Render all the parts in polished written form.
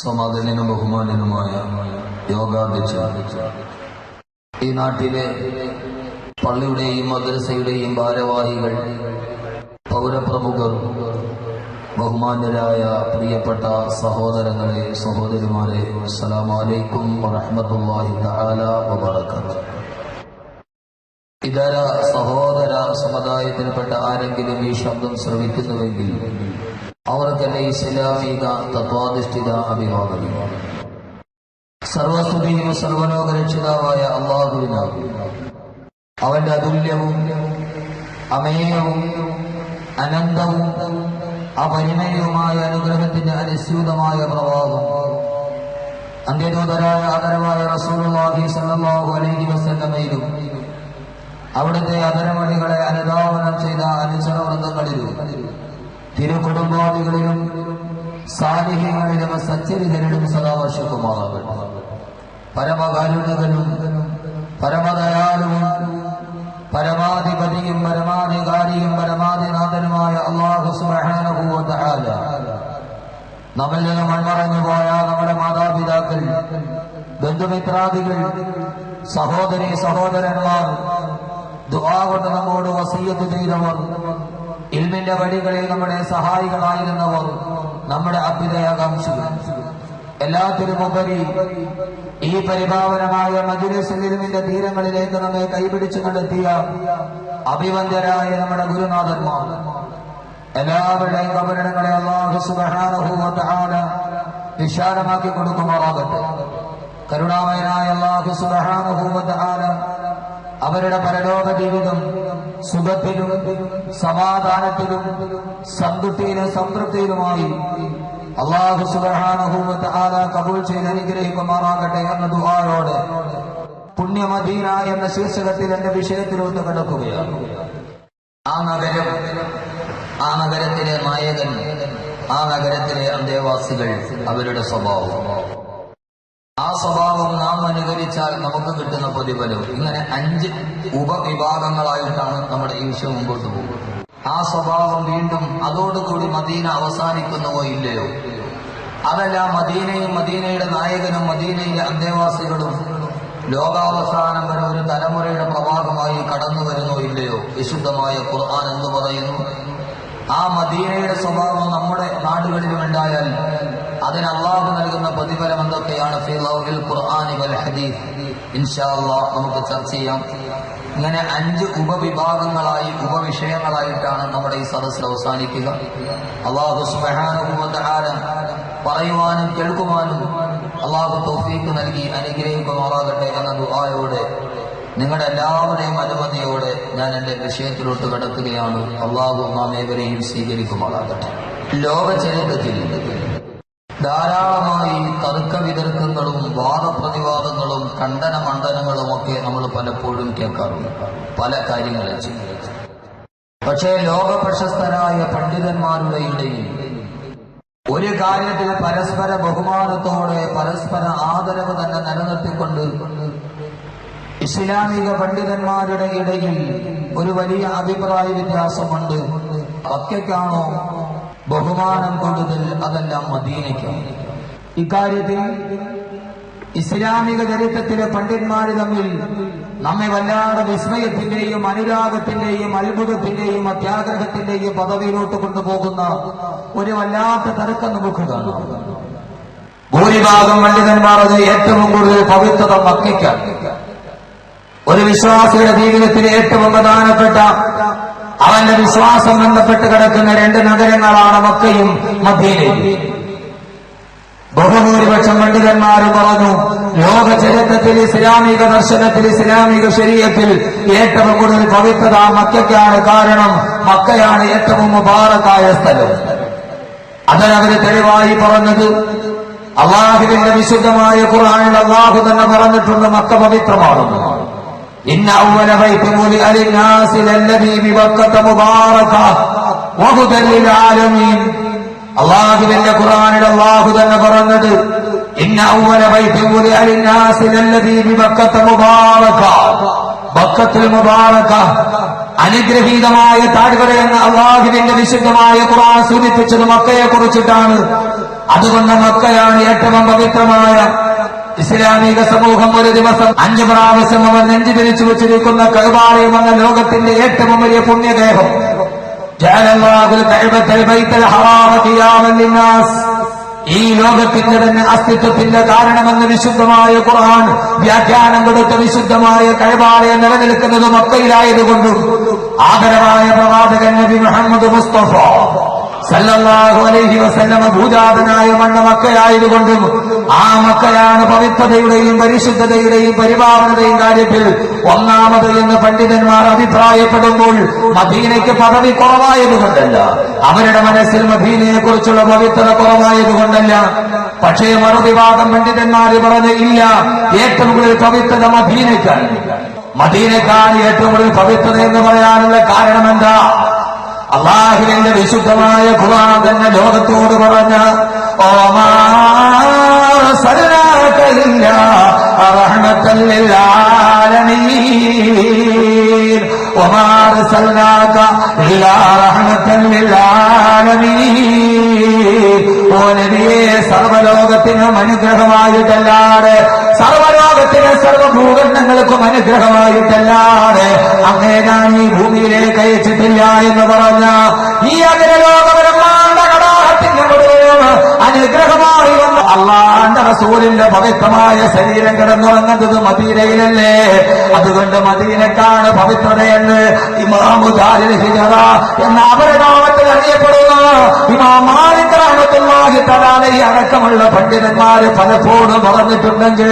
സമാധാനനും ബഹുമാനനുമായ യോഗാധ്യക്ഷ, ഈ നാട്ടിലെ പള്ളിയുടെയും മദ്രസയുടെയും ഭാരവാഹികൾ, പൗരപ്രമുഖർ, ബഹുമാന്യരായ പ്രിയപ്പെട്ട സഹോദരങ്ങളെ, സഹോദരിമാരെ, അസ്സലാമു അലൈക്കും വറഹ്മത്തുള്ളാഹി തആല വബറകാതുഹു. ഇതര സഹോദര സമുദായത്തിൽപ്പെട്ട ആരെങ്കിലും ഈ ശബ്ദം ശ്രവിക്കുന്നുവെങ്കിൽ അവർക്കെന്നെ ഇസ്ലാമിക തത്വാധിഷ്ഠിത അഭിവാദനം. സർവസ്തുതിയും സർവലോകരക്ഷിതാവായ അല്ലാഹുവിനാകും. അവന്റെ അതുല്യവും അമേയവും അനന്തവും അപരിമേയവുമായ അനുഗ്രഹത്തിന്റെ അനുസ്യൂതമായ പ്രവാഹം അന്ത്യദൂതരായ ആദരവായ റസൂലുള്ളാഹി സ്വല്ലല്ലാഹു അലൈഹി വസല്ലമയിലും അവിടുത്തെ അതരമണികളെ അനുധാവനം ചെയ്ത അനുചരവൃന്ദങ്ങളിലും തിരുകുടുംബാദികളിലും സാലിഹ്യങ്ങളിലും സച്ചരിതരിലും സദാവർഷിക്കുമാറാകട്ടെ. പരമകാരുണികനും പരമദയാലുവും പരമാധിപതിയും പരമാധികാരിയും പരമാധിനാഥനുമായ അല്ലാഹു സുബ്ഹാനഹു വ തആല നമ്മിൽ നിന്ന് മൺമറഞ്ഞു പോയ നമ്മുടെ മാതാപിതാക്കൾ, ബന്ധുമിത്രാദികൾ, സഹോദരി സഹോദരന്മാർ, ദുആ കൊണ്ട് നമ്മോട് വസിയ്യത്ത് ചെയ്തവർ, ഇൽമിന്റെ വഴികളിൽ നമ്മുടെ സഹായികളായിരുന്നവർ, നമ്മുടെ അഭ്യുദയാകാംക്ഷികൾ, എല്ലാത്തിനുമുപരി ഈ പരിപാവനമായ മജ്‌ലിസുൽ ഇൽമിന്റെ തീരങ്ങളിലേക്ക് നമ്മെ കൈപിടിച്ചു നടത്തിയ അഭിവന്ദ്യരായ നമ്മുടെ ഗുരുനാഥന്മാർ, എല്ലാവരുടെയും കബറിടങ്ങളെ അല്ലാഹു സുബ്ഹാനഹു വ തആല വിശാലമാക്കി കൊടുക്കുമാറാകട്ടെ. കരുണാമയനായ അല്ലാഹു സുബ്ഹാനഹു വ തആല അവരുടെ പരലോക ജീവിതം സുഖത്തിലും സമാധാനത്തിലും സന്തുഷ്ടിയിലും സംതൃപ്തിയിലുമായി അല്ലാഹു സുബ്ഹാനഹു വ തആല കബൂൽ ചെയ്ത് അനുഗ്രഹിക്കുമാറാകട്ടെ എന്ന ദുആയോടെ പുണ്യമദീന എന്ന ശീർഷകത്തിൽ എന്റെ വിഷയത്തിലോട്ട് കടക്കുകയാണ്. ആ നഗരം, ആ നഗരത്തിലെ നായകൻ, ആ നഗരത്തിലെ അന്തേവാസികൾ, അവരുടെ സ്വഭാവം, ആ സ്വഭാവം നാം അനുകരിച്ചാൽ നമുക്ക് കിട്ടുന്ന പ്രതിഫലം, ഇങ്ങനെ 5 ഉപവിഭാഗങ്ങളായിട്ടാണ് നമ്മുടെ ഈ വിഷയം മുമ്പോട്ട് പോകുന്നത്. ആ സ്വഭാവം വീണ്ടും അതോടുകൂടി മദീന അവസാനിക്കുന്നുവോ ഇല്ലയോ, അതല്ല മദീനയും മദീനയുടെ നായകനും മദീനയിലെ അന്തേവാസികളും ലോകാവസാനം വരെ ഒരു തലമുറയുടെ പ്രവാഹമായി കടന്നു വരുന്നോ ഇല്ലയോ. വിശുദ്ധമായ ഖുർആൻ എന്ന് പറയുന്നു, ആ മദീനയുടെ സ്വഭാവം നമ്മുടെ നാടുകളിലും ഉണ്ടായാൽ അതിന് അല്ലാഹു നൽകുന്ന പ്രതിഫലം എന്തൊക്കെയാണ് ഫീ ലൗഹിൽ ഖുർആനി വൽ ഹദീസ്, ഇൻഷാ അല്ലാഹ് നമുക്ക് ചർച്ച ചെയ്യാം. ഇങ്ങനെ 5 ഉപവിഭാഗങ്ങളായി, ഉപവിഷയങ്ങളായിട്ടാണ് നമ്മുടെ ഈ സദസ്സ് അവസാനിക്കുക. അല്ലാഹു സുബ്ഹാനഹു വ തആല പറയുവാനും കേൾക്കുവാനും അല്ലാഹു തൗഫീഖ് നൽകി അനുഗ്രഹിക്കുമാറാകട്ടെ എന്ന ദുആയോടെ നിങ്ങളുടെ എല്ലാവരുടെയും അനുമതിയോടെ ഞാൻ എന്റെ വിഷയത്തിലോട്ട് കടക്കുകയാണ്. അല്ലാഹു നാം ഏവരെയും സ്വീകരിക്കുമാറാകട്ടെ. ലോക ചരിത്രത്തിൽ ധാരാളമായി തർക്കവിതർക്കങ്ങളും വാദപ്രതിവാദങ്ങളും ഖണ്ഡന മണ്ഡനങ്ങളും ഒക്കെ നമ്മൾ പലപ്പോഴും കേൾക്കാറുണ്ട്, പല കാര്യങ്ങളും ചെയ്യും. പക്ഷേ ലോക പ്രശസ്തരായ പണ്ഡിതന്മാരുടെ ഇടയിൽ ഒരു കാര്യത്തിൽ പരസ്പര ബഹുമാനത്തോടെ പരസ്പര ആദരവ് തന്നെ നിലനിർത്തിക്കൊണ്ട് ഇസ്ലാമിക പണ്ഡിതന്മാരുടെ ഇടയിൽ ഒരു വലിയ അഭിപ്രായ വ്യത്യാസമുണ്ട്. മക്കയ്ക്കാണോ ബഹുമാനം കൂടുതൽ, അതെല്ലാം മദീനയ്ക്കാണ്. ഇക്കാര്യത്തിൽ ഇസ്ലാമിക ചരിത്രത്തിലെ പണ്ഡിതന്മാർ തമ്മിൽ നമ്മെ വല്ലാതെ വിസ്മയത്തിന്റെയും അനുരാഗത്തിന്റെയും അത്ഭുതത്തിന്റെയും അത്യാഗ്രഹത്തിന്റെയും പദവിയിലോട്ട് കൊണ്ടുപോകുന്ന ഒരു വല്ലാത്ത തർക്കം നമുക്ക് കാണാം. ഭൂരിഭാഗം പണ്ഡിതന്മാർ അത് ഏറ്റവും കൂടുതൽ പവിത്രത മക്കയ്ക്കാണ്. ഒരു വിശ്വാസിയുടെ ജീവിതത്തിലെ ഏറ്റവും പ്രധാനപ്പെട്ട അവന്റെ വിശ്വാസം ബന്ധപ്പെട്ട് കിടക്കുന്ന 2 നഗരങ്ങളാണ് മക്കയും മദീനയും. ബഹുഭൂരിപക്ഷം പണ്ഡിതന്മാരും പറഞ്ഞു, ലോക ചരിത്രത്തിൽ ഇസ്ലാമിക ദർശനത്തിൽ ഇസ്ലാമിക ശരീഅത്തിൽ ഏറ്റവും കൂടുതൽ പവിത്രത മക്കയ്ക്കാണ്. കാരണം മക്കയാണ് ഏറ്റവും മുബാറക്കായ സ്ഥലം. അതിനവര് തെളിവായി പറഞ്ഞത് അല്ലാഹുവിന്റെ വിശുദ്ധമായ ഖുർആനിൽ അല്ലാഹു തന്നെ പറഞ്ഞിട്ടുണ്ട്, മക്ക പവിത്രമാണെന്ന്. ഇന്ന അവ്വല ബൈത്തിൻ വുദിഅ ലിന്നാസി ലല്ലദീ ബിബക്കത മുബാറക വഹുദൻ ലിൽ ആലമീൻ. അല്ലാഹുവിന്റെ ഖുർആനിൽ അല്ലാഹു തന്നെ പറഞ്ഞത്, ഇന്ന അവ്വല ബൈത്തിൻ വുദിഅ ലിന്നാസി ലല്ലദീ ബിബക്കത മുബാറക, ബക്കത്തുൽ മുബാറക, അനുഗ്രഹീതമായ താഴ്വര എന്ന അല്ലാഹുവിന്റെ വിശുദ്ധമായ ഖുർആൻ സൂചിപ്പിച്ചത് മക്കയെ കുറിച്ചിട്ടാണ്. അതുകൊണ്ട് മക്കയാണ് ഏറ്റവും പവിത്രമായ ഇസ്ലാമിക സമൂഹം. ഒരു ദിവസം 5 പ്രാവശ്യം അവർ നെഞ്ചു തിരിച്ചു വച്ചിരിക്കുന്ന കഅബാലയം എന്ന ലോകത്തിന്റെ ഏറ്റവും വലിയ പുണ്യദേഹം ഈ ലോകത്തിന്റെ തന്നെ അസ്തിത്വത്തിന്റെ കാരണമെന്ന് വിശുദ്ധമായ ഖുർആൻ വ്യാഖ്യാനം കൊടുത്ത വിശുദ്ധമായ കഅബാലയം നിലനിൽക്കുന്നത് മക്കയിലായതുകൊണ്ടും ആദരവായ പ്രവാചകൻ നബി മുഹമ്മദ് മുസ്തഫ സല്ലല്ലാഹു അലൈഹി വസല്ലമ ഭൂജാതനായ മണ്ണ് മക്കയായതുകൊണ്ടും ആ മക്കയാണ് പവിത്രതയുടെയും പരിശുദ്ധതയുടെയും പരിപാവനതയും കാര്യത്തിൽ ഒന്നാമത് എന്ന് പണ്ഡിതന്മാർ അഭിപ്രായപ്പെടുമ്പോൾ മദീനയ്ക്ക് പദവി കുറവായതുകൊണ്ടല്ല, അവരുടെ മനസ്സിൽ മദീനയെ കുറിച്ചുള്ള പവിത്രത കുറവായതുകൊണ്ടല്ല. പക്ഷേ മറുവിവാദം പണ്ഡിതന്മാർ പറഞ്ഞ ഇല്ല, ഏറ്റവും കൂടുതൽ പവിത്രത മദീനയ്ക്കാണ്. മദീനയ്ക്കാണ് ഏറ്റവും കൂടുതൽ പവിത്രത എന്ന് പറയാനുള്ള കാരണം എന്താ? അല്ലാഹുവിന്റെ വിശുദ്ധമായ ഖുർആൻ തന്നെ ലോകത്തോട് പറഞ്ഞ ഓമാ അർസൽനാക ഇല്ലാ റഹ്മത്തൽ ലിൽ ആലമീൻ വമാ അർസൽനാക ഇല്ലാ റഹ്മത്തൽ ലിൽ ആലമീൻ. ഓ നബിയേ, സർവ്വലോകത്തിനും അനുഗ്രഹമായിട്ടല്ലാതെ, സർവ്വലോകത്തിന് സർവ്വഭൂഖണ്ഡങ്ങൾക്കും അനുഗ്രഹമായിട്ടല്ലാതെ അങ്ങേ ഞാൻ ഈ ഭൂമിയിലേക്ക് അയച്ചിട്ടില്ല എന്ന് പറഞ്ഞ ഈ അഖിലലോക ബ്രഹ്മാണ്ഡ കടാഹത്തിന്റെ മുഴുവനും അനുഗ്രഹമായി വന്ന അള്ളാന്റെ റസൂലിന്റെ പവിത്രമായ ശരീരം കിടന്നുറങ്ങുന്നത് മദീനയിലല്ലേ? അതുകൊണ്ട് മദീനക്കാണ് പവിത്രതയെന്ന് ഇമാമു ദാരിൽ ഹിജറ എന്ന അവരുടെ നാമത്തിൽ അറിയപ്പെടുന്ന ഇമാം മാലിക് റഹ്മത്തുള്ളാഹി തആല അടക്കമുള്ള പണ്ഡിതന്മാര് പലപ്പോഴും പറഞ്ഞിട്ടുണ്ടെങ്കിൽ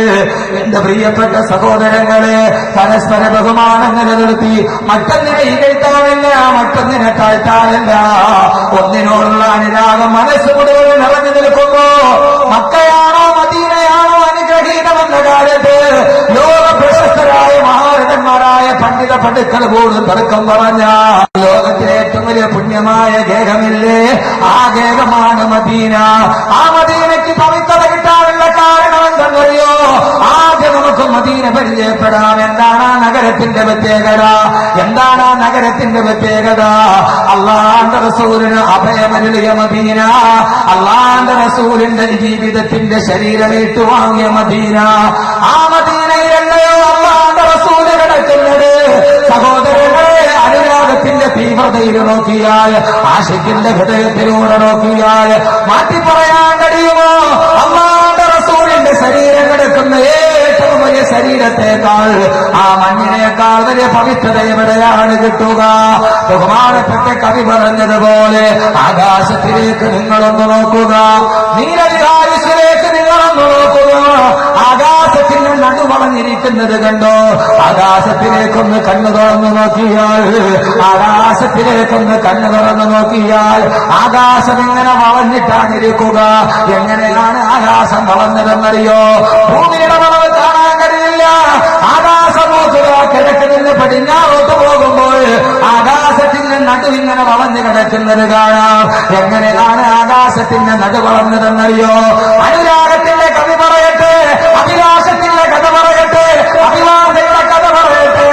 എന്റെ പ്രിയപ്പെട്ട സഹോദരങ്ങളെ, പരസ്പര ബഹുമാനം നിലനിർത്തി മറ്റൊന്നിനെ ഇകഴ്ത്താനില്ല, മറ്റൊന്നിനെ താഴ്ത്താനില്ല, ഒന്നിനോടുള്ള അനുരാഗം മനസ്സ് മുഴുവൻ നിറഞ്ഞു നിൽക്കുമ്പോ മക്കയാണോ മദീനയാണോ അനുഗ്രഹീതമെന്ന കാര്യത്ത് ലോക പ്രശസ്തരായ മഹാരഥന്മാരായ പണ്ഡിത പണ്ഡിതർ പോലും തർക്കം പറഞ്ഞ ലോകത്തിലെ ഏറ്റവും വലിയ പുണ്യമായ ഗേഹമില്ലേ, ആ ഗേഹമാണ് മദീന. ആ മദീനയ്ക്ക് പവിത്രത കിട്ടാനുള്ള കാരണം എന്തെന്നറിയോ? ആദ്യം നമുക്ക് മദീന പരിചയപ്പെടാം. എന്താണ് ആ നഗരത്തിന്റെ പ്രത്യേകത? എന്താണ് ആ നഗരത്തിന്റെ പ്രത്യേകത? അള്ളാന്റെ റസൂലിന് അഭയമരുളിയ മദീന, അള്ളാന്റെ റസൂലിന്റെ ജീവിതത്തിന്റെ ശരീരമേറ്റു വാങ്ങിയ മദീന. ആ മദീനയിലല്ലയോ അള്ളാന്റെ റസൂല് കിടക്കുന്നത്? സഹോദരങ്ങളെ, അനുരാഗത്തിന്റെ തീവ്രതയിൽ നോക്കിയാൽ, ആശിക്കിന്റെ ഹൃദയത്തിലൂടെ നോക്കിയാൽ മാറ്റി പറയാൻ കഴിയുമോ? അള്ളാന്റെ റസൂലിന്റെ ശരീരം കിടക്കുന്ന ഏറ്റവും വലിയ ശരീരത്തെക്കാൾ, ആ മണ്ണിനേക്കാൾ വലിയ പവിത്രത എവിടെയാണ് കിട്ടുക? ബഹുമാനപ്പെട്ട കവി പറഞ്ഞതുപോലെ ആകാശത്തിലേക്ക് നിങ്ങളൊന്ന് നോക്കുക, നീലവിഹാരിസിലേക്ക് നിങ്ങളൊന്ന് നോക്കുക. ആകാശത്തിന് നടുവളഞ്ഞിരിക്കുന്നത് കണ്ടോ? ആകാശത്തിലേക്കൊന്ന് കണ്ണു തുറന്നു നോക്കിയാൽ, ആകാശത്തിലേക്കൊന്ന് കണ്ണു തുറന്നു നോക്കിയാൽ ആകാശം ഇങ്ങനെ വളഞ്ഞിട്ടാണ് ഇരിക്കുക. എങ്ങനെയാണ് ആകാശം വളർന്നതെന്നറിയോ? ഭൂമിയുടെ വളവ് കാണാൻ കഴിയില്ല. ആകാശം നോക്കുക, കിഴക്ക് നിന്ന് പടിഞ്ഞാറോട്ട് പോകുമ്പോൾ ആകാശത്തിന്റെ നടുവിങ്ങനെ വളഞ്ഞു കിടക്കുന്നത് കാണാം. എങ്ങനെയാണ് ആകാശത്തിന്റെ നടു വളർന്നതെന്നറിയോ? അനുരാഗത്തിന്റെ കവി പറയട്ടെ, അഭിലാഷത്തിന്റെ കഥ പറയട്ടെ, അഭിവാദയുടെ കഥ പറയട്ടെ.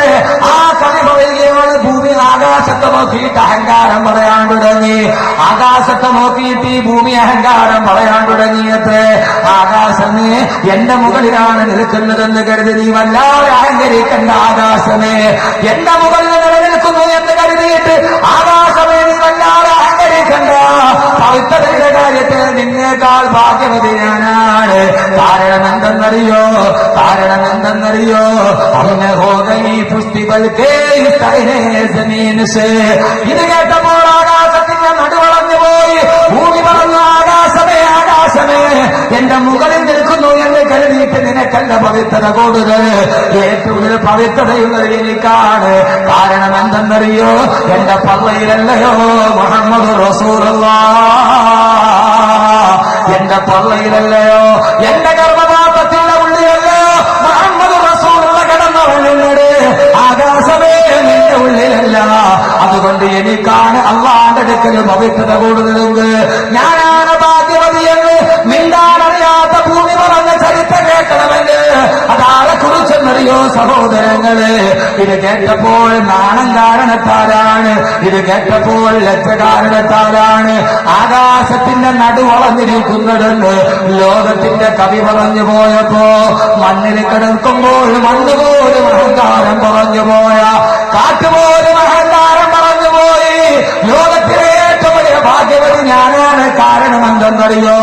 ആ കവി പറയുകയാണ്, ഭൂമി ആകാശത്തെ നോക്കിയിട്ട് അഹങ്കാരം പറയാൻ തുടങ്ങി. ആകാശത്തെ നോക്കിയിട്ട് ഈ ഭൂമി അഹങ്കാരം പറയാൻ തുടങ്ങിയത്രേ. ആകാശമേ, എന്റെ മുകളിലാണ് നിൽക്കുന്നതെന്ന് കരുതി നീ വല്ലാതെ അഹങ്കരിക്കേണ്ട. ആകാശമേ, എന്റെ മുകളിൽ നിലനിൽക്കുന്നു എന്ന് കരുതിയിട്ട് ആകാശമേ നീ വല്ലാതെ അഹങ്കരിക്കണ്ട. പവിത്രതയുടെ കാര്യത്തിൽ നിന്നേക്കാൾ ഭാഗ്യവതി ഞാനാണ്. കാരണം എന്തെന്നറിയോ? കാരണം എന്തെന്നറിയോ? അവനെ ഹോഗയി പുസ്തികൾ ഇത് കേട്ടപ്പോൾ ആകാശത്തിന്റെ നടുവളഞ്ഞു പോയി. ഭൂമി പറഞ്ഞു, ആകാശമേ ആകാശമേ, എന്റെ മുകളിൽ നിൽക്കുന്നു എന്ന് കരുതിയിട്ട് നിനക്കല്ല പവിത്രത കൂടുതൽ. ഏറ്റവും പവിത്രതയുള്ളത് എനിക്കാണ്. കാരണം എന്തെന്നറിയോ? എന്റെ പള്ളയിലല്ലയോ മുഹമ്മദ് റസൂലുള്ളാഹ്, എന്റെ പള്ളയിലല്ലയോ, എന്റെ ഗർഭപാത്രത്തിന്റെ ഉള്ളിലല്ലയോ മുഹമ്മദ് റസൂലുള്ള കിടന്നുറങ്ങുന്നത്. ആകാശമേ, നിന്റെ ഉള്ളിലല്ല. അതുകൊണ്ട് എനിക്കാണ് അള്ളാന്റെ അടുക്കൽ പവിത്രത കൂടുതലുണ്ട്. ഞാനാണ് ഭാഗ്യവതിയെന്ന് മിണ്ടാനറിയാത്ത ഭൂമി പറഞ്ഞ ചരിത്രം കേൾക്കണമെന്ന് അതാരെ കുറിച്ചെന്നറിയോ? സഹോദരങ്ങളെ, ഇത് കേട്ടപ്പോൾ നാണം കാരണത്താലാണ്, ഇത് കേട്ടപ്പോൾ ലജ്ജ കാരണത്താലാണ് ആകാശത്തിന്റെ നടുവളഞ്ഞിരിക്കുന്നതെന്ന് ലോകത്തിന്റെ കവി പറഞ്ഞു പോയപ്പോ മണ്ണിൽ കിടക്കുമ്പോൾ മണ്ണ് പോലും അഹങ്കാരം പറഞ്ഞു പോയ, കാറ്റുപോലും അഹങ്കാരം പറഞ്ഞു പോയി. ലോകത്തിലെ ഏറ്റവും വലിയ ഭാഗ്യവതി ഞാനാണ്. കാരണം എന്തെന്നറിയോ?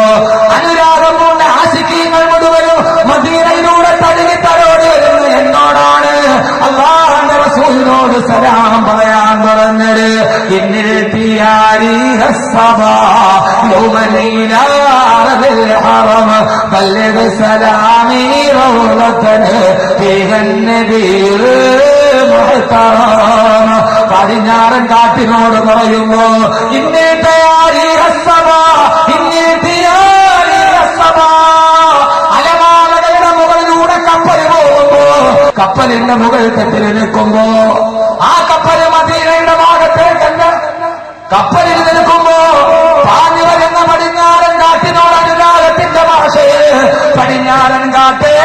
അനുരാഗം കൊണ്ട് ആശിക്കീങ്ങൾ മുഴുവനും മദീനയിലൂടെ തഴുകി തലോടി വരുന്നു എന്നോടാണ് അല്ലാഹുവിന്റെ റസൂലിനോട് സലാം പറയാൻ പറഞ്ഞത്. ഇന്നിൽ തിയാരി ഹസ്സബാ യൗമലൈലാദിൽ ഹറം ബല്ലഗ സലാമി റൗളതൻ ഫീഹൻ നബിയുൽ മുഹ്തറം. പടിഞ്ഞാറൻ കാട്ടിനോട് പറയുമ്പോ ഇന്നേ തയാരി ഹസ്സബാ, ഇന്നേ തിയാരി ഹസ്സബാ. അലമാലകളുടെ മുകളിലൂടെ കപ്പൽ പോകുമ്പോ, കപ്പലിന്റെ മുകളിൽ തെറ്റിൽ നിൽക്കുമ്പോ, ആ കപ്പൽ മദീനയുടെ ഭാഗത്തേക്കല്ല, കപ്പലിൽ നിൽക്കുമ്പോ പാഞ്ഞു വരുന്ന പടിഞ്ഞാറൻ കാട്ടിനോട് അനുരാഗത്തിന്റെ ഭാഷയെ, പടിഞ്ഞാറൻ കാട്ടേ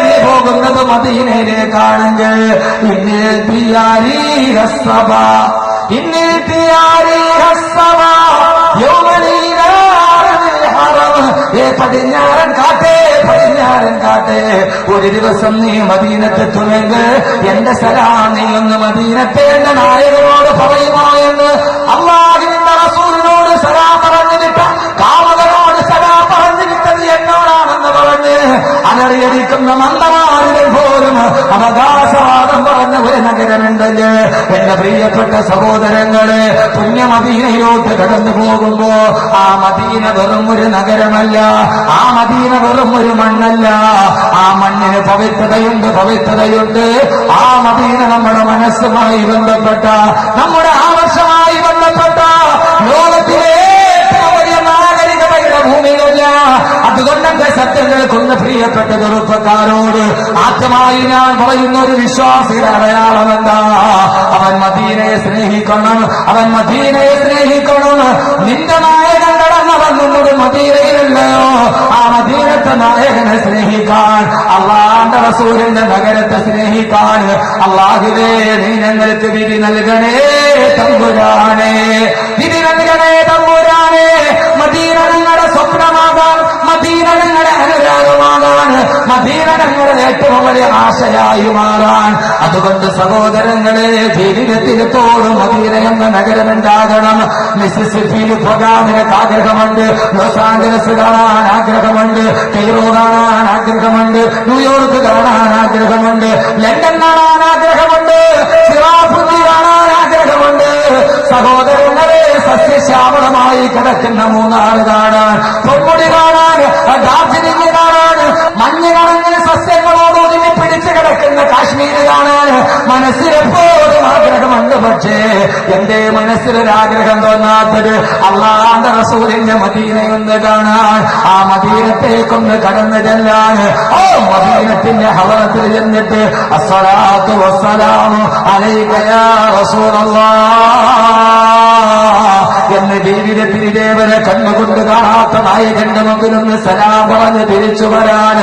നീ പോകുന്നത് മദീനയിലേക്കാണെങ്കിൽ ഇന്നേ തിയാരി ഹസ്സബാ, ഇന്നേ തിയാരി ഹസ്സബാ യൗമലൈലാദിൽ ഹറം. പടിഞ്ഞാറൻ കാട്ടേ, പടിഞ്ഞാറൻ കാട്ടേ, ഒരു ദിവസം നീ മദീനത്തെത്തുമെങ്കിൽ എന്റെ സലാം നീ ഒന്ന് മദീനത്തെ എന്റെ നായകനോട് പറയുമോ എന്ന് അല്ലാഹുവിന്റെ റസൂലിനോട് സലാം പറഞ്ഞിട്ട് കാമകനോട് സലാം പറഞ്ഞിട്ടത് എന്നോടാണെന്ന് പറഞ്ഞ് അലറിയടിക്കുന്ന മന്ദമാരിൽ പോലും അവകാശവാദം പറഞ്ഞ ഒരു നഗരമുണ്ടല്ലേ. എന്റെ പ്രിയപ്പെട്ട സഹോദരങ്ങളെ, പുണ്യ മദീനയിലോട്ട് കടന്നു പോകുമ്പോ ആ മദീന വെറും ഒരു നഗരമല്ല, ആ മദീന വെറും ഒരു മണ്ണല്ല. ആ മണ്ണിന് പവിത്രതയുണ്ട്, പവിത്രതയുണ്ട്. ആ മദീന നമ്മുടെ മനസ്സുമായി ബന്ധപ്പെട്ട, നമ്മുടെ ആവശ്യമായി ബന്ധപ്പെട്ട ലോകത്തിലെ ഏറ്റവും വലിയ നാഗരികതയുടെ ഭൂമിയിലല്ല. അതുകൊണ്ട് എന്റെ സത്യം കേൾക്കുന്ന പ്രിയപ്പെട്ട ചെറുപ്പക്കാരോട് ആദ്യമായി ഞാൻ പറയുന്ന ഒരു വിശ്വാസിയുടെ അടയാളം എന്താ? അവൻ മദീനയെ സ്നേഹിക്കണം, അവൻ മദീനയെ സ്നേഹിക്കണം. നിന്റെ നായകൻ കടന്നവൻ നിന്നോട് മദീനയിലുള്ളയോ? ആ മദീനത്തെ നായകനെ സ്നേഹിക്കാൻ, അള്ളാന്റെ റസൂലിന്റെ നഗരത്തെ സ്നേഹിക്കാൻ അല്ലാഹുവേ നീ ഞങ്ങൾക്ക് വിധി നൽകണേ തമ്പുരാനെ, വിധി നൽകണേ തമ്പുരാനെ. മദീന ഞങ്ങളുടെ സ്വപ്നമാകാൻ, മദീന ഞങ്ങളുടെ അനുരാഗമാകാൻ, മദീന ഞങ്ങളുടെ ഏറ്റവും വലിയ ആശയായി മാറാൻ. അതുകൊണ്ട് സഹോദരങ്ങളെ, ജീവിതത്തിലെത്തോടും മദീന എന്ന നഗരമുണ്ടാകണം. മിസിസിപ്പിയിൽ പോകാൻ നിനക്ക് ആഗ്രഹമുണ്ട്, ലോസ് ആഞ്ചലസ് കാണാൻ ആഗ്രഹമുണ്ട്, കെയ്റോ കാണാൻ ആഗ്രഹമുണ്ട്, ന്യൂയോർക്ക് കാണാൻ ആഗ്രഹമുണ്ട്, ലണ്ടൻ കാണാൻ ആഗ്രഹമുണ്ട്, സിറാഫുദ്ദി കാണാൻ ആഗ്രഹമുണ്ട്. സഹോദരങ്ങളെ, സസ്യശ്യാമളമായി കിടക്കുന്ന മൂന്നാറ് കാണാൻ, പൊന്മുടി കാണാൻ, ഡാർജിലിംഗ് കാണാൻ, മഞ്ഞ് കളഞ്ഞ സസ്യങ്ങളോട് ഒതുങ്ങി പിടിച്ചു കിടക്കുന്ന കാശ്മീര് കാണാൻ മനസ്സിലെപ്പോഴും ആഗ്രഹമുണ്ട്. പക്ഷേ എന്റെ മനസ്സിലൊരാഗ്രഹം തോന്നാത്തത് അല്ലാഹുവിന്റെ റസൂലിന്റെ മദീനയൊന്ന് കാണാൻ, ആ മദീനത്തേക്കൊന്ന് കടന്നു ചെല്ലാൻ. ഓ മദീനത്തിന്റെ ഹവറത്തിൽ ചെന്നിട്ട് അസ്സലാത്തു വസ്സലാമു അലൈക യാ റസൂലല്ലാഹ് എന്ന് ജീവിതത്തിൽ ഇതേവരെ കണ്ണുകൊണ്ട് കാണാത്ത നായകന്റെ മുമ്പിലൊന്ന് സലാം പറഞ്ഞ് തിരിച്ചു വരാൻ.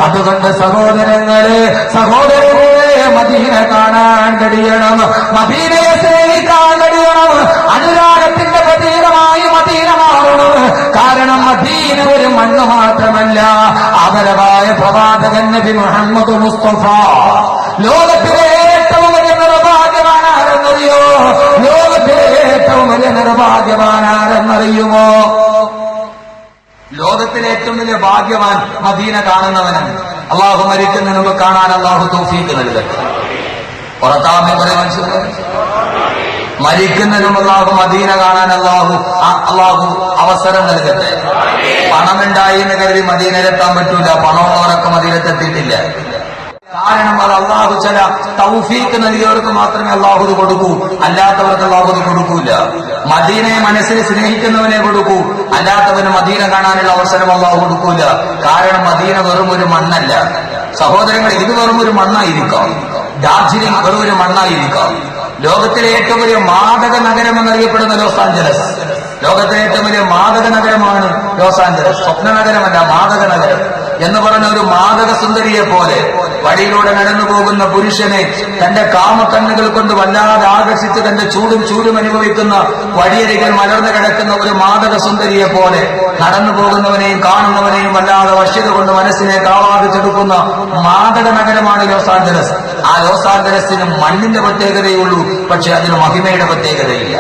അതുകൊണ്ട് സഹോദരങ്ങളെ, സഹോദരങ്ങളെ, മദീന കാണാൻ കഴിയണം, മദീനയെ സ്നേഹിക്കാൻ കഴിയണം. അനുരാഗത്തിന്റെ പ്രതീകമായി മദീന മാറണം. കാരണം മദീന ഒരു മണ്ണ് മാത്രമല്ല, ആദരവായ പ്രവാചകൻ നബി മുഹമ്മദ് മുസ്തഫ ലോകത്തിലെ ഏറ്റവും വലിയ നിർഭാഗ്യവാനാരെന്നറിയോ? ലോകത്തിലെ ഏറ്റവും വലിയ നിർഭാഗ്യവാനാരെന്നറിയുമോ? ലോകത്തിലെ ഏറ്റവും വലിയ ഭാഗ്യവാൻ മദീന കാണുന്നവനാണ്. അള്ളാഹു മരിക്കുന്നതിന് മുമ്പ് കാണാൻ അള്ളാഹു തൗഫീഖ് നൽകട്ടെ. പുറത്താമെ കുറെ മനുഷ്യർ മരിക്കുന്നതിനും അള്ളാഹു മദീന കാണാൻ അള്ളാഹു അവസരം നൽകട്ടെ. പണമുണ്ടായി എന്ന് കരുതി മദീനയിലെത്താൻ പറ്റൂല, പണമുള്ളവരൊക്കെ മദീനത്തെത്തിയിട്ടില്ല. കാരണം അത് അള്ളാഹു ചില തൗഫീഖ് നൽകിയവർക്ക് മാത്രമേ അള്ളാഹു കൊടുക്കൂ, അല്ലാത്തവർക്ക് അള്ളാഹു കൊടുക്കൂല. മദീനയെ മനസ്സിൽ സ്നേഹിക്കുന്നവനെ കൊടുക്കൂ, അല്ലാത്തവന് മദീന കാണാനുള്ള അവസരം അള്ളാഹു കൊടുക്കൂല. കാരണം മദീന വെറും ഒരു മണ്ണല്ല സഹോദരങ്ങൾ, ഇത് വെറും ഒരു മണ്ണായിരിക്കാം. ഡാർജിലിംഗ് വെറും ഒരു മണ്ണായിരിക്കാം. ലോകത്തിലെ ഏറ്റവും വലിയ മാദക നഗരം എന്നറിയപ്പെടുന്ന ലോസ് ആഞ്ചലസ്, ലോകത്തിലെ ഏറ്റവും വലിയ മാദക നഗരമാണ് ലോസ് ആഞ്ചലസ്. സ്വപ്ന നഗരമല്ല, മാദക നഗരം എന്ന് പറഞ്ഞ ഒരു മാദക സുന്ദരിയെ പോലെ, വഴിയിലൂടെ നടന്നു പോകുന്ന പുരുഷനെ തന്റെ കാമക്കണ്ണുകൾ കൊണ്ട് വല്ലാതെ ആകർഷിച്ച് തന്റെ ചൂടും അനുഭവിക്കുന്ന വഴിയരികൾ മലർന്നു കിടക്കുന്ന ഒരു മാതക സുന്ദരിയെ പോലെ നടന്നു പോകുന്നവനെയും കാണുന്നവനെയും വല്ലാതെ വശ്യത കൊണ്ട് മനസ്സിനെ ആവാഹിച്ചെടുക്കുന്ന മാതക നഗരമാണ് ലോസ് ആഞ്ചലസ്. ആ ലോസ് ആഞ്ചലസിന് മണ്ണിന്റെ പ്രത്യേകതയുള്ളൂ, പക്ഷെ അതിന് മഹിമയുടെ പ്രത്യേകതയില്ല.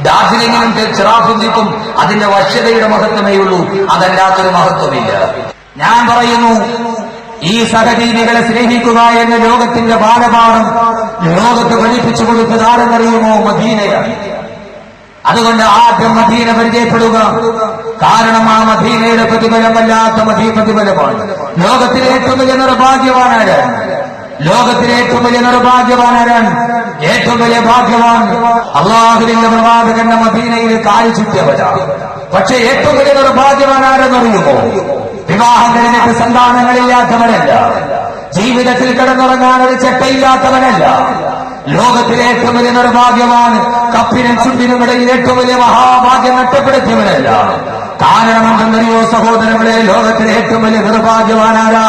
ഡാർജിലിംഗിനും ചിറാപുഞ്ചിക്കും അതിന്റെ വശ്യതയുടെ മഹത്വമേ ഉള്ളൂ, അതല്ലാത്തൊരു മഹത്വമില്ല. ഞാൻ പറയുന്നു, ഈ സഹജീവികളെ സ്നേഹിക്കുക എന്ന ലോകത്തിന്റെ ബാലപാഠം ലോകത്ത് പഠിപ്പിച്ചു കൊടുത്തത് ആരെന്നറിയുമോ? മദീനയാണ്. അതുകൊണ്ട് ആദ്യം മദീന പരിചയപ്പെടുക. കാരണം ആ മദീനയുടെ പ്രതിഫലം വല്ലാത്ത പ്രതിഫലമാണ്. ലോകത്തിലെ ഏറ്റവും വലിയ നിർഭാഗ്യവാനാരാണ്? ലോകത്തിലെ ഏറ്റവും വലിയ നിർഭാഗ്യവാനാരാണ്? ഏറ്റവും വലിയ ഭാഗ്യവാൻ അള്ളാഹുവിന്റെ പ്രവാചകന്റെ മദീനയിൽ കാൽ ചുറ്റിയവരാണ്. പക്ഷെ ഏറ്റവും വലിയ നിർഭാഗ്യവാനാരെന്നറിയുമോ? വിവാഹം കഴിഞ്ഞിട്ട് സന്താനങ്ങളില്ലാത്തവനല്ല, ജീവിതത്തിൽ കിടന്നുറങ്ങാൻ ഒരു ചെട്ടയില്ലാത്തവനല്ല. ലോകത്തിലെ ഏറ്റവും വലിയ നിർഭാഗ്യവാൻ കപ്പിനും ചുണ്ടിനും ഇടയിൽ ഏറ്റവും വലിയ മഹാഭാഗ്യം നഷ്ടപ്പെടുത്തിയവനല്ല. കാരണം എന്തെന്നറിയോ സഹോദരങ്ങളെ? ലോകത്തിലെ ഏറ്റവും വലിയ നിർഭാഗ്യവാനാരാ?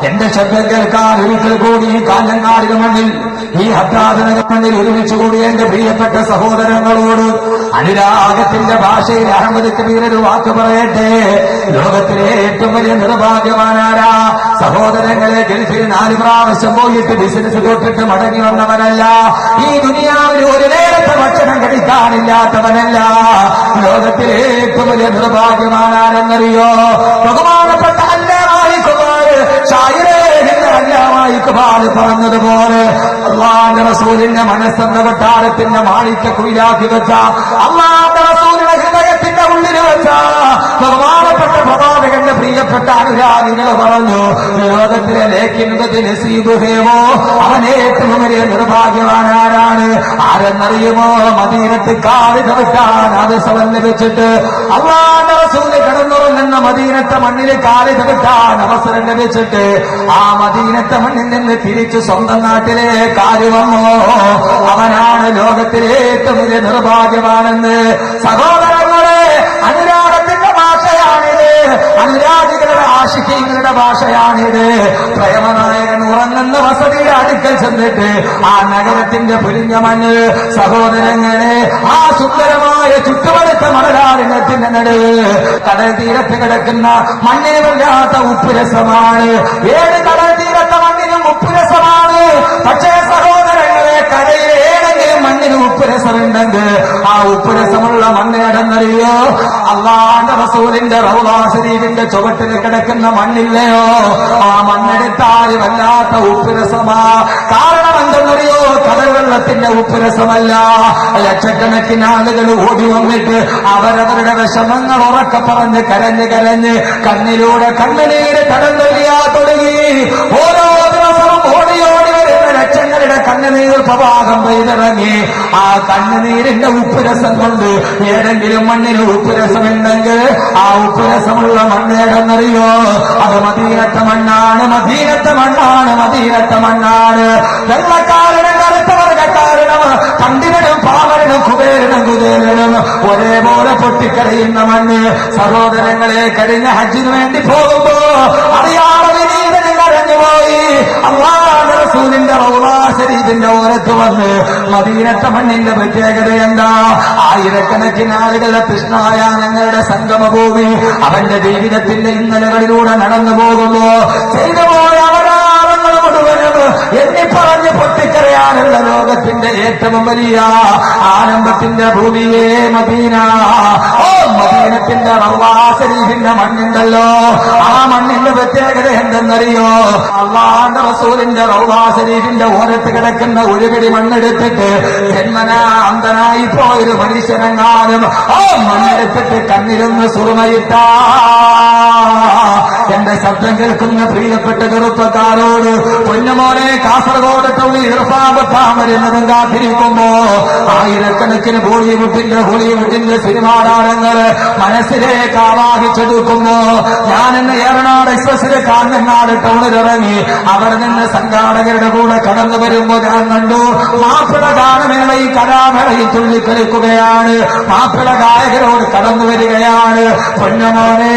എന്റെ ശബ്ദം കേൾക്കാൻ ഒരിക്കൽ കൂടി ഈ കാഞ്ഞങ്ങാടിന് മണ്ണിൽ, ഈ ഹദ്ദാദിനക മണ്ണിൽ ഒരുമിച്ച് കൂടി എന്റെ പ്രിയപ്പെട്ട സഹോദരങ്ങളോട് അനുരാഗത്തിന്റെ ഭാഷയിൽ അഹമ്മദ് കബീർ ഒരു വാക്ക് പറയട്ടെ. ലോകത്തിലെ ഏറ്റവും വലിയ നിർഭാഗ്യവാനാരാ? സഹോദരങ്ങളെ, ഗൾഫിൽ 4 പ്രാവശ്യം പോയിട്ട് ബിസിനസ് തൊട്ടിട്ട് മടങ്ങി വന്നവനല്ല. ഈ ദുനിയാവിൽ ഒരു നേരത്തെ ഭക്ഷണം കഴിക്കാനില്ലാത്തവനല്ല. ലോകത്തിലെ ഏറ്റവും വലിയ നിർഭാഗ്യവാനാരെന്നറിയോ? ബഹുമാനപ്പെട്ട ായി പറഞ്ഞതുപോലെ അള്ളാന്റെ റസൂലിന്റെ മനസ്സെന്ന കൊട്ടാരത്തിന്റെ മാണിക്യ കുയിലാക്കി വെച്ച, അള്ളാന്റെ റസൂലിന്റെ ഹൃദയത്തിന്റെ ഉള്ളിൽ വെച്ച ബഹുമാനപ്പെട്ട പ്രവാചകന്റെ പ്രിയപ്പെട്ട അനുരാഗികൾ പറഞ്ഞു, ലോകത്തിലെ ലേഖിനുഹേവോ അവൻ ഏറ്റവും വലിയ നിർഭാഗ്യവാനാരാണ്? ആരെന്നറിയുമോ? മദീനത്ത് കാല് ചവിട്ടാൻ അവസരം ലഭിച്ചിട്ട്, അള്ളാന്റെ റസൂല് കിടന്നുറങ്ങുന്ന മദീനത്തെ മണ്ണിൽ കാല് ചവിട്ടാൻ അവസരം ലഭിച്ചിട്ട് ആ മദീനത്തെ മണ്ണിൽ നിന്ന് തിരിച്ച് സ്വന്തം നാട്ടിലെ കാല് വന്നോ, അവനാണ് ലോകത്തിലെ ഏറ്റവും വലിയ നിർഭാഗ്യവാനെന്ന്. സഹോദരങ്ങളെ, അനുരാഗത്തിന്റെ ഭാഷയാണിത്, അനുരാഗികളുടെ ആശിക്കീങ്ങളുടെ ഭാഷയാണിത്. പ്രേമനായകൻ ഉറങ്ങുന്ന വസതിയുടെ അടുക്കൽ ചെന്നിട്ട് ആ നഗരത്തിന്റെ പുരിഞ്ഞ മണ്ണ്, സഹോദരങ്ങളെ, ആ സുന്ദരമായ ചുറ്റുവടുത്ത മണലാരണ്യത്തിന്റെ നടുവ് കടൽ തീരത്ത് കിടക്കുന്ന മണ്ണിന് വല്ലാത്ത ഉപ്പുരസമാണ്. 7 കടൽ തീരത്തെ മണ്ണിനും ഉപ്പുരസമാണ്. പക്ഷേ സഹോദരങ്ങളെ, കരയിൽ ഏതെങ്കിലും മണ്ണിന് ഉപ്പുരസമുണ്ടെങ്കിൽ ആ ഉപ്പുരസമുള്ള മണ്ണേടെന്നറിയോ? അള്ളാന്റെ റസൂലിന്റെ റൗളാ ശരീഫിന്റെ ചുവട്ടിൽ കിടക്കുന്ന മണ്ണില്ലയോ? ആ മണ്ണെടുത്താൽ വല്ലാത്ത ഉപ്പുരസമാ. കാരണം എന്തെന്നറിയോ? കടൽ വെള്ളത്തിന്റെ ഉപ്പുരസമല്ല. ലക്ഷക്കണക്കിന് ആളുകൾ ഓടി വന്നിട്ട് അവരവരുടെ വിഷമങ്ങൾ ഉറക്കെ പറഞ്ഞ് കരഞ്ഞ് കണ്ണിലൂടെ കണ്ണുനീര് കടന്നൊലിയാ തുടങ്ങി. ഓരോ ദിവസവും ഓടി വരുന്ന ലക്ഷങ്ങളുടെ കണ്ണുനീർ പ്രവാഹം പെയ്തിറങ്ങി. ആ കണ്ണുനീരിന്റെ ഉപ്പുരസം കൊണ്ട് ഏതെങ്കിലും മണ്ണിന് ഉപ്പുരസമുണ്ടെങ്കിൽ ആ ഉപ്പുരസമുള്ള മണ്ണേടെന്നറിയോ? അത് മദീനത്തെ മണ്ണാണ്, മദീനത്തെ മണ്ണാണ്, മദീനത്തെ മണ്ണാണ്. വെള്ളക്കാരനും കറുത്ത വർഗക്കാരനും പണ്ഡിതനും പാവരനും കുബേരനും ഒരേപോലെ പൊട്ടിക്കരയുന്ന മണ്ണ്. സഹോദരങ്ങളെ, കഴിഞ്ഞ ഹജ്ജിന് വേണ്ടി പോകുമ്പോ അറിയാതെ വിനീതനും കരഞ്ഞുപോയി. അല്ലാഹുവിന്റെ റസൂലിന്റെ റൗളാ ശരീഫിന്റെ ഓരത്ത് വന്ന് മദീനത്തെ മണ്ണിന്റെ പ്രത്യേകത എന്താ? ആയിരക്കണക്കിന് ആളുകളുടെ കൃഷ്ണായ ഞങ്ങളുടെ സംഗമഭൂമി അവന്റെ ജീവിതത്തിന്റെ ഇന്നലകളിലൂടെ നടന്നു പോകുമ്പോ ചെയ്തുപോയ അവതാരങ്ങൾ മുഴുവനും എണ്ണിപ്പറഞ്ഞ് പൊട്ടിക്കരയാനുള്ള ലോകത്തിന്റെ ഏറ്റവും വലിയ ആനന്ദത്തിന്റെ ഭൂമിയെ മദീന. ഓ, മദീനത്തിന്റെ റൗളാ ശരീഫിന്റെ മണ്ണുണ്ടല്ലോ, ആ മണ്ണിന്റെ പ്രത്യേകത എന്തെന്നറിയോ? അല്ലാഹുവിന്റെ റസൂലിന്റെ റൗളാ ശരീഫിന്റെ ഓരത്ത് കിടക്കുന്ന ഒരു പിടി മണ്ണെടുത്തിട്ട് ജന്മനാ അന്ധനായി പോയൊരു മനുഷ്യനെങ്ങാനും ഓ മണ്ണെടുത്തിട്ട് കണ്ണിലൊന്ന് സുറുമയിട്ട എന്റെ ശബ്ദം കേൾക്കുന്ന പ്രിയപ്പെട്ട ചെറുപ്പക്കാരോട്, പൊന്നുമോനെ, കാസർഗോഡ് ടൗണിൽ ഇർഫാൻ വരുന്നതും കാത്തിരിക്കുമ്പോ ആയിരക്കണക്കിന് ഹോളിവുഡിന്റെ സിനിമാ താരങ്ങൾ മനസ്സിലേക്ക് ആവാഹിച്ചെടുക്കുമ്പോ ഞാൻ ഇന്ന് ഏറനാട് എക്സ്പ്രസിലെ കാഞ്ഞങ്ങാട് ടൗണിലിറങ്ങി അവിടെ നിന്ന് സംഘാടകരുടെ കൂടെ കടന്നു വരുമ്പോ ഞാൻ കണ്ടു മാപ്പിള ഗാനമേളയിൽ കലാമേളയിൽ തുള്ളിക്കളിക്കുകയാണ്. മാപ്പിള ഗായകരോട് കടന്നു വരികയാണ്. പൊന്നുമോനെ,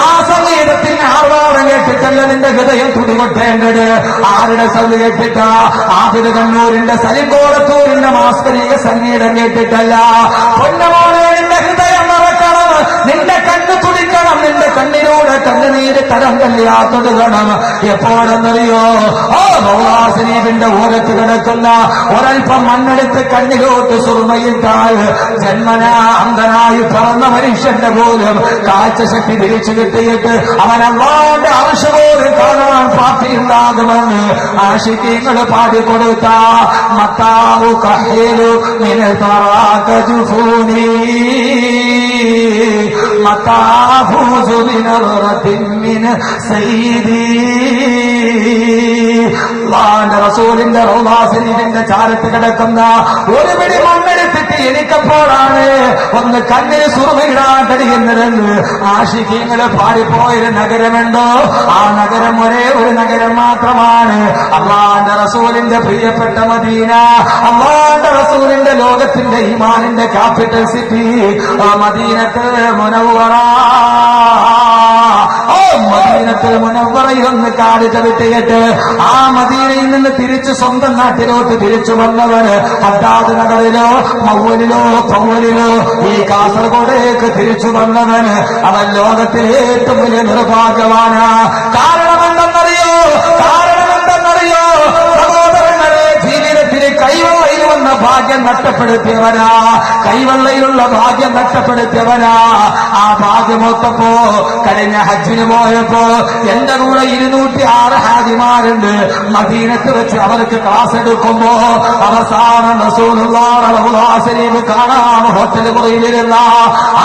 ആ സംഗീതത്തിന് ആർവാടം കേട്ടിട്ട് കേട്ടിട്ടല്ല നിന്റെ ഹൃദയം തുടികൊട്ടേണ്ടത്. ആരുടെ സൗണ്ട് കേട്ടിട്ടാ? ആബിദ് കണ്ണൂരിന്റെ സലിംകോടത്തൂരിന്റെ മാസ്കരീയ സംഗീതം കേട്ടിട്ടല്ല. പൊന്നമോളെ, നിന്റെ ഹൃദയം മറക്കണം, നിന്റെ കണ്ണ് തുടിക്കണം, നിന്റെ കണ്ണിലൂടെ കണ്ണുനീര് തരം കല്യാത്തൊടുകണം. എപ്പോഴെന്നറിയോ? ശരീഫിന്റെ ഓരത്ത് കിടക്കുന്ന ഒരൽപ്പം മണ്ണെടുത്ത് കണ്ണിലോട്ട് സുറുമയിട്ടാൽ ജന്മനാ അന്ധനായി പറന്ന മനുഷ്യന്റെ പോലും കാഴ്ചശക്തി തിരിച്ചു കിട്ടിയിട്ട് അവൻ അല്ലാഹുവിന്റെ അർശ് പോലും കാണാൻ പ്രാപ്തിയുണ്ടാകുമെന്ന് ആശിഖീങ്ങൾ പാടിക്കൊടുത്ത മത്താവു കഹീലു മിൻ തറാക ജുഫൂനി മത്താഫൂസു ബിനറത്തിൻ മിൻ സയ്യിദി. അല്ലാഹുവിന്റെ റസൂലിന്റെ റൗള ശരീഫിന്റെ ചാരത്ത് കിടക്കുന്ന ഒരു പിടി മണ്ണെടുത്തിട്ട് എനിക്കപ്പോഴാണ് ഒന്ന് കണ്ണിന് സുറുമയിടാൻ കഴിയുന്നതെന്ന് ആശിഖീങ്ങൾ പാടിപ്പോയൊരു നഗരമുണ്ടോ? ആ നഗരം ഒരേ ഒരു നഗരം മാത്രമാണ്, അല്ലാഹുവിന്റെ റസൂലിന്റെ പ്രിയപ്പെട്ട മദീന. അല്ലാഹുവിന്റെ റസൂലിന്റെ ലോകത്തിന്റെ ഈമാനിന്റെ ക്യാപിറ്റൽ സിറ്റി മദീനത്തുൽ മുനവ്വറ. മദീനത്തുൽ മുനവ്വറയിൽ ഒന്ന് കാല് ചവിട്ടിയിട്ട് ആ മദീനയിൽ നിന്ന് തിരിച്ചു സ്വന്തം നാട്ടിലോട്ട് തിരിച്ചു വന്നവന് ഹദ്ദാദ് നഗറിലോ മൗവലിലോ പൗവലിലോ ഈ കാസർഗോഡേക്ക് തിരിച്ചു വന്നവന് അവൻ ലോകത്തിലെ ഏറ്റവും വലിയ നിർഭാഗ്യവാനാ. കാരണമെന്തെന്നറിയോ? സഹോദരങ്ങളെ, ജീവിതത്തിൽ കൈവെള്ളയിൽ വന്ന ഭാഗ്യം നഷ്ടപ്പെടുത്തിയവനാ, കൈവെള്ളയിലുള്ള ഭാഗ്യം നഷ്ടപ്പെടുത്തിയവനാ. ആ ഭാഗ്യമൊത്തപ്പോ കഴിഞ്ഞ ഹജ്ജിന് പോയപ്പോ എന്റെ കൂടെ 206 ഹാജിമാരുണ്ട്. മദീനത്ത് വെച്ച് അവർക്ക് ക്ലാസ് എടുക്കുമ്പോ അവസാനം റസൂലുള്ളാഹിയുടെ റൗള ശരീഫ് കാണാം. ഹോട്ടൽ മുറിയിലിരുന്ന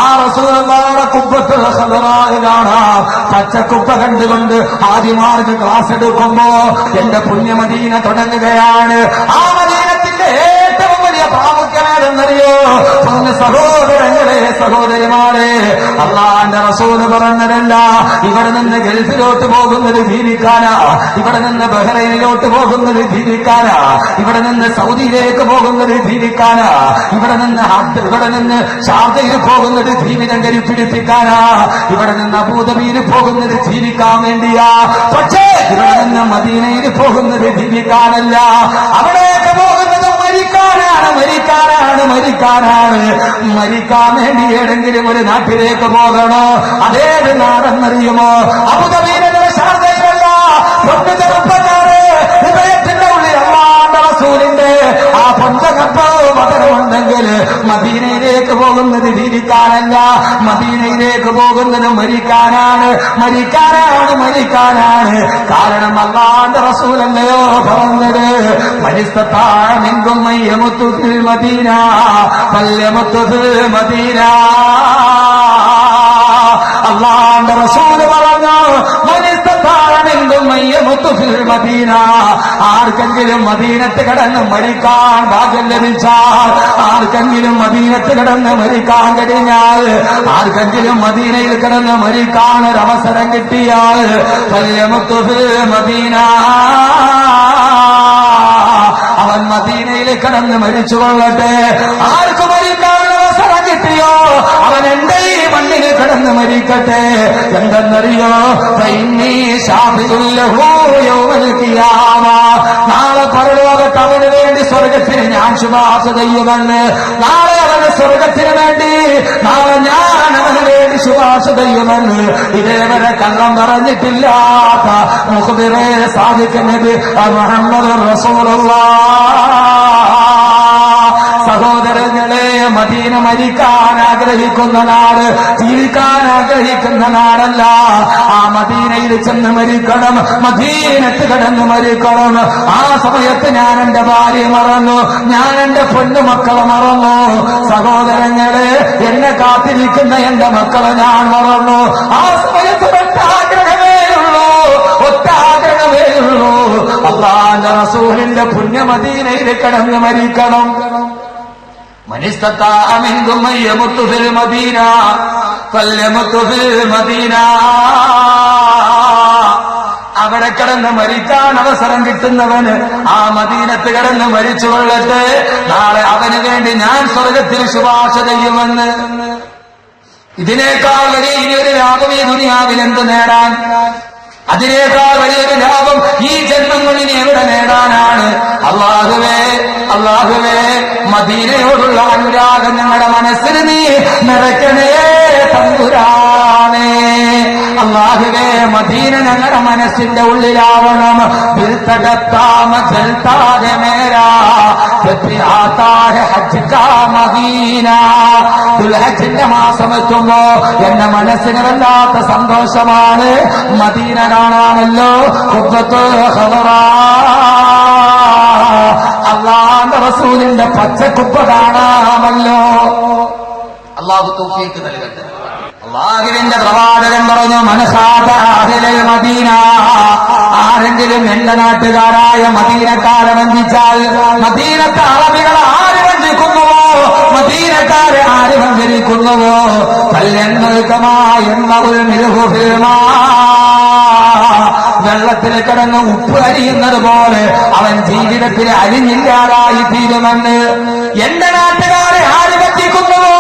ആ റസൂലുള്ളാഹിയുടെ കുബ്ബത്തുൽ ഖദറാഇ കാണാം. പച്ചക്കുപ്പ കണ്ടുകൊണ്ട് ഹാജിമാർക്ക് ക്ലാസ് എടുക്കുമ്പോ എന്റെ പുണ്യമദീന തുടങ്ങുകയാണ്. ആ മദീനത്തിന്റെ ഏറ്റവും വലിയ പ്രാമുഖ്യമേതെന്നറിയോ? സഹോദരങ്ങളെ, സഹോദരിമാരെ, അല്ലാഹുവിന്റെ റസൂല് പറഞ്ഞതല്ല, ഇവിടെ നിന്ന് ഗൾഫിലോട്ട് പോകുന്നത് ജീവിക്കാനാ, ഇവിടെ നിന്ന് ബഹ്റൈനിലോട്ട് പോകുന്നത് ജീവിക്കാനാ, ഇവിടെ നിന്ന് സൗദിയിലേക്ക് പോകുന്നത് ജീവിക്കാനാ, ഇവിടെ നിന്ന് ഷാർജയിൽ പോകുന്നത് ജീവിതം കരിപ്പിടിപ്പിക്കാനാ, ഇവിടെ നിന്ന് അബൂദബിയിൽ പോകുന്നത് ജീവിക്കാൻ വേണ്ടിയാ. പക്ഷേ ഇവിടെ നിന്ന് മദീനയിൽ പോകുന്നത് ജീവിക്കാനല്ല, അവിടേക്ക് പോകുന്നത് മരിക്കാൻ വേണ്ടി ഏതെങ്കിലും ഒരു നാട്ടിലേക്ക് പോകണോ? അതേത് നാടെന്നറിയുമോ? അബുദാബിയിലെ ഷാർജയിലല്ല. പൊന്നു ചെറുപ്പക്കാരെ, ഹൃദയത്തിന്റെ ഉള്ളിൽ അല്ലാഹുവിന്റെ റസൂലിന്റെ ആ പൊന്തകപ്പോ പകരമുണ്ടെങ്കിൽ മദീനയിലേക്ക് പോകുന്നത് ജീവിക്കാനല്ല, മദീനയിലേക്ക് പോകുന്നത് മരിക്കാനാണ്. കാരണം അല്ലാഹുവിന്റെ റസൂലല്ലയോ പറഞ്ഞത്, മനിസ്തതാഅമിൻകും മയ്യമുതു ഫിൽ മദീന ഫല്യമുതു ഫിൽ മദീന. അല്ലാഹുവിന്റെ റസൂല് പറഞ്ഞു, മനിസ്തതാഅമിൻകും മയ്യമുതു ഫിൽ മദീന. ആർക്കെങ്കിലും മദീനത്ത് കിടന്ന് മരിക്കാൻ ഭാഗ്യം ലഭിച്ചാൽ, ആർക്കെങ്കിലും മദീനത്ത് കിടന്ന് മരിക്കാൻ കഴിഞ്ഞാൽ, ആർക്കെങ്കിലും മദീനയിൽ കിടന്ന് മരിക്കാൻ ഒരവസരം കിട്ടിയാൽ ഫല്യമുതു ഫിൽ മദീന, അവൻ മദീനയിൽ കിടന്ന് മരിച്ചു കൊള്ളട്ടെ. ആർക്ക് മരിക്കാൻ അവസരം കിട്ടിയോ അവൻ എന്റെ ഈ മണ്ണിൽ കിടന്ന് മരിക്കട്ടെ. എന്തെന്നറിയോ? നാളെ പരലോകത്ത് അവന് വേണ്ടി സ്വർഗത്തിന് ഞാൻ ശുപാർശ ചെയ്യുമെന്ന്. നാളെ അവന് സ്വർഗത്തിന് വേണ്ടി, നാളെ ഞാൻ അവന് വേണ്ടി ശുപാർശ ചെയ്യുമെന്ന് ഇതേവരെ കള്ളം പറഞ്ഞിട്ടില്ലാത്ത മുഖ്ബിറെ സാദിഖ് മുഹമ്മദ് റസൂലുള്ളാഹ്. സഹോദരങ്ങളെ, മദീന മരിക്കാൻ ആഗ്രഹിക്കുന്ന നാട്, ജീവിക്കാൻ ആഗ്രഹിക്കുന്ന നാടല്ല. ആ മദീനയിൽ ചെന്ന് മരിക്കണം, മദീനത്ത് കിടന്ന് മരിക്കണം. ആ സമയത്ത് ഞാൻ എന്റെ ഭാര്യ മറന്നു, ഞാൻ എന്റെ പൊന്നുമക്കളെ മറന്നു. സഹോദരങ്ങളെ, എന്നെ കാത്തിരിക്കുന്ന എന്റെ മക്കളെ ഞാൻ മറന്നു. ആ സമയത്ത് ഒറ്റ ആഗ്രഹമേ ഉള്ളൂ, അല്ലാഹുവിന്റെ റസൂലിന്റെ പുണ്യമദീനയിൽ കിടന്ന് മരിക്കണം. മനിസ്തതാഅ മിൻകും മയ്യമുതു ഫിൽ മദീന ഫല്യമുതു ഫിൽ മദീന. അവിടെ കിടന്ന് മരിക്കാൻ അവസരം കിട്ടുന്നവന് ആ മദീനത്ത് കിടന്ന് മരിച്ചു കൊള്ളട്ടെ. നാളെ അവന് വേണ്ടി ഞാൻ സ്വർഗത്തിൽ ശുപാർശ ചെയ്യുമെന്ന്. ഇതിനേക്കാൾ വലിയ ഇനിയൊരു ലാഭം ഈ ദുനിയാവിൽ എന്ത് നേടാൻ? അതിനേക്കാൾ വലിയൊരു ലാഭം ഈ ജന്മം കൊണ്ടിനി എവിടെ നേടാനാണ്? അല്ലാഹുവേ മദീനയോടുള്ള അനുരാഗം ഞങ്ങളുടെ മനസ്സിന് നീ നിറയ്ക്കണേ തമ്പുരാനേ. അല്ലാഹുവേ മദീന ഞങ്ങളുടെ മനസ്സിന്റെ ഉള്ളിലാവണം. ദുൽഹജ്ജിന്റെ മാസം എത്തുമ്പോ എന്റെ മനസ്സിന് വല്ലാത്ത സന്തോഷമാണ്. മദീന കാണാമല്ലോ, അല്ലാഹുവിന്റെ റസൂലിന്റെ പച്ചക്കുപ്പ കാണാമല്ലോ. അല്ലാഹു തൗഫീഖ് നൽകട്ടെ. അല്ലാഹുവിന്റെ പ്രവാചകൻ പറഞ്ഞു, മദീന, ആരെങ്കിലും എന്റെ നാട്ടുകാരായ മദീനക്കാരെ വഞ്ചിച്ചാൽ, മദീനത്തെ അറബികൾ ആര് വഞ്ചിക്കുന്നുവോ, മദീനക്കാരെ ആര് വഞ്ചരിക്കുന്നുവോ, വെള്ളത്തിൽ കിടന്ന് ഉപ്പ് അരിയുന്നത് പോലെ അവൻ ജീവിതത്തിൽ അരിഞ്ഞില്ലാതായി തീരുമെന്ന്. എന്റെ നാട്ടുകാരെ ആര് വഞ്ചിക്കുന്നുവോ,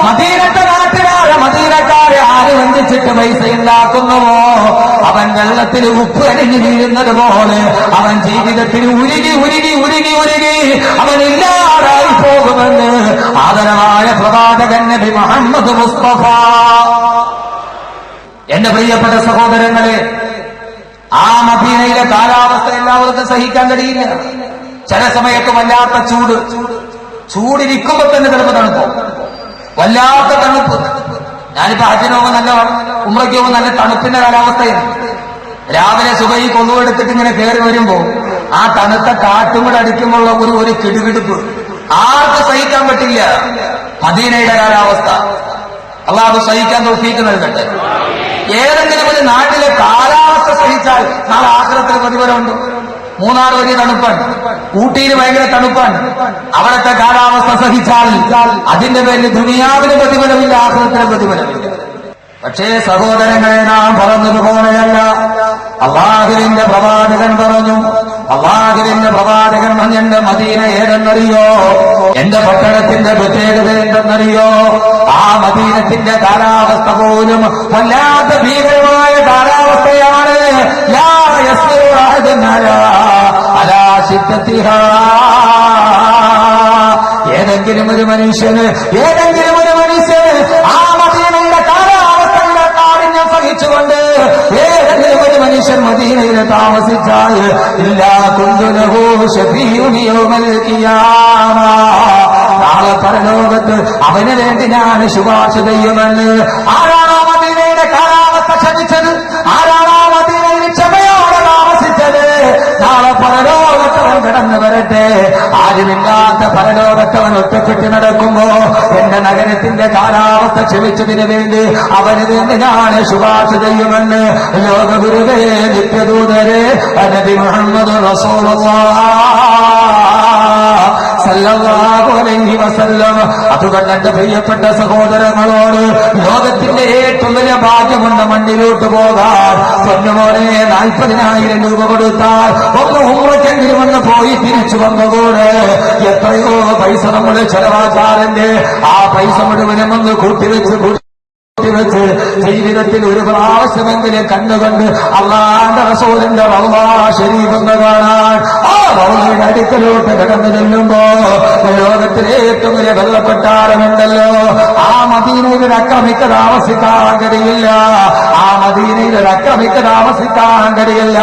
മദീനക്കാരെ ആര് വഞ്ചിച്ചിട്ട് പൈസ ഉണ്ടാക്കുന്നുവോ, അവൻ വെള്ളത്തിൽ ഉപ്പ് അരിഞ്ഞു വീഴുന്നത് പോലെ അവൻ ജീവിതത്തിൽ ഉരുകി അവൻ ഇല്ലാതായി പോകുമെന്ന് ആദരവായ പ്രവാചകൻ നബി മുഹമ്മദ് മുസ്തഫ. എന്റെ പ്രിയപ്പെട്ട സഹോദരങ്ങളെ, ആ മദീനയിലെ കാലാവസ്ഥ എല്ലാവർക്കും സഹിക്കാൻ കഴിയില്ല. ചില സമയത്ത് വല്ലാത്ത ചൂടിരിക്കുമ്പോ തന്നെ ചിലപ്പോൾ തണുപ്പോ, വല്ലാത്ത തണുപ്പ്. ഞാനിപ്പോ ഹജ്ജിന് പോകുമ്പോൾ നല്ല ഉംറയ്ക്ക് പോകുമ്പോൾ നല്ല തണുപ്പിന്റെ കാലാവസ്ഥയാണ്. രാവിലെ സുബഹി കൊന്നുകൊടുത്തിട്ട് ഇങ്ങനെ കയറി വരുമ്പോ ആ തണുത്ത കാറ്റും കൂടെ അടിക്കുമ്പോൾ ഒരു കിടുകിടുപ്പ് ആർക്കും സഹിക്കാൻ പറ്റില്ല. മദീനയുടെ കാലാവസ്ഥ അല്ലാഹു സഹിക്കാൻ തൗഫീഖ് നൽകട്ടെ. ഏതെങ്കിലും ഒരു നാട്ടിലെ കാലാവസ്ഥ സഹിച്ചാൽ നാളെ ആഖിറത്തിൽ പ്രതിഫലമുണ്ട്. മൂന്നാർ വലിയ തണുപ്പാണ്, ഊട്ടിയിൽ ഭയങ്കര തണുപ്പാണ്. അവിടുത്തെ കാലാവസ്ഥ സഹിച്ചാൽ അതിന്റെ പേരിൽ ദുനിയാവിന് പ്രതിഫലമില്ല, ആഖിറത്തിന് പ്രതിഫലമില്ല. പക്ഷേ സഹോദരങ്ങളെ, നാം പറഞ്ഞതുപോലെയല്ല. അല്ലാഹുവിന്റെ പ്രവാചകൻ പറഞ്ഞു, എന്റെ മദീന ഏതെന്നറിയോ, എന്റെ പട്ടണത്തിന്റെ പ്രത്യേകത എന്തെന്നറിയോ? ആ മദീനത്തിന്റെ കാലാവസ്ഥ പോലും വല്ലാത്ത ഭീകരമായ കാലാവസ്ഥയാണ്. ഏതെങ്കിലും ഒരു മനുഷ്യന് ആ മദീനയുടെ കാലാവസ്ഥയുടെ കാഠിന്യം സഹിച്ചുകൊണ്ട് ഏതെങ്കിലും ഒരു മനുഷ്യൻ മദീനയിൽ താമസിച്ചാൽ നാളെ പരലോകത്ത് അവന് വേണ്ടി ഞാൻ ശുപാർശ ചെയ്യുമെന്ന്. ആരാണോ മദീനയുടെ കാലാവസ്ഥ ക്ഷമിച്ചത്, ആരാണോ മദീനയിൽ ക്ഷമയോടെ താമസിച്ചത്, നാളെ പരലോകത്തവൻ കടന്നു വരട്ടെ. ആരുമില്ലാത്ത പരലോകത്തവൻ ഒറ്റപ്പെട്ട് നടക്കുമ്പോ എന്റെ നഗരത്തിന്റെ കാലാവസ്ഥ ക്ഷമിച്ചതിന് വേണ്ടി അവന് വേണ്ടി ഞാൻ ശുപാർശ ചെയ്യുമെന്ന് ലോകഗുരുവേ നിത്യദൂതരെ നബി മുഹമ്മദ് റസൂലുള്ളാഹ് സല്ലല്ലാഹു അലൈഹി വസല്ലം. അതുകൊണ്ട് എന്റെ പ്രിയപ്പെട്ട സഹോദരങ്ങളോട്, ലോകത്തിന്റെ ഏറ്റവും വലിയ ഭാഗ്യമുണ്ട് മണ്ണിലോട്ട് പോകാൻ. പൊന്നുമോനെ 40,000 രൂപ കൊടുത്താൽ ഒന്ന് ഉംറയ്ക്കെങ്കിലും ഒന്ന് പോയി തിരിച്ചു വന്നുകൂടെ? എത്രയോ പൈസ നമ്മൾ ചെലവാക്കാറുണ്ട്. ആ പൈസ മുഴുവനും ഒന്ന് കൂട്ടിവെച്ച് ജീവിതത്തിൽ ഒരു പ്രാവശ്യമെങ്കിലും കണ്ടുകൊണ്ട് അല്ലാഹുവിന്റെ റസൂലിന്റെ റൗള ശരീഫ് എന്ന് കാണാൻ ആ റൗളയുടെ അടുക്കലോട്ട് കടന്നു ചെല്ലുമ്പോ ലോകത്തിലെ ഏറ്റവും വലിയ വെള്ളപ്പെട്ടാരമുണ്ടല്ലോ, ആ മദീനയിൽ അക്രമിക്ക് താമസിക്കാൻ കഴിയില്ല.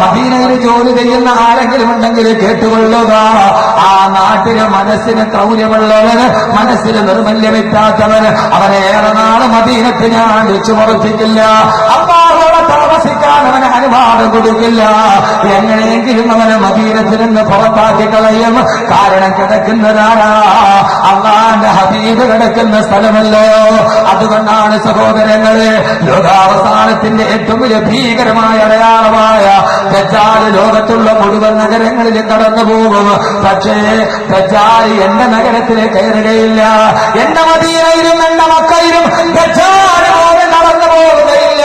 മദീനയിൽ ജോലി ചെയ്യുന്ന ആരെങ്കിലും ഉണ്ടെങ്കിൽ കേട്ടുകൊള്ളുക. ആ നാട്ടിലെ മനസ്സിന് ക്രൗര്യമുള്ളവന്, മനസ്സിന് നിർമല്യമില്ലാത്തവന് അവനെ ഏറെ നാള് മദീനത്ത് ഞാൻ വെച്ചുമറപ്പിക്കില്ല. അല്ലാഹുവോടെ താമസിക്കാൻ അവന് അനുവാദം കൊടുക്കില്ല. എങ്ങനെയെങ്കിലും അവനെ മദീനത്തിൽ നിന്ന് പുറത്താക്കി കളയും. കാരണം കിടക്കുന്നതാരാ? അല്ലാഹുവിന്റെ ഹബീബ് കിടക്കുന്ന സ്ഥലമല്ലയോ. അതുകൊണ്ടാണ് സഹോദരങ്ങളെ, ലോകാവസാനത്തിന്റെ ഏറ്റവും വലിയ ഭീകരമായ അടയാളമായ ദജ്ജാൽ ലോകത്തുള്ള മുഴുവൻ നഗരങ്ങളിലും കടന്നു പോകും. പക്ഷേ ദജ്ജാൽ എന്റെ നഗരത്തിൽ കയറുകയില്ല. എന്റെ മദീനയിലും എന്റെ മക്കയിലും ദജ്ജാൽ പോലെ നടന്നു പോകുകയില്ല.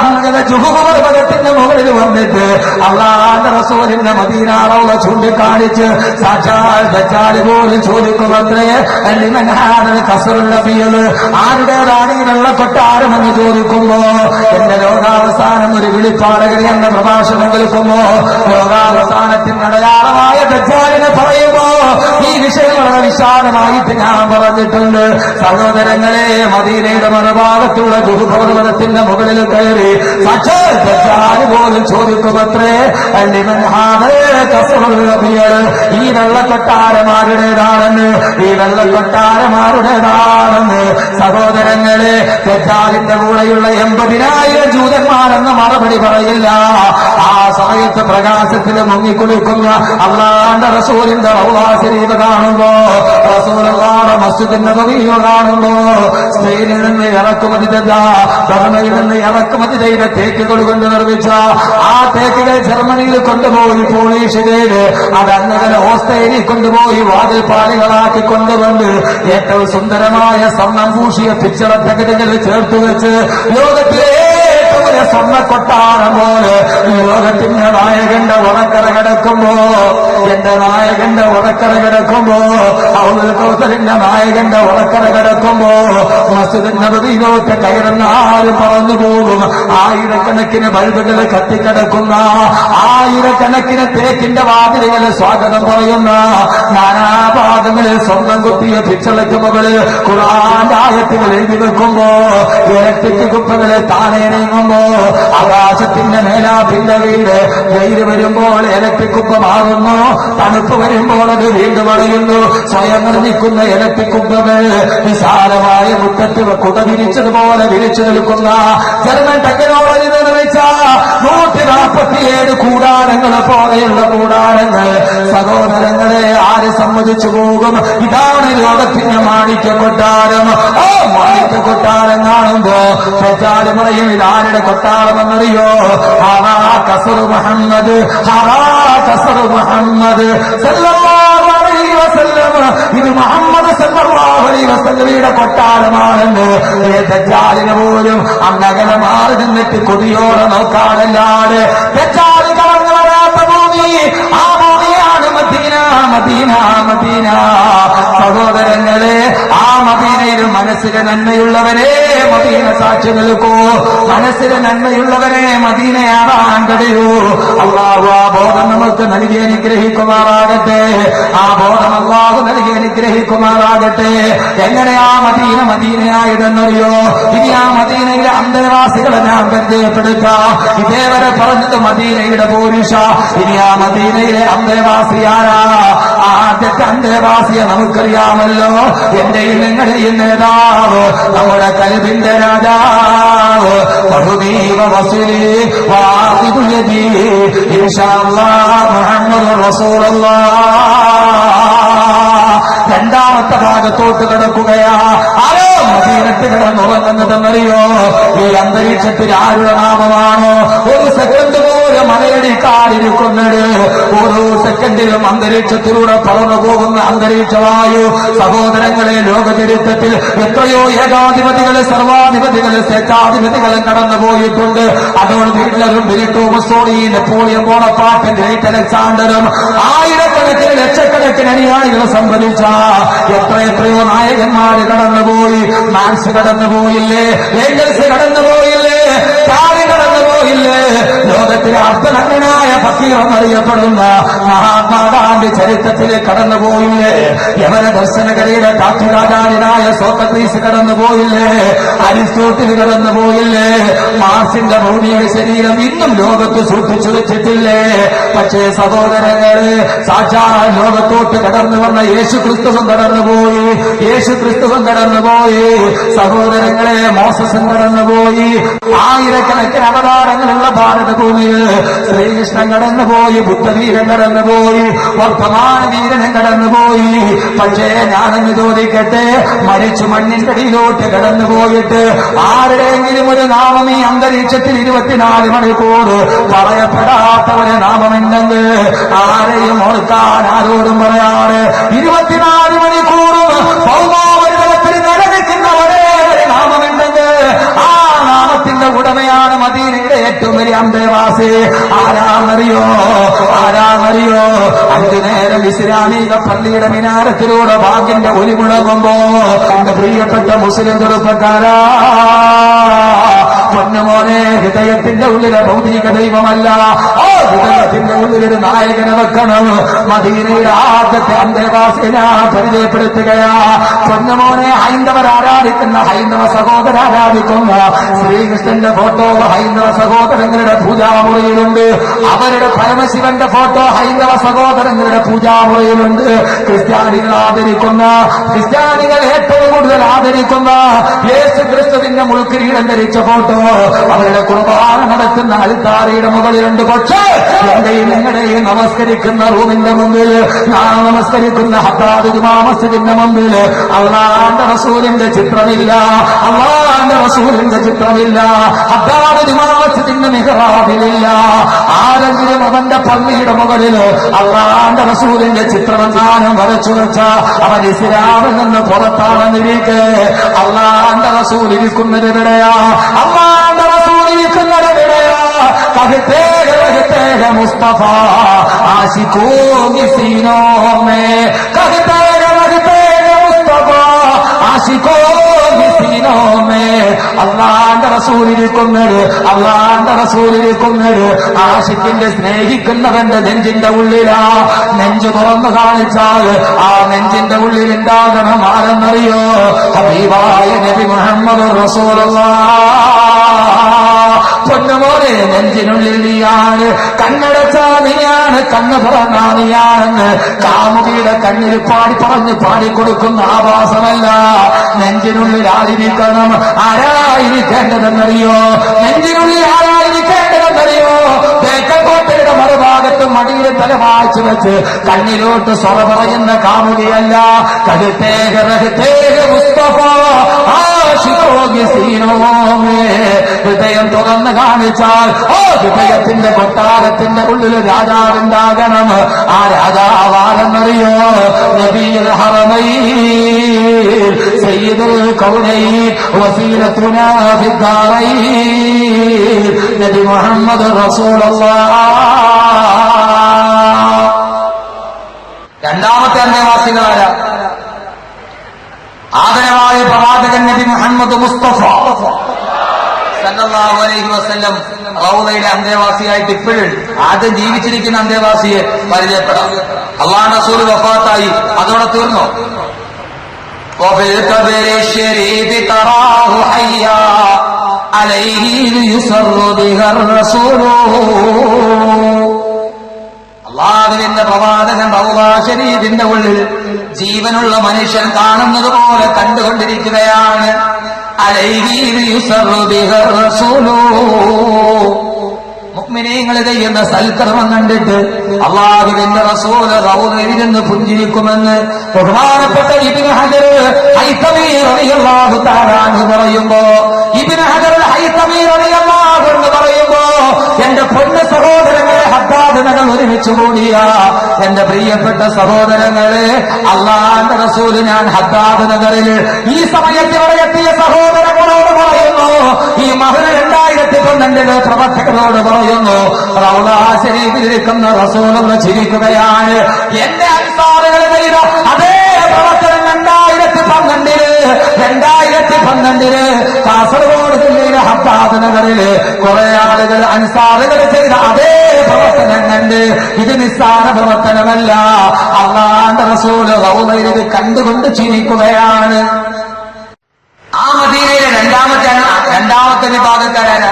അങ്ങനെ ജുഹുപർവ്വതത്തിന്റെ മുകളിൽ വന്നിട്ട് അല്ലാഹുവിന്റെ റസൂലിന്റെ മദീന റൗള ചൂണ്ടിക്കാണിച്ച് സാക്ഷാൽ ദജ്ജാൽ പോലും ചോദിക്കുമത്രേ, ആരുടേതാണ് ഈ വെള്ളക്കൊട്ടാരമെന്ന് ചോദിക്കുമ്പോ എന്റെ ലോകാവസാനം ഒരു വിളി വെളിപ്പാടുകൾ എന്ന പ്രഭാഷണം കേൾക്കുമ്പോ ലോകാവസാനത്തിന്റെ അടയാളമായ ദജ്ജാലിനെ പറയുമ്പോ ഈ വിഷയം വളരെ വിശാലമായിട്ട് ഞാൻ പറഞ്ഞിട്ടുണ്ട്. സഹോദരങ്ങളെ, മദീനയുടെ മറുഭാഗത്തുള്ള ഗുരുപർവ്വതത്തിന്റെ മുകളിൽ കയറി സാക്ഷാൽ ദജ്ജാൽ പോലും ചോദിക്കുമത്രേ, ഈ വെള്ളക്കൊട്ടാരമാരുടേതാണെന്ന്, ഈ വെള്ളക്കൊട്ടാരമാരുടേതാണെന്ന്. സഹോദരങ്ങളെ, ദജ്ജാലിന്റെ കൂടെയുള്ള 80,000 ജൂതന്മാരെന്ന് മറുപടി പറയില്ല. ആ സമയത്ത് പ്രകാശത്തിൽ മുങ്ങിക്കുളിക്കുന്ന അല്ലാഹുവിന്റെ റസൂലിന്റെ റൗളാ ശരീഫ് കാണുമ്പോ, റസൂലുള്ളാഹിയുടെ മസ്ജിദ് നബവി കാണുമ്പോ, സ്പെയിനിൽ നിന്ന് ഇറക്കുമതി ചെയ്ത, ബർമയിൽ നിന്ന് ഇറക്കുമതി ചെയ്ത തേക്കുകൾ കൊണ്ട് നിർമ്മിച്ച ആ തേക്കുകൾ ജർമ്മനിയിൽ കൊണ്ടുപോയി പോളിഷ് ചെയ്ത് അതങ്ങനെ ഓസ്ട്രേലിയയിൽ കൊണ്ടുപോയി വാതിൽപ്പാളികളാക്കി കൊണ്ടുവന്ന് ഏറ്റവും സുന്ദരമായ സ്വർണം പൂശിയ പിച്ചള തകടുകൾ ചേർത്ത് വെച്ച് ലോകത്തിലെ സ്വർണ്ണ കൊട്ടാരം പോലെ ലോകത്തിന്റെ നായകന്റെ ഉടക്കര കിടക്കുമ്പോ, എന്റെ നായകന്റെ ഉടക്കര കിടക്കുമ്പോ, ഔദുൽ കൗസറിന്റെ നായകന്റെ ഉടക്കര കിടക്കുമ്പോ മസ്ജിദ് നബവിയിലോട്ട് കയറുന്ന ആരും പറന്നു പോകും. ആയിരക്കണക്കിന് ബൾബുകൾ കത്തിക്കിടക്കുന്ന, ആയിരക്കണക്കിന് തേക്കിന്റെ വാതിലുകൾ സ്വാഗതം പറയുന്ന, നാനാഭാഗങ്ങളിൽ സ്വന്തം കുത്തിയ പിച്ചളയ്ക്ക് മുകളിൽ ഖുർആന്റെ ആയത്തുകൾ എഴുതി വെക്കുമ്പോ, ഇലക്ട്രിക് കുപ്പകളെ താനേ നീങ്ങുമ്പോ, ആകാശത്തിന്റെ മേലാപ്പിന്റെ വീട് വെയിൽ വരുമ്പോൾ ഇലക്ട്രിക് കുപ്പമാകുന്നു, തണുപ്പ് വരുമ്പോൾ അത് വീണ്ടും അടയുന്നു. സ്വയം നിർമ്മിക്കുന്ന ഇലക്ട്രിക് കുപ്പകൾ വിശാലമായ മുറ്റത്ത് കുട വിരിച്ചതുപോലെ വിരിച്ചു നിൽക്കുന്ന ജർമ്മൻ ടെക്നോളജി നിർമ്മിച്ച 147 കൂടാരങ്ങൾ പോലെയുള്ള കൂടാരങ്ങൾ. സഹോദരങ്ങളെ, ആര് സമ്മതിച്ചു പോകും? ഇതാണ് ലോകത്തിന്റെ മാണിക്യ കൊട്ടാരം. ആ മാണിക്യ കൊട്ടാരം കാണുമ്പോ ദജ്ജാല് പറയും, ഇതാരുടെ കൊട്ടാരമെന്നറിയോ? ഹറാ ഖസറു മുഹമ്മദ്, ഹറാ ഖസറു മുഹമ്മദ് സല്ലല്ലാഹു അലൈഹി വസല്ലം. ഇത് മുഹമ്മദ് സല്ലല്ലാഹു അലൈഹി വസല്ലമയുടെ കൊട്ടാരമാണെന്ന് ദജ്ജാലിന് പോലും അന്നകലെ മാറി നിന്നിട്ട് കൊതിയോടെ നോക്കാനല്ലാതെ ദജ്ജാൽ കടന്നു വരാത്ത ഭൂമി, ആ ഭൂമിയാണ് മദീന, മദീന, മദീന. സഹോദരങ്ങളെ, ആ മദീനയിൽ മനസ്സിലെ നന്മയുള്ളവരെ മദീന സാക്ഷി നിൽക്കൂ. മനസ്സിലെ നന്മയുള്ളവരെ മദീനയാറാൻ കഴിയൂ. അല്ലാഹു ആ ബോധം നമുക്ക് നൽകി അനുഗ്രഹിക്കുമാറാകട്ടെ. ആ ബോധം അല്ലാഹു നൽകി അനുഗ്രഹിക്കുമാറാകട്ടെ. എങ്ങനെയാ മദീന മദീനയായതെന്നറിയോ? ഇനി ആ മദീനയിലെ അന്തേവാസികളെ ഞാൻ പരിചയപ്പെടുത്താം. ഇതേവരെ പറഞ്ഞത് മദീനയുടെ പോരുഷ. ഇനി ആ മദീനയിലെ അന്തേവാസിയാരാ? ആദ്യത്തെ അന്തേവാസിയെ നമുക്കറിയാമല്ലോ. എന്റെയും നിങ്ങളുടെയും നേതാവ്, നമ്മുടെ കൽബിന്റെ രാജാവ്, ബഹുദീവ വസീലി വാഹിദുൽ യദീ ഇൻഷാ അല്ലാഹ് മുഹമ്മദുർ റസൂലുള്ളാഹ്. രണ്ടാമത്തെ ഭാഗത്തോട്ട് കിടക്കുകയാ. ആരോ മദീനത്ത് കിടന്നുറങ്ങുന്നതെന്നറിയോ? ഈ അന്തരീക്ഷത്തിൽ ആരുടെ നാമമാണോ? ഒരു സെക്കൻഡ് പോലും മലയടിക്കാതിരിക്കുന്നത്. ഓരോ സെക്കൻഡിലും അന്തരീക്ഷത്തിലൂടെ പറന്നു പോകുന്ന അന്തരീക്ഷവായു. സഹോദരങ്ങളെ, ലോക ചരിത്രത്തിൽ എത്രയോ ഏകാധിപതികള്, സർവാധിപതികള്, സ്വേച്ഛാധിപതികളും കടന്നുപോയിട്ടുണ്ട്. അതോട് ഹിറ്റ്ലറും Benito Mussolini, Napoleon Bonaparte, great അലക്സാണ്ടറും ആയിരക്കണക്കിന് ലക്ഷക്കണക്കിന് അനുയായികളെ സംബന്ധിച്ച എത്രയെത്രയോ നായകന്മാര് കടന്നുപോയി. മാർക്സ് കടന്നുപോയില്ലേ? ഏംഗൽസ് കടന്നുപോയില്ലേ? സ്റ്റാലിൻ കടന്നുപോയില്ലേ? ലോകത്തിലെ അർത്ഥനഗ്നായ ഫക്കീറെന്നറിയപ്പെടുന്ന മഹാത്മാഗാന്ധി ചരിത്രത്തിൽ കടന്നുപോയില്ലേ? യമന ദർശനകരയുടെ താത്വികാചാര്യനായ സോക്രട്ടീസ് കടന്നുപോയില്ലേ? അരിസ്റ്റോട്ടിൽ കടന്നുപോയില്ലേ? മാർക്സിന്റെ ഭൗതിക ശരീരം ഇന്നും ലോകത്ത് സൂക്ഷിച്ചു വെച്ചിട്ടില്ലേ? പക്ഷേ സഹോദരങ്ങള്, സാക്ഷാൽ ലോകത്തോട്ട് കടന്നു വന്ന യേശു ക്രിസ്തുവും കടന്നുപോയി. യേശു ക്രിസ്തുവും കടന്നുപോയി. സഹോദരങ്ങളെ, മോസസും കടന്നുപോയി. ആയിരക്കണക്കിന് അവതാരങ്ങളുള്ള ഭാരതഭൂമിയിൽ ശ്രീകൃഷ്ണൻ കടന്നുപോയി, ബുദ്ധവീരൻ കടന്നുപോയി, വർത്തമാന വീരനും കടന്നുപോയി. പക്ഷേ ഞാനെന്ന് ചോദിക്കട്ടെ, മരിച്ചു മണ്ണിന്റെ അടിയിലോട്ട് കടന്നുപോയിട്ട് ആരുടെയെങ്കിലും ഒരു നാമം ഈ അന്തരീക്ഷത്തിൽ 24 മണിക്കൂർ പറയപ്പെടാത്ത ഒരു നാമമുണ്ടെങ്കിൽ ആരെയും ഓർക്കാൻ ആരോടും പറയാറ് 24 മണിക്കൂറും ഭൗമോപരിതലത്തിൽ നിലനിൽക്കുന്ന ഒരേ ഒരു നാമമുണ്ടെങ്കിൽ ആ നാമത്തിന്റെ ഉടമയാണ് മദീനയുടെ ഏറ്റവും വലിയ അന്തേവാസി. ആരാന്നറിയോ? ആരാന്നറിയോ? 5 നേരം ഇസ്ലാമിക പള്ളിയുടെ മിനാരത്തിലൂടെ വാക്കിന്റെ ഒലി മുഴങ്ങുമ്പോ എന്റെ പ്രിയപ്പെട്ട മുസ്ലിം ചെറുപ്പക്കാരാ, പൊന്നുമോനെ, ഹൃദയത്തിന്റെ ഉള്ളിലെ ഭൗതിക ദൈവമല്ല, ആ ഹൃദയത്തിന്റെ ഉള്ളിലൊരു നായകനെ വെക്കണം. മദീനയുടെ ആദ്യത്തെ അന്തേവാസിനെ പരിചയപ്പെടുത്തുകയാ. പൊന്നുമോനെ, ഹൈന്ദവർ ആരാധിക്കുന്ന, ഹൈന്ദവ സഹോദര ആരാധിക്കുന്ന ശ്രീകൃഷ്ണന്റെ ഫോട്ടോ ഹൈന്ദവ സഹോദരങ്ങളുടെ പൂജാമുറിയിലുണ്ട്. അവരുടെ പരമശിവന്റെ ഫോട്ടോ ഹൈന്ദവ സഹോദരങ്ങളുടെ പൂജാമുറിയിലുണ്ട്. ക്രിസ്ത്യാനികൾ ആദരിക്കുന്ന, ക്രിസ്ത്യാനികൾ ഏറ്റവും കൂടുതൽ ആദരിക്കുന്ന യേശു ക്രിസ്തുവിന്റെ മുൾക്കിരീടം ധരിച്ച ഫോട്ടോ അവരുടെ കുർബാന നടത്തുന്ന അൽത്താരയുടെ മുകളിലുണ്ട്. പക്ഷേ എന്റെയും നിങ്ങളുടെയും നമസ്കരിക്കുന്ന റൂമിന്റെ മുമ്പിൽ, ഞാൻ നമസ്കരിക്കുന്ന ഹദ്ദാദ് ജുമാ മസ്ജിദിന്റെ മുമ്പിൽ അല്ലാഹുവിന്റെ റസൂലിന്റെ ചിത്രമില്ല, അല്ലാഹുവിന്റെ റസൂലിന്റെ ചിത്രമില്ല. ഹദ്ദാദ് ജുമാ മസ്ജിദിന്റെ മിഹ്റാബിലില്ല. ആരെങ്കിലും അവന്റെ പള്ളിയുടെ മുകളിൽ അല്ലാഹുവിന്റെ റസൂലിന്റെ ചിത്രമെങ്ങാനും വരച്ചു വെച്ച അവൻ ഇസ്ലാമിൽ നിന്ന് പുറത്താണെന്നിരിക്കെ അല്ലാഹുവിന്റെ റസൂൽ ഇരിക്കുന്നത് എവിടെയാ? അല്ലാഹുവിന്റെ റസൂൽ ഇരിക്കുന്നത് എവിടെയാ? कहते हैं मुस्तफा आशिकों की सीनों में, कहते हैं मुस्तफा आशिकों की सीनों में. അള്ളാന്റെ റസൂൽ ഇരിക്കുന്നത്, അള്ളാന്റെ റസൂൽ ഇരിക്കുന്നത് ആശിക്കിന്റെ സ്നേഹിക്കുന്നവന്റെ നെഞ്ചിന്റെ ഉള്ളിലാ. നെഞ്ചു തുറന്നു കാണിച്ചാൽ ആ നെഞ്ചിന്റെ ഉള്ളിൽ ഉണ്ടാകണം ആരെന്നറിയോ? ഹബീബായ നബി മുഹമ്മദ് റസൂലുള്ളാഹ്. പൊന്നുമോനെ, നെഞ്ചിനുള്ളിൽ നീയാണ്, കണ്ണടച്ചാ നീയാണ്, കണ്ണ് തുറന്നാ നീയാണെന്ന് കാമുകിയുടെ കണ്ണിൽ പാടി പാടിക്കൊടുക്കുന്ന ആഭാസമല്ല. നെഞ്ചിനുള്ളിൽ ആയിരിക്കണം. ആരായിരിക്കേണ്ടതെന്നറിയോ? നെഞ്ചിനുള്ളിൽ ആരായിരിക്കേണ്ടതെന്നറിയോ? തേക്കോട്ടയുടെ മറുഭാഗത്ത് മടിയിൽ തലവാഴ്ച വെച്ച് കണ്ണിലോട്ട് സ്വറ പറയുന്ന കാമുകിയല്ല. കരുത്തേക മുസ്തഫ ആശിഖോകി സീനോമേ. ഹൃദയം തുറന്ന് കാണിച്ചാൽ ഓ ഹൃദയത്തിന്റെ കൊട്ടാരത്തിന്റെ ഉള്ളിൽ രാജാവുണ്ടാകണം. ആ രാജാവാരെന്നറിയോ? നബിയുൽ ഹറമൈൻ സയ്യിദുൽ കൗനൈൻ വസീലത്തുനാ ഫിദ്ദാറൈൻ നബി മുഹമ്മദ് റസൂലുള്ളാഹ്. രണ്ടാമത്തെ അന്തേവാസികളായ ആദരവായ പ്രവാചകൻ നബി മുഹമ്മദ് മുസ്തഫ സല്ലല്ലാഹു അലൈഹി വസല്ലം റൗളയിലെ അന്തേവാസിയായിട്ട് ഇപ്പോഴും ആദ്യം ജീവിച്ചിരിക്കുന്ന അന്തേവാസിയെ പരിചയപ്പെടാം. അല്ലാഹുവിന്റെ റസൂൽ വഫാത്തായി, അതോടെ തീർന്നു. അള്ളാഹുവിന്റെ പ്രവാചകൻ റൗള ശരീഫിന്റെ ഉള്ളിൽ ജീവനുള്ള മനുഷ്യൻ കാണുന്നത് പോലെ കണ്ടുകൊണ്ടിരിക്കുകയാണ്. മുഅ്മിനീങ്ങൾ ചെയ്യുന്ന സൽക്കർമ്മം കണ്ടിട്ട് അല്ലാഹുവിന്റെ റസൂൽ റൗളയിലിരുന്ന് പുഞ്ചിരിക്കുമെന്ന് ബഹുമാനപ്പെട്ട ഇബ്നു ഹജർ ഹൈതമി റളിയല്ലാഹു തആല അൻഹു പറയുമ്പോ, ഇബ്നു ഹജർ ഹൈതമി റളിയല്ലാഹു അൻഹു പറയുമ്പോ, എന്റെ പൊന്നു സഹോദരങ്ങളെ, ഹദ്ദാദ് നഗർ ഒരുമിച്ച് കൂടിയ എന്റെ പ്രിയപ്പെട്ട സഹോദരങ്ങളെ, അല്ലാഹുവിന്റെ റസൂൽ ഞാൻ ഹദ്ദാദ് നഗറിൽ ഈ സമയത്ത് ഇവിടെ എത്തിയ സഹോദരങ്ങളോട് പറയുന്നു, ഈ മഹ്ർ 2012 പ്രവർത്തകരോട് പറയുന്നു, റൗള ശരീഫിലിരിക്കുന്ന റസൂലുള്ള ചിരിക്കുകയാണ്. എന്റെ അൻസാറുകൾ ചെയ്ത അതേ പ്രവർത്തനം 2012 കാസർഗോഡ് ജില്ലയിലെ ഹദ്ദാദ് നഗറില് കുറെ ആളുകൾ അൻസാറുകൾ ചെയ്ത അതേ പ്രവർത്തനം കണ്ട് ഇത് നിസ്സാര പ്രവർത്തനമല്ല, അല്ലാഹുവിന്റെ റസൂൽ റൗളയിൽ ഇത് കണ്ടുകൊണ്ട് ചിരിക്കുകയാണ്. ആ മദീനയിലെ രണ്ടാമത്തെ വിഭാഗക്കാരാണ്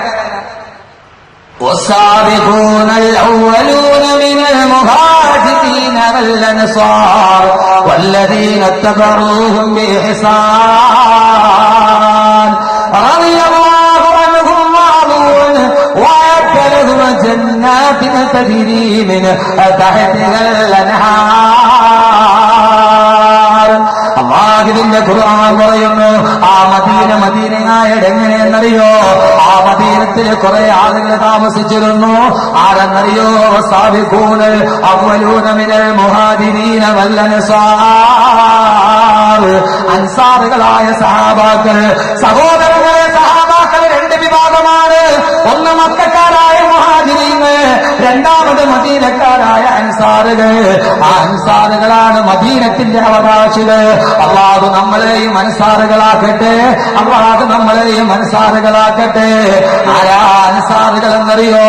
والسابقون الأولون من المهاجرين والأنصار والذين اتبعوهم بإحسان رضي الله عنهم ورضوا عنه وأعد لهم جنات تجري من تحتها الأنهار. അല്ലാഹുവിന്റെ ഖുർആൻ പറയുന്നു, ആ മദീനയായത് എങ്ങനെയെന്നറിയോ? ആ മദീനത്തിൽ കുറെ ആളുകൾ താമസിച്ചിരുന്നു. ആരെന്നറിയോ? സാബിഖൂനൽ അവ്വലൂന മിനൽ മുഹാജിരീന വൽ അൻസാർ. അൻസാറുകളായ സഹാബാക്കൾ, സഹോദരങ്ങളെ സഹാബാക്കൾ രണ്ട് വിഭാഗമാണ്. ഒന്ന് മക്കക്കാരായ മുഹാജിരീങ്ങൾ, രണ്ടാമത് രണ്ടാമത് മദീനക്കാരായ അൻസാറുകൾ. ആ അൻസാറുകളാണ് മദീനത്തിന്റെ അവകാശികൾ. അല്ലാഹു നമ്മളെയും അൻസാറുകളാക്കട്ടെ. അല്ലാഹു നമ്മളെയും അൻസാറുകളാക്കട്ടെ. ആരാ അൻസാറുകൾ എന്നറിയോ?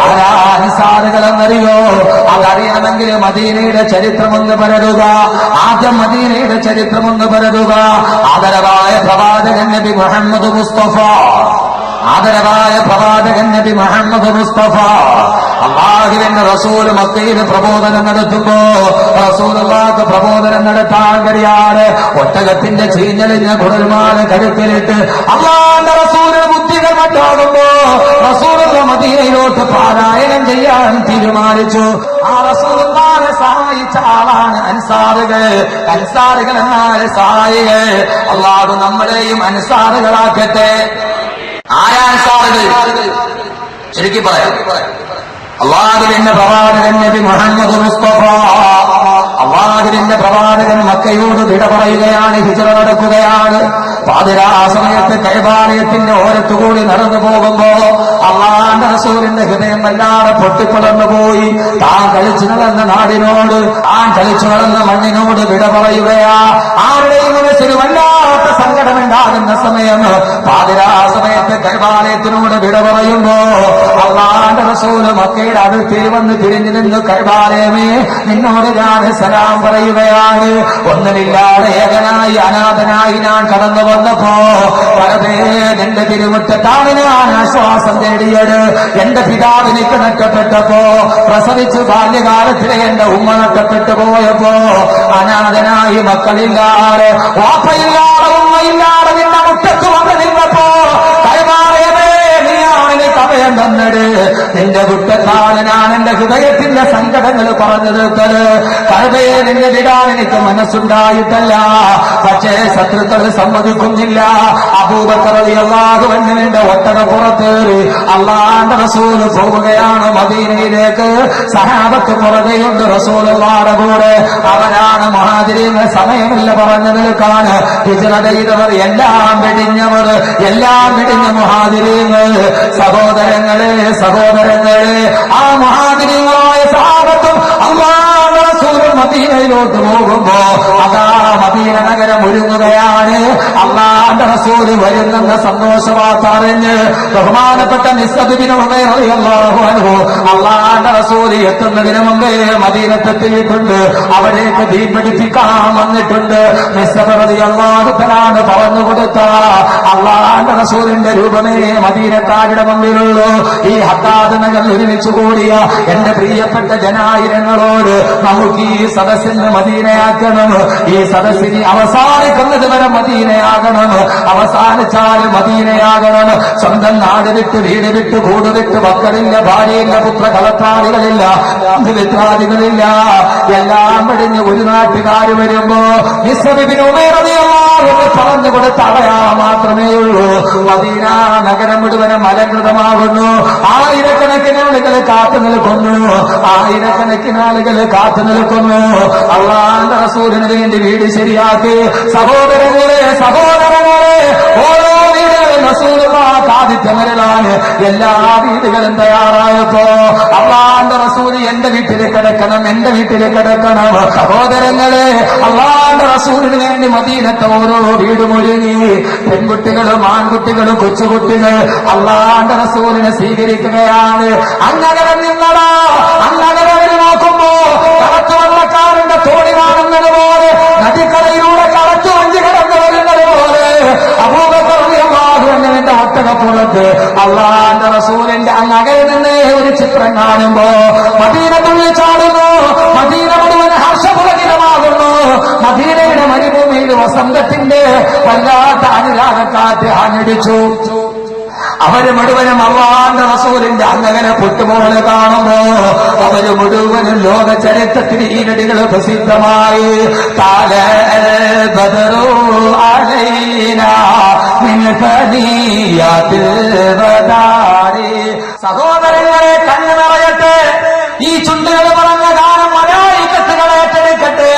ആരാ അൻസാറുകൾ എന്നറിയോ? അതറിയണമെങ്കിൽ മദീനയുടെ ചരിത്രമൊന്ന് പരതുക. ആദ്യം മദീനയുടെ ചരിത്രമൊന്ന് പരതുക. ആദരവായ പ്രവാചകൻ നബി മുഹമ്മദ് മുസ്തഫ, ആദരവായ പ്രവാചകൻ നബി മുഹമ്മദ് മുസ്തഫ, അല്ലാഹുവിന്റെ റസൂൽ മക്കയിൽ പ്രബോധനം നടത്തുമ്പോ റസൂലുള്ളാഹിക്ക് പ്രബോധനം നടത്താൻ കഴിയാതെ ഒട്ടകത്തിന്റെ ചീഞ്ഞലിഞ്ഞ കുടൽമാല കരുത്തിലിട്ട് അല്ലാഹുവിന്റെ റസൂലിന് ബുദ്ധികൾ മറ്റാകുമ്പോ റസൂലുള്ള മദീനയിലോട്ട് പാരായണം ചെയ്യാൻ തീരുമാനിച്ചു. ആ റസൂലുള്ളാഹിനെ സഹായിച്ച ആളാണ് അൻസാറുകൾ. അൻസാറുകൾ എന്നാൽ സഹായികൾ. അല്ലാഹു നമ്മളെയും അൻസാറുകളാക്കട്ടെ. ആരാ അൻസാറുകൾ? ശരിക്കും പറയാം. അല്ലാഹുവിന്റെ പ്രവാചകൻ നബി മുഹമ്മദ് മുസ്തഫ, അല്ലാഹുവിന്റെ പ്രവാചകൻ മക്കയോട് വിട പറയുകയാണ്, ഹിജ്റ നടക്കുകയാണ്. പാതിരാ സമയത്ത് കൈബാലയത്തിന്റെ ഓരത്തുകൂടി നടന്നു പോകുമ്പോ അല്ലാഹുവിന്റെ റസൂലിന്റെ ഹൃദയം വല്ലാതെ പൊട്ടിപ്പിളർന്നു പോയി. താൻ കളിച്ചു നടന്ന നാടിനോട്, താൻ കളിച്ചു നടന്ന മണ്ണിനോട് വിട പറയുകയാ. ആരുടെയും മനസ്സിന് വല്ലാത്ത സങ്കടമുണ്ടാകുന്ന സമയം പാതിരാ സമയത്ത് കൈബാലയത്തിനോട് വിട പറയുമ്പോ അല്ലാഹുവിന്റെ റസൂല് മക്കയുടെ അടുത്തിൽ വന്ന് തിരിഞ്ഞു നിന്ന് കൈബാലയമേ, നിന്നോട് ഞാൻ സലാം പറയുകയാണ്. ഒന്നുമില്ലാതെ ഏകനായി അനാഥനായി ഞാൻ കടന്നു വന്നപ്പോ വളരെ നിന്റെ തിരുമുറ്റത്താണ് ഞാൻ ആശ്വാസം തേടിയത്. എന്റെ പിതാവ് എനിക്ക് നഷ്ടപ്പെട്ടപ്പോ, പ്രസവിച്ച് ബാല്യകാലത്തിലെ എന്റെ ഉമ്മ നഷ്ടപ്പെട്ടു പോയപ്പോ, അനാഥനായി മക്കളില്ലാതെ വാപ്പയില്ലാതെ ഉമ്മയില്ലാതെ നിന്റെ മുറ്റത്ത് വന്ന് നിന്നപ്പോ കൈമാറിയമേ, നീയാണ് എനിക്ക് അഭയം തന്നത്. നിന്റെ മുറ്റത്താണ് ഞാൻ എന്റെ ഹൃദയത്തിന്റെ സങ്കടങ്ങൾ പറഞ്ഞു തീർത്തത്. കഅബയെ നിന്നെ വിടാൻ എനിക്ക് മനസ്സുണ്ടായിട്ടല്ല, പക്ഷേ ശത്രുക്കൾ സമ്മതിക്കുന്നില്ല. അബൂബക്കർ റളിയല്ലാഹു അൻഹുവിന്റെ ഒട്ടകപ്പുറത്തേറി അല്ലാഹുവിന്റെ റസൂൽ പോവുകയാണ് മദീനയിലേക്ക്. സഹാബത്ത് പുറകെയുണ്ട് റസൂലുള്ളാഹിയുടെ കൂടെ. അവരാണ് മുഹാജിരീങ്ങൾ. സമയമില്ല പറഞ്ഞു നിൽക്കാൻ. ഹിജ്റ ചെയ്തവർ, എല്ലാം വെടിഞ്ഞവർ, എല്ലാം വെടിഞ്ഞ മുഹാജിരീങ്ങൾ. സഹോദരങ്ങളെ, സഹോദരങ്ങളെ, ആ മുഹാജിരീങ്ങളായ സഹാബത്തും അല്ലാഹുവിന്റെ റസൂലും മദീനയിലോട്ട് പോകുമ്പോ അതാ മദീന നഗരം ഒരുങ്ങുകയാണ്. അല്ലാഹുവിന്റെ റസൂൽ വരുന്നെന്ന സന്തോഷവാർത്ത അറിഞ്ഞ് ബഹുമാനപ്പെട്ട മിസ്അബ് ബിൻ ഉമൈർ റളിയല്ലാഹു അൻഹു അല്ലാഹുവിന്റെ റസൂൽ എത്തുന്നതിന് മുമ്പേ മദീനത്തെത്തിയിട്ടുണ്ട്. അവിടേക്ക് ദീൻ പഠിപ്പിക്കാൻ വന്നിട്ടുണ്ട്. മിസ്അബ് റളിയല്ലാഹു തആല പറഞ്ഞു കൊടുത്ത അല്ലാഹുവിന്റെ റസൂലിന്റെ രൂപമേ മദീനക്കാരുടെ മുമ്പിലുള്ളൂ. ഈ ഹദ്ദാദ് നഗർ ഒരുമിച്ച് കൂടിയ എന്റെ പ്രിയപ്പെട്ട ജനായിരങ്ങളോട് നമുക്ക് ഈ സദസ്സിന് മദീനയാക്കണം. ഈ സദസ്സിന് അവസാനിക്കുന്നത് വരെ മദീനയാകണം. അവസാനിച്ചാൽ മദീനയാകണം. സ്വന്തം നാട് വിട്ട്, വീട് വിട്ട്, കൂട് വിട്ട്, മക്കളില്ല, ഭാര്യയില്ല, പുത്ര കളത്താളികളില്ല, മിത്രാദികളില്ല, എല്ലാം വെടിഞ്ഞ് ഒരു നാട്ടുകാർ വരുമ്പോ പറഞ്ഞു കൊടുത്ത അടയാ മാത്രമേ ഉള്ളൂ. മദീന നഗരം മുഴുവനും അലങ്കൃതമാകുന്നു. ആയിരക്കണക്കിന് ആളുകൾ കാത്തു നിൽക്കുന്നു. ആയിരക്കണക്കിന് ആളുകൾ കാത്തു നിൽക്കുന്നു. അല്ലാഹുവിന്റെ റസൂലിന് വേണ്ടി വീട് ശരിയാക്കി. സഹോദരങ്ങളെ, സഹോദരങ്ങളെ, ഓരോ വീടുകളും റസൂലുള്ളാഹിക്ക് ആതിഥ്യമരലാണ്. എല്ലാ വീടുകളും തയ്യാറായപ്പോ അല്ലാഹുവിന്റെ റസൂല് എന്റെ വീട്ടിൽ കിടക്കണം, എന്റെ വീട്ടിൽ കിടക്കണം. സഹോദരങ്ങളെ, അല്ലാഹുവിന്റെ റസൂലിന് വേണ്ടി മദീനത്തെ ഓരോ വീടും ഒരുങ്ങി. പെൺകുട്ടികളും ആൺകുട്ടികളും കൊച്ചുകുട്ടികൾ അല്ലാഹുവിന്റെ റസൂലിനെ സ്വീകരിക്കുകയാണ്. അങ്ങനെ നിന്നടാ, അങ്ങനെ നോക്കുമ്പോ കടത്തു വള്ളക്കാരന്റെ തോണി കാണുന്നത് പോലെ, നദിക്കരയിലൂടെ കടത്തു വഞ്ചി കടന്നു വരുന്നത് പോലെ അബൂബക്കർ റളിയല്ലാഹു അൻഹുവിന്റെ ഒട്ടകപ്പുറത്ത് അല്ലാഹുവിന്റെ റസൂലിന്റെ അങ്ങകയിൽ നിന്ന് ഒരു ചിത്രം കാണുമ്പോ മദീന തുള്ളി ചാടുന്നു. മദീന മുഴുവൻ ഹർഷപുളകിതമാകുന്നു. മദീനയുടെ മരുഭൂമിയിൽ വസന്തത്തിന്റെ വല്ലാത്ത അനുരാഗക്കാറ്റ് ആഞ്ഞടിച്ചു. അവര് മുഴുവനും അല്ലാഹുവിന്റെ റസൂലിന്റെ അങ്ങകനെ പൊട്ടുപോലെ കാണുമ്പോ അവര് മുഴുവനും ലോക ചരിത്രത്തിൽ ഈ നടികൾ പ്രസിദ്ധമായി. സഹോദരങ്ങളെ, കണ്ണു നിറയട്ടെ. ഈ ചുണ്ടുകൾ പറഞ്ഞ ഗാനം മലായികത്തുകൾ ഏറ്റെടുക്കട്ടെ.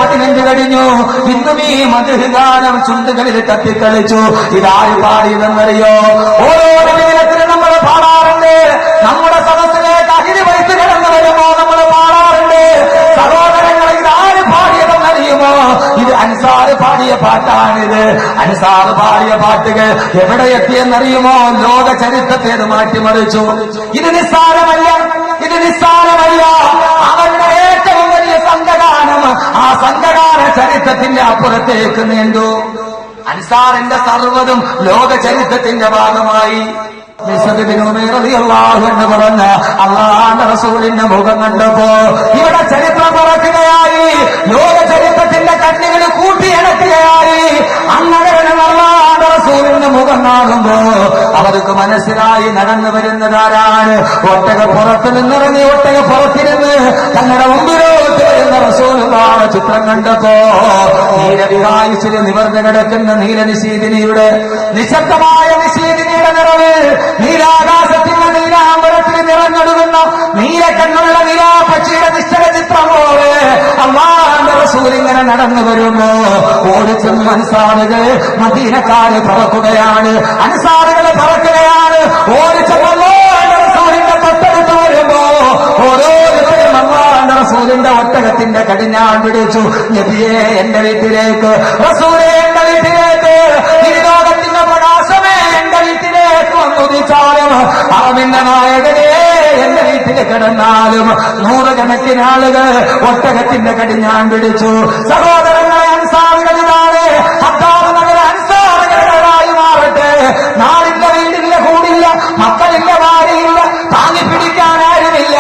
15 കഴിഞ്ഞു. ഇന്നും ഈ മധുര ഗാനം ചുണ്ടുകളിൽ തട്ടിക്കളിച്ചു. ഇതാര് പാടിയതെന്നറിയോ? ഓരോ ദിനത്തിലും നമ്മൾ പാടാറുണ്ട്. നമ്മുടെ സദസ്സിലേക്ക് അഹിരി പാടിയ പാട്ടാണിത്. അൻസാർ പാടിയ പാട്ടുകൾ എവിടെ എത്തിയെന്നറിയുമോ? ലോക ചരിത്രത്തെ മാറ്റിമറിച്ചു. ഇത് നിസ്സാരമല്ല, ഇത് നിസ്സാരമല്ല. അവരുടെ ഏറ്റവും വലിയ സംഘഗാനം ആ സംഘഗാന ചരിത്രത്തിന്റെ അപ്പുറത്തേക്ക് നീണ്ടു. അൻസാറിന്റെ സർവ്വതും ലോക ചരിത്രത്തിന്റെ ഭാഗമായി. എന്ന് പറഞ്ഞ അള്ളാഹുവിന്റെ റസൂലിന്റെ മുഖം കണ്ടപ്പോ ഇവിടെ ചരിത്രം പറക്കുകയായി. ലോക ചരിത്രത്തിന്റെ കണ്ണുകൾ കൂട്ടിയിണക്കുകയായി. അങ്ങനെ അള്ളാഹുവിന്റെ റസൂലിന്റെ മുഖം കാണുമ്പോ അവർക്ക് മനസ്സിലായി നടന്നു വരുന്നതാരാണ്. ഒട്ടകപ്പുറത്ത് നിന്നിറങ്ങി ഒട്ടകപ്പുറത്തിരുന്ന് തങ്ങളുടെ മുമ്പിലോട്ട് വരുന്ന റസൂലുള്ളാഹിയുടെ ചിത്രം കണ്ടപ്പോ നീലവിഹായിച്ചിൽ നിവർന്നു കിടക്കുന്ന നീലനിശീതിനിയുടെ നിശബ്ദമായ നിശീതിനിയുടെ നിറവ് നീലാകാശത്തിന്റെ നീലാമ്പരത്തിൽ നിറഞ്ഞൊടുകുന്ന നീലക്കണ്ണുള്ള നീലാപക്ഷിയുടെ നിശ്ചല ചിത്രം പോലെ അല്ലാഹുവിന്റെ റസൂൽ ഇങ്ങനെ നടന്നു വരുമ്പോ ഓടിച്ചെന്ന് അൻസാറുകൾ മദീനക്കാര് പറക്കുകയാണ്. അൻസാറുകൾ പറക്കുകയാണ്. ഓടിച്ചെന്ന് അല്ലാഹുവിന്റെ റസൂലിന്റെ തൊട്ടടുത്ത് വരുമ്പോ ഓരോരുത്തരും അല്ലാഹുവിന്റെ റസൂലിന്റെ ഒട്ടകത്തിന്റെ കടിഞ്ഞാൺ പിടിച്ചു. നബിയെ എന്റെ വീട്ടിലേക്ക്, റസൂലേ എന്റെ വീട്ടിലേക്ക്, ഈ ലോകത്തിന്റെ പ്രകാശമേ എന്റെ വീട്ടിലേക്ക് വന്നുദിച്ചാലും അറബിന്റെ നായകനെ എന്റെ വീട്ടിൽ കിടന്നാലും നൂറുകണക്കിന് ആളുകൾ ഒട്ടകത്തിന്റെ കടിഞ്ഞാൺ പിടിച്ചു. സഹോദരങ്ങളെ, അൻസാറുകളിലാണ് ഹദ്ദാദ് നഗര അൻസാറുകളായി മാറട്ടെ. നാടിന്റെ വീടില്ല, കൂടില്ല, മക്കളില്ല, ഭാര്യയില്ല, താങ്ങി പിടിക്കാൻ ആരുമില്ല.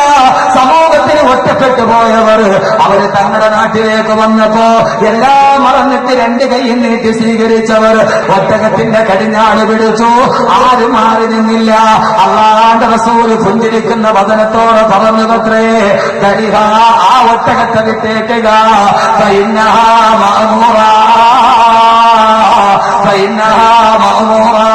സമൂഹത്തിന് ഒറ്റപ്പെട്ടു പോയവർ അവര് തങ്ങളുടെ നാട്ടിലേക്ക് വന്നപ്പോ എല്ലാം മറന്നിട്ട് രണ്ട് കൈയിൽ നീട്ടി സ്വീകരിച്ചവർ ഒട്ടകത്തിന്റെ കടിഞ്ഞാണ് പിടിച്ചു. ആരും മാറി നിന്നില്ല. അല്ലാഹുവിന്റെ റസൂൽ പുഞ്ചിരിക്കുന്ന വദനത്തോടെ പറഞ്ഞതത്രേ, തരിക ആ ഒട്ടകത്തെ വിട്ടേക്കുക. ഫഇന്നഹാ മഅ്മൂറാ, ഫഇന്നഹാ മഅ്മൂറാ.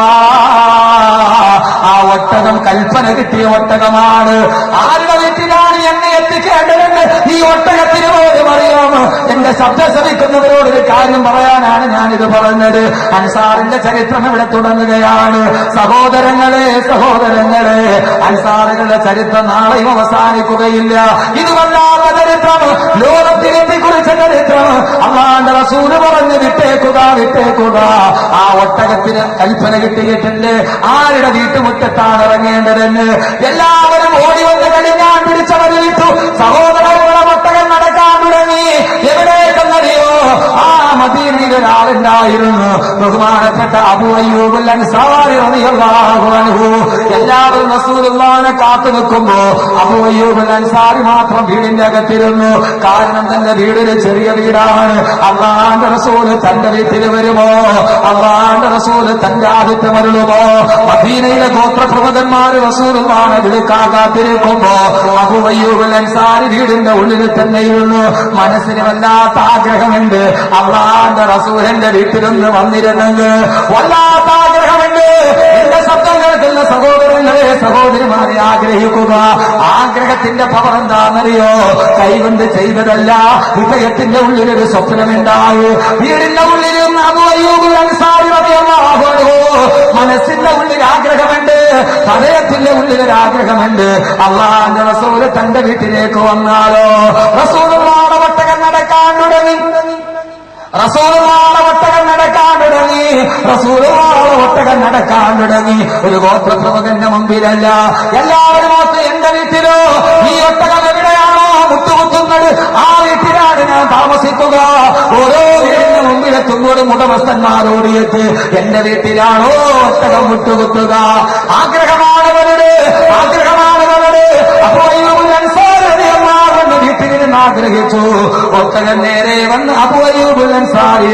ആ ഒട്ടകം കൽപ്പന കിട്ടിയ ഒട്ടകമാണ്. ആരുടെ വീട്ടിലാണ് എന്നെ എത്തിക്കേണ്ടതെന്ന് ഈ ഒട്ടകത്തിന് പോലും അറിയാമോ? എന്റെ ശബ്ദം ശ്രമിക്കുന്നവരോട് ഒരു കാര്യം പറയാനാണ് ഞാനിത് പറഞ്ഞത്. അൻസാറിന്റെ ചരിത്രം ഇവിടെ തുടങ്ങുകയാണ്. സഹോദരങ്ങളെ, സഹോദരങ്ങളെ, അൻസാറുകളുടെ ചരിത്രം നാളെയും അവസാനിക്കുകയില്ല. ഇത് വല്ലാത്ത ചരിത്രം, ലോകത്തിനെ കുറിച്ച ചരിത്രം. അല്ലാഹുവിന്റെ റസൂൽ പറഞ്ഞു വിട്ടേക്കുക, വിട്ടേക്കുക. ആ ഒട്ടകത്തിന് കൽപ്പന കിട്ടിയിട്ടുണ്ട് ആരുടെ വീട്ടുമുറ്റത്താണ് ഇറങ്ങേണ്ടതെന്ന്. എല്ലാവരും ഓടി വന്ന് കടിഞ്ഞാൻ പിടിച്ചവർ വിട്ടു. സഹോദരങ്ങളെ, ഒട്ടകം നടക്കാൻ തുടങ്ങി. എവിടേക്കെന്നറിയോ? ആ മദീനയിൽ ഒരാളുണ്ടായിരുന്നു, ബഹുമാനപ്പെട്ട അബൂ അയ്യൂബുൽ അൻസാരി റളിയല്ലാഹു അൻഹു. എല്ലാവരും റസൂലുള്ളാഹിനെ കാത്തു നിൽക്കുമ്പോ അബൂ അയ്യൂബുൽ അൻസാരി മാത്രം വീടിന്റെ അകത്തിരുന്നു. കാരണം തന്റെ വീടൊരു ചെറിയ വീടാണ്. അല്ലാഹുവിന്റെ റസൂൽ തന്റെ വീട്ടിൽ വരുമോ? അല്ലാഹുവിന്റെ റസൂൽ തന്റെ ആദിത്യം അരുളുമോ? മദീനയിലെ ഗോത്രപ്രമുഖന്മാര് റസൂലുള്ളാഹിനെ വിളിക്കാൻ കാത്തിരിക്കുമ്പോ അബൂ അയ്യൂബുൽ അൻസാരി വീടിന്റെ ഉള്ളിൽ തന്നെയിരുന്നു. മനസ്സിന് വല്ലാത്ത ആഗ്രഹമുണ്ട്, അല്ലാഹുവിന്റെ റസൂലിന്റെ വീട്ടിലൊന്ന് വന്നിരുന്നെങ്കിൽ. വല്ലാത്ത ആഗ്രഹമുണ്ട്. എന്റെ ശബ്ദം കേൾക്കുന്ന സഹോദരങ്ങളെ, സഹോദരിമാരെ, ആഗ്രഹിക്കുക. ആഗ്രഹത്തിന്റെ പവർ എന്താണെന്നറിയോ? കൈകൊണ്ട് ചെയ്തതല്ല, ഹൃദയത്തിന്റെ ഉള്ളിലൊരു സ്വപ്നമുണ്ടായി. വീടിന്റെ ഉള്ളിൽ അബൂ അയ്യൂബുൽ അൻസാരി റളിയല്ലാഹു അൻഹു മനസ്സിന്റെ ഉള്ളിൽ ആഗ്രഹമുണ്ട്, ഹൃദയത്തിന്റെ ഉള്ളിലൊരാഗ്രഹമുണ്ട്. അല്ലാഹുവിന്റെ റസൂൽ തന്റെ വീട്ടിലേക്ക് വന്നാലോ? റസൂലുള്ളാഹിയുടെ ഒട്ടകം നടക്കാൻ തുടങ്ങി. റസൂലുള്ളാഹിയുടെ ഒട്ടകം നടക്കാൻ തുടങ്ങി. റസൂലുള്ളാഹിയുടെ ഒട്ടകം നടക്കാൻ തുടങ്ങി. ഒരു ഗോത്രപ്രമുഖന്റെ മുമ്പിലല്ല, എല്ലാവരും ഓർത്ത് എന്റെ വീട്ടിലോ? ഈ ഒട്ടകം എവിടെയാണോ മുട്ടുകുത്തുന്നത് ആ വീട്ടിലാണ് ഞാൻ താമസിക്കുക. ഓരോ വീടിന്റെ മുമ്പിലെത്തുമ്പോഴും ഉടമസ്ഥന്മാരോടിയെത്ത് എന്റെ വീട്ടിലാണോ ഒട്ടകം മുട്ടുകുത്തുക? ആഗ്രഹമാണവരുടെ, ആഗ്രഹമാണവരുടെ. അപ്പോ അയ്യൂബുൽ അൻസാരി റളിയല്ലാഹു വീട്ടിലിരുന്ന് ആഗ്രഹിച്ചു. ഒട്ടകം നേരെ വന്ന് അബൂ അയ്യൂബുൽ അൻസാരി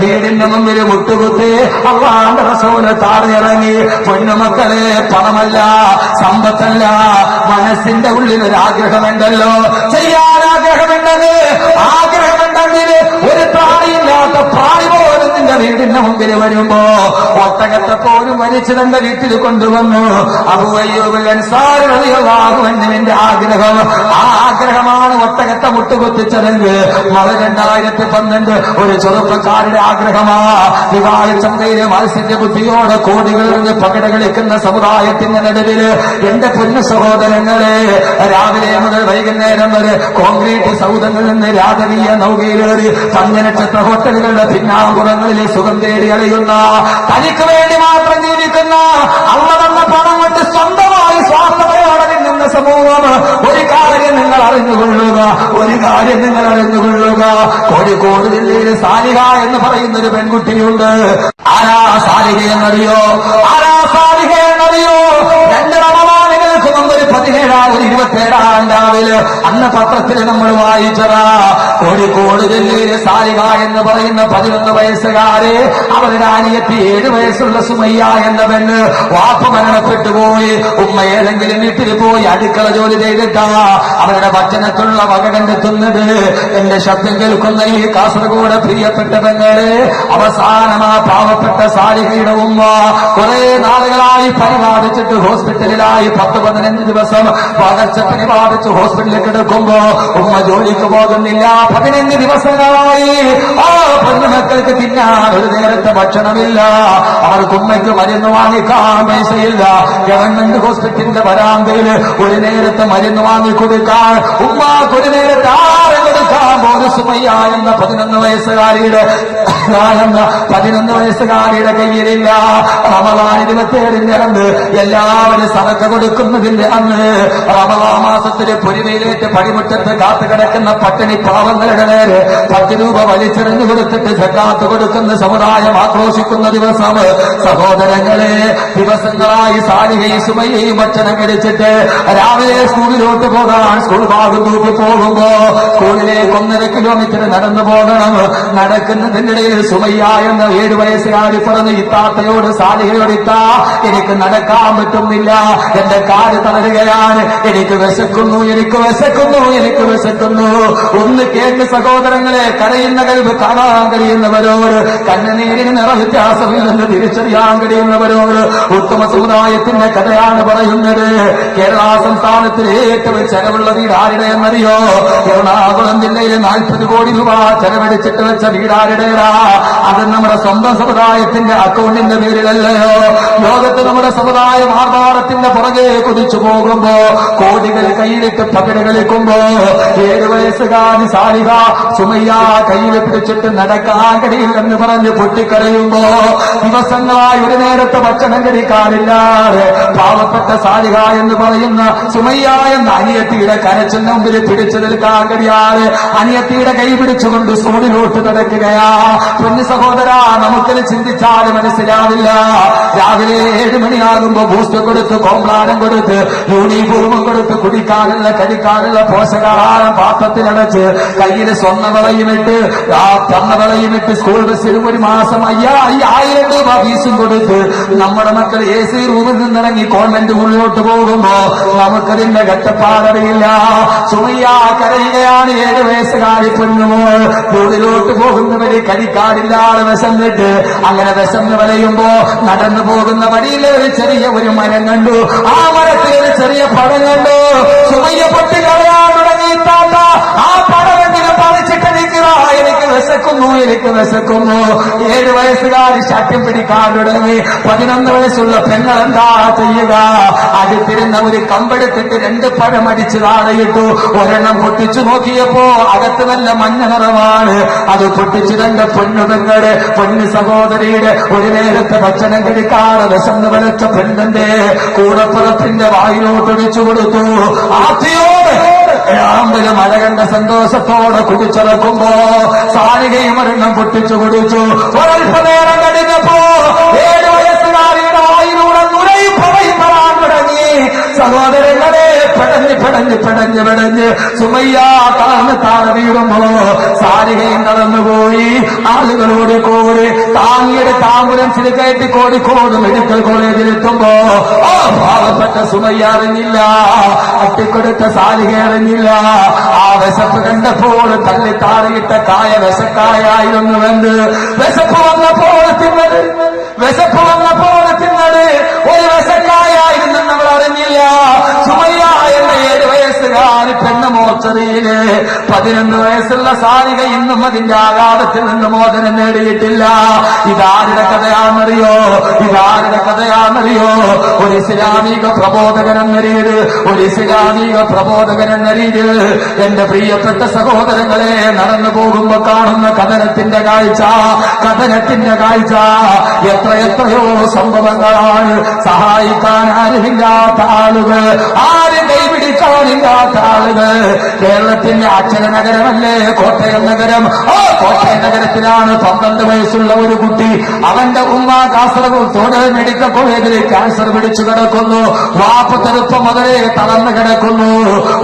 വീടിന്റെ മുമ്പിൽ മുട്ടുകുത്തി. അല്ലാഹുവിന്റെ റസൂൽ താഴെയിറങ്ങി. പൊന്നുമക്കളെ, പണമല്ല, സമ്പത്തല്ല, മനസ്സിന്റെ ഉള്ളിൽ ഒരു ആഗ്രഹമുണ്ടല്ലോ, ചെയ്യാൻ ആഗ്രഹമുണ്ടെങ്കിൽ, ആഗ്രഹമുണ്ടെങ്കിൽ ഒരു പ്രാണിയില്ലാത്ത പ്രാണി പോലും നിന്റെ വീടിന്റെ മുമ്പിൽ വരുമ്പോ ഒട്ടകത്തെ പോലും വലിച്ചു തന്റെ വീട്ടിൽ കൊണ്ടുവന്നു. അബൂ അയ്യൂബ് അൻസാരി റളിയല്ലാഹു അൻഹുവിന്റെ ആഗ്രഹം, ആ ആഗ്രഹമാണ് ഒട്ടകത്തെ മുട്ടുകുത്തിച്ചതെങ്കിൽ 2012 ഒരു ചെറുപ്പക്കാരുടെ ആഗ്രഹമാ. വിവാഹച്ചന്തയിലെ മത്സ്യ ബുദ്ധിയോടെ കോടികളിൽ പകട കളിക്കുന്ന സമുദായത്തിന്റെ നടുവില് എന്റെ പൊന്നു സഹോദരങ്ങളെ, രാവിലെ മുതൽ വൈകുന്നേരം വരെ കോൺക്രീറ്റ് സൗധങ്ങളിൽ നിന്ന് രാജകീയ നൗകയിലേറി 5 നക്ഷത്ര ഹോട്ടലുകളുടെ പിന്നാമ്പുറങ്ങളിൽ സുഖം തേടി അലയുന്ന, തനിക്ക് വേണ്ടി മാത്രം ജീവിക്കുന്ന, അള്ള തന്ന പണം കൊണ്ട് സ്വന്തമായി സ്വാർത്ഥതയോടെ നിന്ന സമൂഹം, ഒരു കാര്യം നിങ്ങൾ അറിഞ്ഞുകൊള്ളുക, ഒരു കാര്യം നിങ്ങൾ അറിഞ്ഞുകൊള്ളുക. കോഴിക്കോട് ജില്ലയിൽ സാലിഹ എന്ന് പറയുന്ന ഒരു പെൺകുട്ടിയുണ്ട്. ആരാ സാലിഹ എന്നറിയോ? ആരാ സാലിഹ എന്നറിയോ? 2 റമദാനുകൾക്ക് മുമ്പ് 27 രാവിലെ അന്ന് പത്രത്തിൽ നമ്മൾ വായിച്ചതാ. കോഴിക്കോട് ജില്ലയിലെ സാലിഹ എന്ന് പറയുന്ന 11 വയസ്സുകാരെ, അവരുടെ അനിയത്തി 7 വയസ്സുള്ള സുമയ്യ എന്ന പെണ്ണ് വാപ്പ മരണപ്പെട്ടുപോയി. ഉമ്മ ഏതെങ്കിലും വീട്ടിൽ പോയി അടുക്കള ജോലി ചെയ്തിട്ടാ അവരുടെ ഭക്ഷണത്തിലുള്ള വക കണ്ടെത്തുന്നത്. എന്റെ ശബ്ദം കേൾക്കുന്ന ഈ കാസർഗോഡ് പ്രിയപ്പെട്ട പെങ്ങളെ, അവസാനം ആ പാവപ്പെട്ട സാലിഹയുടെ ഉമ്മ കുറെ നാളുകളായി പരിപാടിച്ചിട്ട് ഹോസ്പിറ്റലിലായി 10-15 ദിവസം പകർച്ചപ്പനി ബാധിച്ച് ഹോസ്പിറ്റലിൽ കിടക്കുമ്പോ ഉമ്മ ജോലിക്ക് പോകുന്നില്ല. 15 ദിവസങ്ങളായി ആ പെണ്ണുമക്കൾക്ക് തിന്നാൻ ഒരു നേരത്തെ ഭക്ഷണമില്ല. അവർക്ക് ഉമ്മയ്ക്ക് മരുന്ന് വാങ്ങിക്കാൻ പൈസയില്ല. ഗവൺമെന്റ് ഹോസ്പിറ്റലിന്റെ വരാന്തയിൽ ഒരു നേരത്തെ മരുന്ന് വാങ്ങിക്കൊടുക്കാൻ ഉമ്മാക്ക് ഒരു നേരത്തെ ആരെ കൊടുക്കാൻ പോലും സുമയ്യ എന്ന 11 വയസ്സുകാരിയുടെ കയ്യിലില്ല. റമദാൻ 27 അന്ന് എല്ലാവരും സദക്ക കൊടുക്കുന്നതിന്റെ അന്ന് റമദാൻ മാസത്തില് പൊരിമയിലേറ്റ് പടിമുറ്റത്ത് കാത്തു കിടക്കുന്ന പട്ടിണി പാവങ്ങളുടെ നേരെ 10 രൂപ വലിച്ചെറിഞ്ഞു കൊടുത്തിട്ട് സക്കാത്ത് കൊടുക്കുന്ന സമുദായം ആക്രോശിക്കുന്ന ദിവസം. സഹോദരങ്ങളെ, ദിവസങ്ങളായി സാലിഹയും സുമയ്യയും ഭക്ഷണം കഴിച്ചിട്ട് രാവിലെ സ്കൂളിലോട്ട് പോകാൻ സ്കൂൾ ബാഗ് തൂക്കി പോകുമ്പോ സ്കൂളിലേക്ക് 1.5 കിലോമീറ്റർ നടന്നു പോകണം. നടക്കുന്നതിനിടയിൽ സുമയ്യ എന്ന 7 വയസ്സുകാരി പറഞ്ഞു ഇത്താത്തയോട്, സാലിഹയോട്, ഇത്താ എനിക്ക് നടക്കാൻ പറ്റുന്നില്ല, എന്റെ കാല് തളരുകയാണ്, എനിക്ക് വിശക്കുന്നു, എനിക്ക് വിശക്കുന്നു, എനിക്ക് വിശക്കുന്നു. ഒന്ന് കേട്ട് സഹോദരങ്ങളെ, കരയുന്ന കഴിവ് കാണാൻ കഴിയുന്നവരോട്, കണ്ണുനീരിന് നിറവ്യത്യാസമില്ലെന്ന് തിരിച്ചറിയാൻ കഴിയുന്നവരോട് ഉത്തമ സമുദായത്തിന്റെ കഥയാണ് പറയുന്നത്. കേരള സംസ്ഥാനത്തിലെ ഏറ്റവും ചെലവുള്ള വീട് ആരുടെ എന്നറിയോ? എറണാകുളം ജില്ലയിലെ 40 കോടി രൂപ ചെലവഴിച്ചിട്ട് വെച്ച വീടാരുടേതാ? അത് നമ്മുടെ സ്വന്തം സമുദായത്തിന്റെ അക്കൗണ്ടിന്റെ പേരിലല്ലയോ? ലോകത്ത് നമ്മുടെ സമുദായം ആർഭാടത്തിന്റെ പുറകെ കുതിച്ചു പോകുമ്പോ, കോടികൾ കയ്യിലിട്ട് പകട് കളിക്കുമ്പോ 7 വയസ്സുകാരി സാലിഹ സുമയ്യ കയ്യിൽ പിടിച്ചിട്ട് നടക്കാൻ കഴിയില്ലെന്ന് പറഞ്ഞ് പൊട്ടിക്കരയുമ്പോ, ദിവസങ്ങളായി ഒരു നേരത്തെ ഭക്ഷണം കഴിക്കാനില്ലാതെ പാവപ്പെട്ട സാലിഹ എന്ന് പറയുന്ന സുമയ്യ എന്ന അനിയത്തിയുടെ കരച്ചിന് മുമ്പിൽ പിടിച്ചു നിൽക്കാൻ കഴിയാതെ അനിയത്തിയുടെ കൈ പിടിച്ചുകൊണ്ട് സ്കൂളിലോട്ട് നടക്കുകയാ. പൊന്നു സഹോദര, നമുക്കിത് ചിന്തിച്ചാൽ മനസ്സിലാവില്ല. രാവിലെ 7 മണിയാകുമ്പോ ബൂസ്റ്റ് കൊടുത്ത്, കോംപ്ലാനം കൊടുത്ത്, യൂണിഫോമും കൊടുത്ത്, കുടിക്കാനുള്ള കഴിക്കാനുള്ള പോഷകാഹാരം പാത്രത്തിലടച്ച് കയ്യിൽ സ്വർണ്ണവളയുമിട്ട്, ആ സ്വർണ്ണവളയുമിട്ട് സ്കൂൾ ബസ്സിൽ ഒരു മാസം 5000 രൂപ ഫീസും കൊടുത്ത് നമ്മുടെ മക്കൾ AC റൂമിൽ നിന്നിറങ്ങി കോൺവെന്റ് ഉള്ളിലോട്ട് പോകുമ്പോ നമുക്കതിന്റെ കഷ്ടപ്പാടറിയില്ല. സുമയ്യ കരയുകയാണ്. 7 വയസ്സുകാരി പൊന്നുമോൾ ഉള്ളിലോട്ട് പോകുന്നവര് കഴിക്കാറില്ലാതെ വിശന്നിട്ട്, അങ്ങനെ വിശന്ന് വലയുമ്പോ നടന്നു പോകുന്ന വഴിയിൽ ഒരു ചെറിയ ഒരു മരം കണ്ടു. ആ മരത്തിൽ ഒരു ചെറിയ പഴം കണ്ടു. സുമയ്യ പൊട്ടി കളയാൻ തുടങ്ങി. താത്ത ആ പഴമെങ്കിലും പറിച്ചിട്ട് നിൽക്കുക, എനിക്ക് വിശക്കുന്നു, എനിക്ക് വിശക്കുന്നു. 7 വയസ്സുകാരി ശാഠ്യം പിടിക്കാൻ തുടങ്ങി. 11 വയസ്സുള്ള പെങ്ങൾ എന്താ ചെയ്യുക? അടുത്തിരുന്ന ഒരു കമ്പെടുത്തിട്ട് 2 പഴം അടിച്ച് താഴെയിട്ടു. ഒരെണ്ണം പൊട്ടിച്ചു നോക്കിയപ്പോ അകത്ത് നല്ല മഞ്ഞ നിറമാണ്. അത് പൊട്ടിച്ചു തന്റെ പൊന്നുപെങ്ങളുടെ, പൊന്നു സഹോദരിയുടെ ഒരു നേരത്തെ ഭക്ഷണം കഴിക്കാതെ വിശന്ന് വലച്ച പെണ്ണന്റെ കൂടപ്പുറത്തിന്റെ വായിലോട്ടൊഴിച്ചു കൊടുത്തു. ആർത്തിയോട് രാമ്പല് മഴ കണ്ട സന്തോഷത്തോടെ കുടിച്ചിറക്കുമ്പോ സാലിഹയും ഒരെണ്ണം പൊട്ടിച്ചു കുടിച്ചു. ഒരൽപ്പനേരം കഴിഞ്ഞപ്പോ 7 വയസ്സുകാരിയുടെ വായിലൂടെ നുരയും പറയും പറയാൻ തുടങ്ങി. സഹോദരങ്ങളെ, പെടഞ്ഞ് പെടഞ്ഞ് സുമയ്യ തളർന്ന് താഴെ വീഴുമ്പോ സാരികയും തളർന്നുപോയി. ആളുകളോട് കൂടി താങ്ങിയുടെ ആംബുലൻസിൽ കയറ്റി കോഴിക്കോട് മെഡിക്കൽ കോളേജിലെത്തുമ്പോ പാവപ്പെട്ട സുമയ്യ അറിഞ്ഞില്ല, അട്ടിക്കൊടുത്ത സാരിക അറിഞ്ഞില്ല. ആ വിശപ്പ് കണ്ടപ്പോൾ തള്ളി താറിയിട്ട കായ വിശക്കായായിരുന്നുവെന്ന്. വിശപ്പ് വന്നപ്പോൾ തിന്നത് ഒരു വിശക്കായായിരുന്നു നമ്മൾ അറിഞ്ഞില്ല. സുമയ്യ എന്ന 7 വയസ്സുകാരി പെണ്ണ് മോർച്ചറിയില് 11 വയസ്സുള്ള സാരിക ഇന്നും അതിന്റെ ആഘാതത്തിൽ നിന്ന് മോചനം നേടിയിട്ടില്ല. ഇതാരുടെ കഥയാണെന്നറിയോ? ഒരു ഇസ്ലാമിക പ്രബോധകനെന്ന രീതിയിൽ എന്റെ പ്രിയപ്പെട്ട സഹോദരങ്ങളെ നടന്നു പോകുമ്പോ കാണുന്ന കഥനത്തിന്റെ കാഴ്ച എത്രയോ സംഭവങ്ങളാണ്. സഹായിക്കാൻ ആരുമില്ലാത്ത ആളുകൾ, ആരും കൈപിടിക്കാനില്ലാത്ത ആളുകൾ. കേരളത്തിന്റെ അക്ഷര നഗരമല്ലേ കോട്ടയം നഗരം? കോട്ടയം നഗരത്തിലാണ് 12 വയസ്സുള്ള ഒരു കുട്ടി. അവന്റെ ഉമ്മ കാസർഗോഡ് മെഡിക്കൽ കോളേജിൽ ക്യാൻസർ പിടിച്ചു കിടക്കുന്നു. വാപ്പ് ചെറുപ്പം മുതലേ തളർന്നു കിടക്കുന്നു.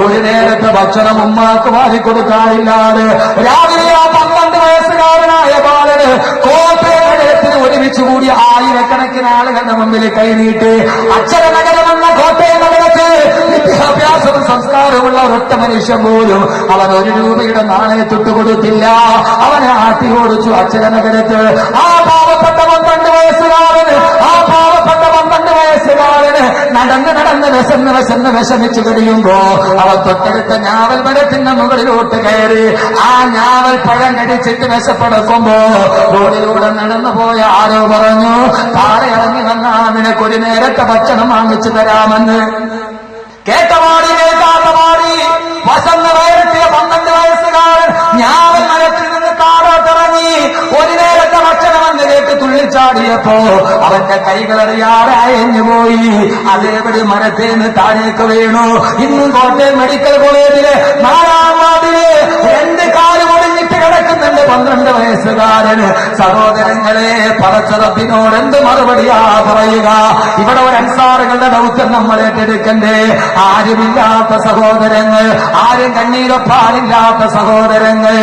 ഒരു നേരത്തെ ഭക്ഷണം ഉമ്മാക്ക് വാരിക്കൊടുക്കാനില്ലാതെ രാവിലെ ആ 12 വയസ്സുകാരനായ ബാലന് കോട്ടയം നഗരത്തിന് ഒരുമിച്ച് കൂടി ആയിരക്കണക്കിന് ആളുകളുടെ മുമ്പിൽ കൈനീട്ടി അക്ഷര നഗരമെന്ന കോട്ടയം നഗരത്തിൽ വിദ്യാഭ്യാസവും സംസ്കാരമുള്ള ഒരൊറ്റ മനുഷ്യൻ പോലും അവൻ 1 രൂപയുടെ നാണയത്തൊട്ട് കൊടുത്തില്ല. അവനെ ആട്ടി ഓടിച്ചു അക്ഷര നഗരത്തിൽ. ആ പാവപ്പെട്ട 12 വയസ്സുകാരന് നടന്ന് വിഷമിച്ചു കഴിയുമ്പോ അവൻ തൊട്ടടുത്ത ഞാവൽ മരത്തിന്റെ മുകളിലോട്ട് കയറി ആ ഞാവൽ പഴം കടിച്ചിട്ട് വിശപ്പടക്കുമ്പോ റോഡിലൂടെ നടന്നു പോയ ആരോ പറഞ്ഞു, താഴെ ഇറങ്ങി വന്നാ നിനക്കൊരു നേരത്തെ ഭക്ഷണം വാങ്ങിച്ചു തരാമെന്ന്. കേട്ടപാടി കേൾക്കാത്ത പാടി വസന്ന് വയറെത്തിയ 12 വയസ്സുകാരൻ ഞാവൽ മരത്തിൽ നിന്ന് താഴോട്ടിറങ്ങി ഒരു നേരത്തെ ഭക്ഷണമെന്ന് കേട്ട് തുള്ളിച്ചാടിയപ്പോ അവന്റെ കൈകളറിയാതെ അയഞ്ഞുപോയി. അതേപടി മരത്തേന്ന് താഴേക്ക് വീണു. ഇന്നും കോട്ടയം മെഡിക്കൽ കോളേജിലെ 4-ാം വാർഡില് 2 കാല് ഒടിഞ്ഞിട്ട് കിടക്കുന്നുണ്ട് 12 വയസ്സുകാരന്. സഹോദരങ്ങളെ, പടച്ച റബ്ബിനോട് എന്ത് മറുപടിയാ പറയുക? ഇവിടെ ഒരു അൻസാറുകളുടെ ദൗത്യം നമ്മൾ ഏറ്റെടുക്കണ്ടേ? ആരുമില്ലാത്ത സഹോദരങ്ങൾ, ആരും കണ്ണീരൊപ്പാനില്ലാത്ത സഹോദരങ്ങൾ,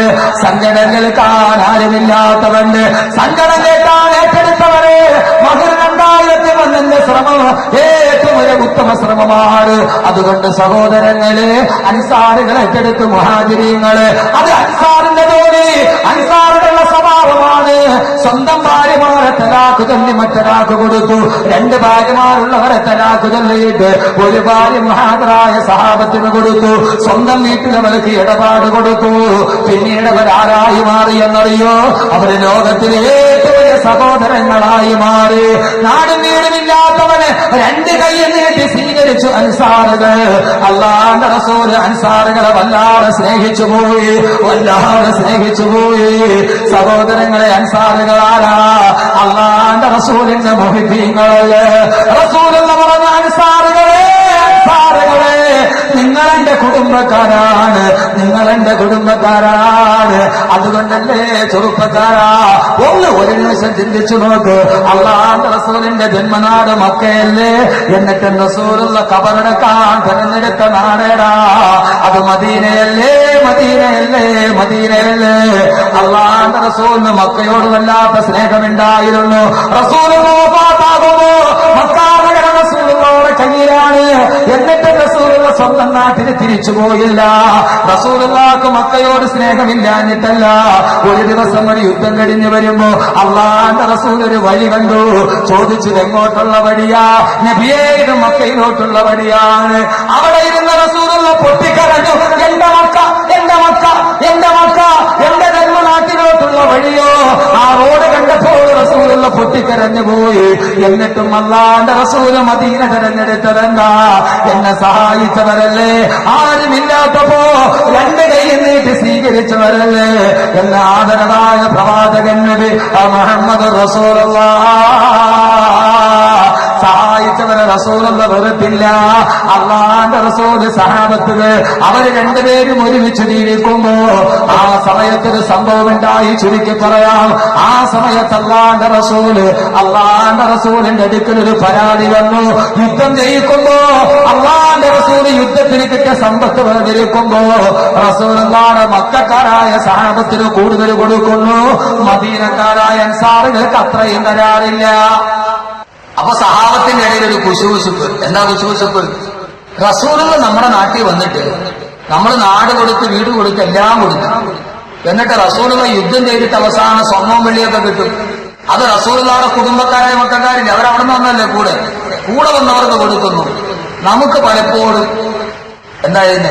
സങ്കടം കേൾക്കാൻ ആരുമില്ലാത്തവന്റെ സങ്കടം കേൾക്കാൻ ഏറ്റെടുത്തവരെ മഹർ 2001 ശ്രമം ഏറ്റവും ഒരു ഉത്തമ ശ്രമമാണ്. അതുകൊണ്ട് സഹോദരങ്ങളെ, അൻസാറുകൾ ഏറ്റെടുത്ത് മുഹാജിരീങ്ങള്, അത് അൻസാറിന്റെ ജോലി, അൻസാറുകളുടെ സ്വഭാവമാണ്. സ്വന്തം ഭാര്യമാരെ തലാഖ് ചൊല്ലി മറ്റൊരാൾക്ക് കൊടുത്തു. 2 ഭാര്യമാരുള്ളവരെ തലാഖ് ചൊല്ലിയിട്ട് ഒരു ഭാര്യ മുഹാജിറായ സഹാബത്തിന് കൊടുത്തു. സ്വന്തം വീട്ടിലവർക്ക് ഇടപാട് കൊടുത്തു. പിന്നീട് അവരാരായി മാറി എന്നറിയോ? അവര് ലോകത്തിലെ ഏറ്റവും വലിയ സഹോദരങ്ങളായി മാറി. നാടും വീടുമില്ലാത്തവന് 2 കൈയിൽ നീട്ടി സ്വീകരിച്ചു അൻസാറുകൾ. അല്ലാഹുവിന്റെ റസൂൽ അൻസാറുകളെ വല്ലാതെ സ്നേഹിച്ചുപോയി. സഹോദരങ്ങളെ, അൻസാറുകളാരാ? അല്ലാഹുവിന്റെ റസൂലിന്റെ മുഹിബ്ബീങ്ങള്. റസൂലുള്ള പറഞ്ഞ അൻസാറുകളെ, നിങ്ങളെന്റെ കുടുംബക്കാരാണ്. അതുകൊണ്ടല്ലേ ചെറുപ്പക്കാരാ, ഒരു നിമിഷം ചിന്തിച്ചു നോക്ക്. അല്ലാഹുവിന്റെ റസൂലിന്റെ ജന്മനാട് മക്കയല്ലേ? എന്നിട്ട് റസൂലുള്ള ഖബറടക്കാൻ തെരഞ്ഞെടുത്ത നാടേടാ? അത് മദീനയല്ലേ? അല്ലാഹുവിന്റെ റസൂലിന് മക്കയോട് വല്ലാത്ത സ്നേഹമുണ്ടായിരുന്നു. റസൂലുള്ള വഫാത്താകുമ്പോ മക്ക നഗരം റസൂലുള്ളാഹിയുടെ കയ്യിലാണ്. എന്നിട്ട് റസൂലുള്ള സ്വന്തം നാട്ടിൽ തിരിച്ചു പോയില്ല. റസൂലുള്ളാഹിക്ക് മക്കയോട് സ്നേഹമില്ലാഞ്ഞിട്ടല്ല. ഒരു ദിവസം ഒരു യുദ്ധം കഴിഞ്ഞു വരുമ്പോ അല്ലാഹുവിന്റെ റസൂൽ ഒരു വഴി കണ്ടു. ചോദിച്ചത് എങ്ങോട്ടുള്ള വഴിയാ? നബിയേ, ഇത് മക്കയിലോട്ടുള്ള വഴിയാണ്. അവിടെ ഇരുന്ന റസൂലുള്ള പൊട്ടിക്കരഞ്ഞു, എന്റെ മക്ക, എന്റെ ജന്മനാട്ടിലോട്ടുള്ള വഴിയോ? ആ റോഡ് കണ്ടപ്പോൾ റസൂലുള്ള പൊട്ടിക്കരഞ്ഞു പോയി. എന്നിട്ടും അല്ലാഹുവിന്റെ റസൂല് മദീന തെരഞ്ഞെടുത്തതെന്താ? എന്നെ സഹായിച്ചവരല്ലേ? ആരുമില്ലാത്തപ്പോ 2 കൈയിൽ നീട്ടി സ്വീകരിച്ചവരല്ലേ? എന്ന ആദരവായ പ്രവാചകൻ നബി മുഹമ്മദ് റസൂലുള്ളാഹ് സഹായിച്ചവരെ റസൂലുള്ള വെറുപ്പില്ല. അല്ലാഹുവിന്റെ റസൂല് സഹാബത്തുകൾ അവര് 2 പേരും ഒരുമിച്ച് ജീവിക്കുമ്പോ ആ സമയത്തൊരു സംഭവം ഉണ്ടായി. ചുരുക്കി പറയാം, ആ സമയത്ത് അല്ലാഹുവിന്റെ റസൂലിന്റെ അടുക്കൽ ഒരു പരാതി വന്നു. യുദ്ധം ജയിക്കുമ്പോ അല്ലാഹുവിന്റെ റസൂല് യുദ്ധത്തിന് കിട്ടിയ സമ്പത്ത് വേർതിരിക്കുമ്പോ റസൂലുള്ളാഹി മക്കക്കാരായ സഹാബത്തിന് കൂടുതൽ കൊടുക്കുന്നു, മദീനക്കാരായ അൻസാറുകൾക്ക് അത്രയും തരാറില്ല. അപ്പൊ സഹാബത്തിന്റെ ഇടയിൽ ഒരു കുശുകുശുപ്പ്. എന്താ കുശുകുശുപ്പ്? റസൂലുള്ള നമ്മുടെ നാട്ടിൽ വന്നിട്ട് നമ്മൾ നാട് കൊടുത്ത് വീട് കൊടുത്ത് എല്ലാം കൊടുത്തു. എന്നിട്ട് റസൂലുള്ള യുദ്ധം ചെയ്തിട്ട് അവസാനം സ്വർണ്ണവും വെള്ളിയൊക്കെ കിട്ടും. അത് റസൂലുള്ളാഹിയുടെ കുടുംബക്കാരായ മക്കൾക്കാരില്ല, അവരവിടെ നിന്ന് വന്നല്ലേ കൂടെ വന്നവർക്ക് കൊടുക്കുന്നു. നമുക്ക് പലപ്പോഴും എന്തായിരുന്നു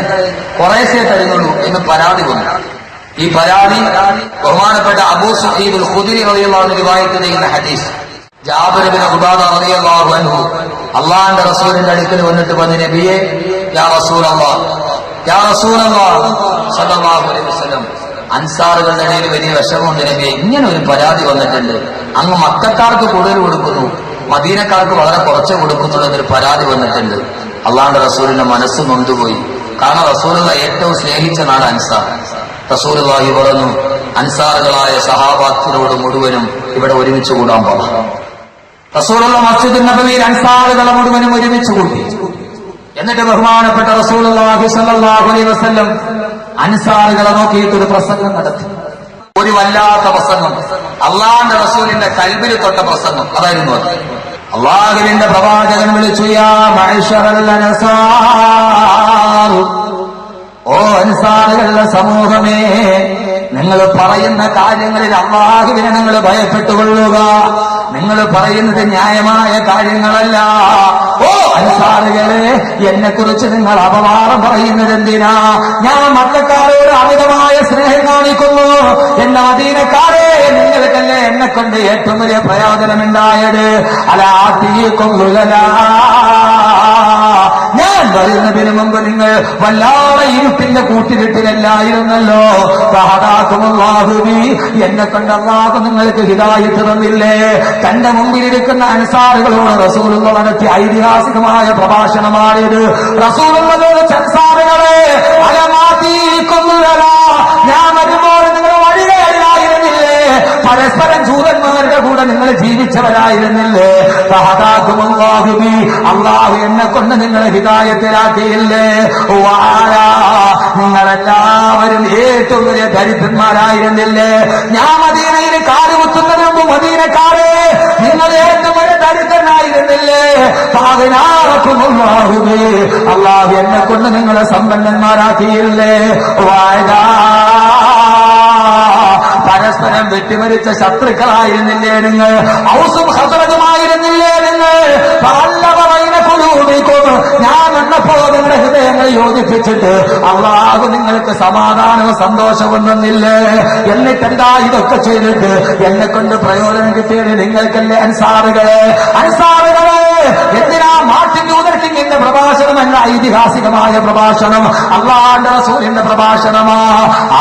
കുറേശ്ശേ തരുന്നുള്ളൂ എന്ന് പരാതി വന്നു. ഈ പരാതി ബഹുമാനപ്പെട്ട അബൂ സഈദ് അൽ ഖുദരി റളിയല്ലാഹു അൻഹു റിവായത്ത് ചെയ്യുന്ന ഹദീസ്. ജാബിർ ഇബ്നു ഉബാദ റളിയല്ലാഹു അൻഹു അല്ലാഹുവിന്റെ റസൂലിന്റെ അടുക്കൽ വന്നിട്ട് പറഞ്ഞു, നബിയേ, യാ റസൂലല്ലാഹ്, യാ റസൂലല്ലാഹ് സല്ലല്ലാഹു അലൈഹി വസല്ലം, അൻസാറുകളുടെ ഇടയിൽ വലിയ വിഷമമുണ്ട് നബിയെ, ഇങ്ങനെ ഒരു പരാതി വന്നിട്ടുണ്ട്. അങ്ങ് മക്കക്കാർക്ക് കൂടുതൽ കൊടുക്കുന്നു, മദീനക്കാർക്ക് വളരെ കുറച്ച് കൊടുക്കുന്നുള്ളൂ എന്നൊരു പരാതി വന്നിട്ടുണ്ട്. അള്ളാഹുവിന്റെ റസൂലിന്റെ മനസ്സ് നൊന്തുപോയി. കാരണം റസൂലുള്ള ഏറ്റവും സ്നേഹിച്ച നാട് അൻസാർ. റസൂലുള്ളാഹി പറഞ്ഞു, അൻസാറുകളായ സഹാബാത്തിനോട് മുഴുവനും ഇവിടെ ഒരുമിച്ച് കൂടാൻ പറഞ്ഞു. റസൂലുള്ള മസ്ജിദുൻ നബവിയിൽ അൻസാറുകളെ മുഴുവനും ഒരുമിച്ച് കൂട്ടി. എന്നിട്ട് ബഹുമാനപ്പെട്ട റസൂലുള്ളാഹി സ്വല്ലല്ലാഹു അലൈഹി വസല്ലം അൻസാറുകളെ നോക്കിയിട്ടൊരു പ്രസംഗം നടത്തി. ഒരു വല്ലാത്ത പ്രസംഗം, അള്ളാഹുവിന്റെ റസൂലിന്റെ കൽബിൽ തൊട്ട പ്രസംഗം. അതായിരുന്നു അത്. അള്ളാഹുവിന്റെ പ്രവാചകൻ വിളിച്ചു, യാ മഅ്ശറൽ അൻസാർ, ഓ അൻസാറുകളുടെ സമൂഹമേ, നിങ്ങൾ പറയുന്ന കാര്യങ്ങളിൽ അള്ളാഹുവിനെ നിങ്ങൾ ഭയപ്പെട്ടുകൊള്ളുക. നിങ്ങൾ പറയുന്നത് ന്യായമായ കാര്യങ്ങളല്ല. ഓ അൻസാറുകളെ, എന്നെ കുറിച്ച് നിങ്ങൾ അപവാദം പറയുന്നത് എന്തിനാ? ഞാൻ മക്കക്കാരോട് അമിതമായ സ്നേഹം കാണിക്കുന്നു. എന്ന മദീനക്കാരെ, നിങ്ങൾക്കല്ലേ എന്നെ കൊണ്ട് ഏറ്റവും വലിയ പ്രയോജനമുണ്ടായത്? ഞാൻ വരുന്നതിന് മുമ്പ് നിങ്ങൾ വല്ലാതെ ഇരുട്ടിന്റെ കൂട്ടിലിട്ടിലല്ലായിരുന്നല്ലോ. എന്നെ കൊണ്ട് അല്ലാഹു നിങ്ങൾക്ക് ഹിദായത്ത് തന്നില്ലേ? തന്റെ മുമ്പിലിരിക്കുന്ന അൻസാറുകളോട് റസൂലുള്ള നടത്തിയ ഐതിഹാസികമായ പ്രഭാഷണമാണിത്. റസൂലുള്ളാഹിയുടെ അൻസാറുകളെ, ഞാൻ വരുമ്പോൾ നിങ്ങൾ വഴികയിലായിരുന്നില്ലേ? പരസ്പരം ജൂതന്മാരുടെ കൂടെ നിങ്ങൾ ജീവിച്ചവരായിരുന്നില്ലേ? അള്ളാഹു എന്നെ കൊണ്ട് നിങ്ങളെ ഹിദായത്തിലാക്കിയില്ലേ? നിങ്ങളെല്ലാവരും ഏറ്റവും വലിയ ദരിദ്രന്മാരായിരുന്നില്ലേ? ഞാൻ മദീനയിൽ കാലുകുത്തുന്നതിന് മുമ്പ് മദീനക്കാരെ, നിങ്ങൾ ഏറ്റവും വലിയ ദരിദ്രനായിരുന്നില്ലേ? അള്ളാഹു എന്നെ കൊണ്ട് നിങ്ങളെ സമ്പന്നന്മാരാക്കിയില്ലേ? പരസ്പരം വെട്ടിമരിച്ച ശത്രുക്കളായിരുന്നില്ലേ നിങ്ങൾ? ഔസും ഖസറജുമായിരുന്നില്ലേ നിങ്ങൾ? ഞാൻ വന്നപ്പോ നിങ്ങളുടെ ഹൃദയങ്ങൾ യോജിപ്പിച്ചിട്ട് അള്ളാഹു നിങ്ങൾക്ക് സമാധാനവും സന്തോഷവും തന്നില്ലേ? എന്നിട്ടെന്താ ഇതൊക്കെ ചെയ്തിട്ട് എന്നെ കൊണ്ട് പ്രയോജനം കിട്ടിയത് നിങ്ങൾക്കല്ലേ? അൻസാറുകളെ, എന്തിനാ മാർട്ടിൻ ലൂതർ കിങ്ങിന്റെ പ്രഭാഷണം എന്ന ഐതിഹാസികമായ പ്രഭാഷണം അള്ളാഹുവിന്റെ റസൂലിന്റെ പ്രഭാഷണമാ.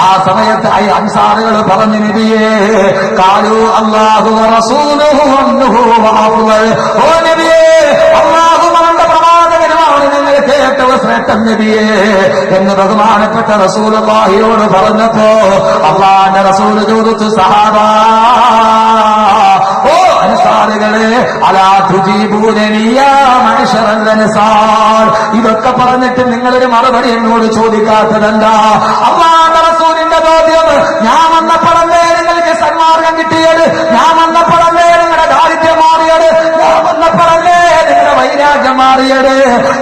ആ സമയത്ത് അൻസാറുകൾ പറഞ്ഞു, നബിയേ, കാലു അല്ലാഹു വറസൂലുഹു അൻഹു വഅഫ്ളൽ. ഓ നബിയേ, അല്ലാഹു അവന്റെ പ്രവാചകനുമാണ് നിങ്ങൾക്ക് ഏറ്റവും ശ്രേഷ്ഠൻ നബിയേ എന്ന് ബഹുമാനപ്പെട്ട റസൂലുള്ളാഹിയോട് പറഞ്ഞപ്പോ അല്ലാഹുവിന്റെ റസൂൽ ചോദിച്ചു, സഹാബാ, ഓ അൻസാറുകളെ, അലാ തുജീബൂനനി യാ മഅ്ശറൽ അൻസാർ, ഇതൊക്കെ പറഞ്ഞിട്ട് നിങ്ങളൊരു മറുപടി എന്നോട് ചോദിക്കാത്തതെന്താ? അല്ലാഹുവിന്റെ റസൂലിന്റെ ചോദ്യം, ഞാൻ വന്നപ്പോഴല്ലേ നിങ്ങൾക്ക് സന്മാർഗം കിട്ടിയത്? ഞാൻ വന്നപ്പോഴല്ലേ നിങ്ങളുടെ ദാരിദ്ര്യം മാറിയത്? ഞാൻ വന്നപ്പോഴല്ലേ നിങ്ങളുടെ വൈരാഗ്യം മാറിയത്?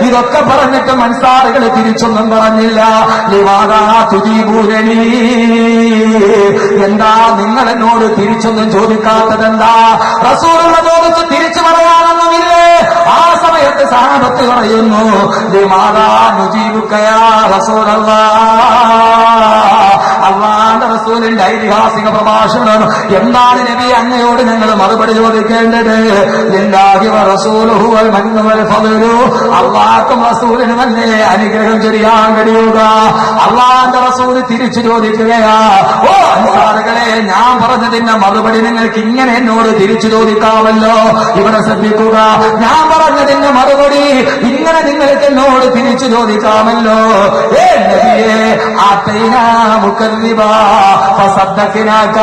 ഇതൊക്കെ പറഞ്ഞിട്ട് അൻസാറുകൾ തിരിച്ചൊന്നും പറഞ്ഞില്ല. എന്താ നിങ്ങൾ എന്നോട് തിരിച്ചൊന്നും ചോദിക്കാത്തതെന്താ? റസൂലുള്ള ചോദിച്ച് തിരിച്ചു പറയാനൊന്നുമില്ലേ? ആ സമയത്ത് സഹാബത്ത് പറയുന്നു, അള്ളാഹുവിന്റെ റസൂലിന്റെ ഐതിഹാസിക പ്രഭാഷണം എന്താണ് നബി? അങ്ങയോട് ഞങ്ങൾ മറുപടി ചോദിക്കേണ്ടത്, അള്ളാഹുക്കും റസൂലിനും അല്ലേ അനുഗ്രഹം ചെയ്യാൻ കഴിയുക? അള്ളാഹുവിന്റെ റസൂൽ തിരിച്ചു ചോദിക്കുകയാ, ഓ അൻസാറുകളെ, ഞാൻ പറഞ്ഞതിന്റെ മറുപടി നിങ്ങൾക്ക് ഇങ്ങനെ എന്നോട് തിരിച്ചു ചോദിക്കാമല്ലോ. ഇവിടെ ശ്രദ്ധിക്കുക, ഞാൻ പറഞ്ഞതിന്റെ മറുപടി ഇങ്ങനെ നിങ്ങൾക്ക് എന്നോട് തിരിച്ചു ചോദിക്കാമല്ലോ. ഏ നബിയേ, ആതൈനാ മുകല്ലിബാ, ഫസദ്ദഖ്നാക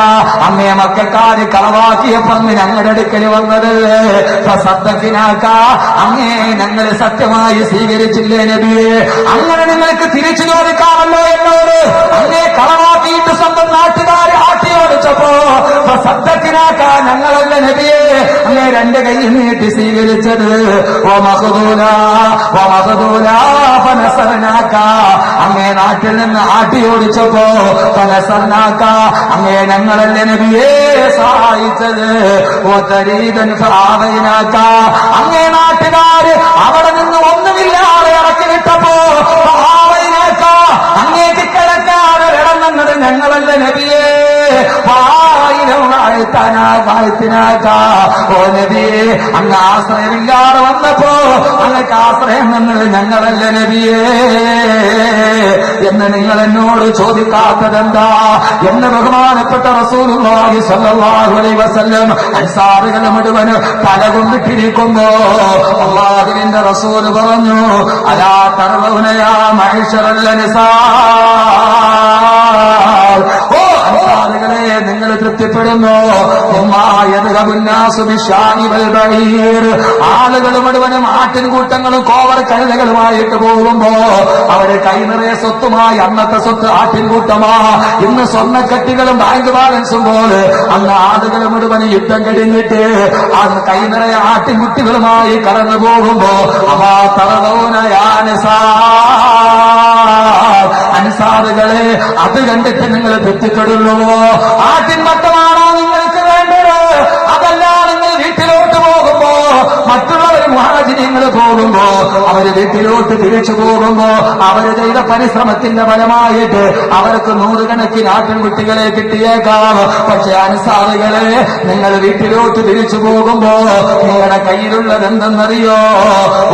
അങ്ങേ മക്കക്കാര് കളവാക്കിയപ്പോൾ ഞങ്ങളുടെ അടുക്കൽ വന്നതല്ലേ ഫസദ്ദഖ്നാക അങ്ങേ ഞങ്ങൾ സത്യമായി സ്വീകരിച്ചില്ലേ നബിയെ അങ്ങനെ നിങ്ങൾക്ക് തിരിച്ചു ചോദിക്കാമല്ലോ എന്നോട് അങ്ങേ കളവാക്കിയിട്ട് സ്വന്തം നാട്ടുകാരെ ആട്ടിയോടിച്ചപ്പോ ഫസദ്ദഖ്നാക ഞങ്ങളല്ല നബിയെ അങ്ങേ രണ്ട് കൈയിൽ നീട്ടി സ്വീകരിച്ചത് ഫനസർനാക അങ്ങേ നാട്ടിൽ നിന്ന് ആട്ടിയോടിച്ചപ്പോ ഫനസർനാക അങ്ങേ ഞങ്ങളല്ലേ നബിയെ സഹായിച്ചത് അങ്ങേ നാട്ടുകാര് അവിടെ നിന്ന് ഒന്നുമില്ലാതെ ഇറക്കി വിട്ടപ്പോ അങ്ങേക്ക് കിടക്കാതെ ഇടന്നത് ഞങ്ങളല്ല നബിയെ ഓ നബിയെ അങ്ങ് ആശ്രയമില്ലാതെ വന്നപ്പോ അങ്ങക്ക് ആശ്രയം എന്നത് ഞങ്ങളല്ല നബിയെ എന്ന് നിങ്ങൾ എന്നോട് ചോദിക്കാത്തതെന്താ എന്ന് ബഹുമാനപ്പെട്ട റസൂലുള്ളാഹി സ്വല്ലല്ലാഹു അലൈഹി വസല്ലം അൻസാറുകൾ മുഴുവൻ തലകൊണ്ടിട്ടിരിക്കുമ്പോ അല്ലാഹുവിന്റെ റസൂൽ പറഞ്ഞു അലാ തറവന യാ മഅ്ശറൽ അൻസാർ ഓ അൻസാറുകളെ നിങ്ങൾ തൃപ്തിപ്പെടുന്നു ആളുകൾ മുഴുവനും ആട്ടിൻകൂട്ടങ്ങളും കോവർ കഴുതകളുമായിട്ട് പോകുമ്പോ അവര് കൈനിറയെ സ്വത്തുമായി അന്നത്തെ സ്വത്ത് ആട്ടിൻകൂട്ടമാ ഇന്ന് സ്വർണ്ണക്കട്ടികളും ബാങ്ക് ബാലൻസും പോലെ അന്ന് ആളുകൾ മുഴുവൻ യുദ്ധം കഴിഞ്ഞിട്ട് അന്ന് കൈനിറയെ ആട്ടിൻകുട്ടികളുമായി കടന്നു പോകുമ്പോ അവാ അൻസാറുകളെ അത് കണ്ടിട്ട് നിങ്ങൾ തൃപ്തിപ്പെടുന്നുവോ ആട്ടിൻ മട്ടമാണോ നിങ്ങൾക്ക് വേണ്ടത് അതല്ല നിങ്ങൾ വീട്ടിലോട്ട് പോകുമ്പോ മറ്റുള്ളവർ മുഹാജിരിങ്ങൾ പോകുമ്പോ അവര് വീട്ടിലോട്ട് തിരിച്ചു പോകുമ്പോ അവര് ചെയ്ത പരിശ്രമത്തിന്റെ ഫലമായിട്ട് അവർക്ക് നൂറുകണക്കിന് ആട്ടിൻകുട്ടികളെ കിട്ടിയേക്കാം പക്ഷെ അൻസാറുകളെ നിങ്ങൾ വീട്ടിലോട്ട് തിരിച്ചു പോകുമ്പോ നിങ്ങളുടെ കയ്യിലുള്ളത് എന്തെന്നറിയോ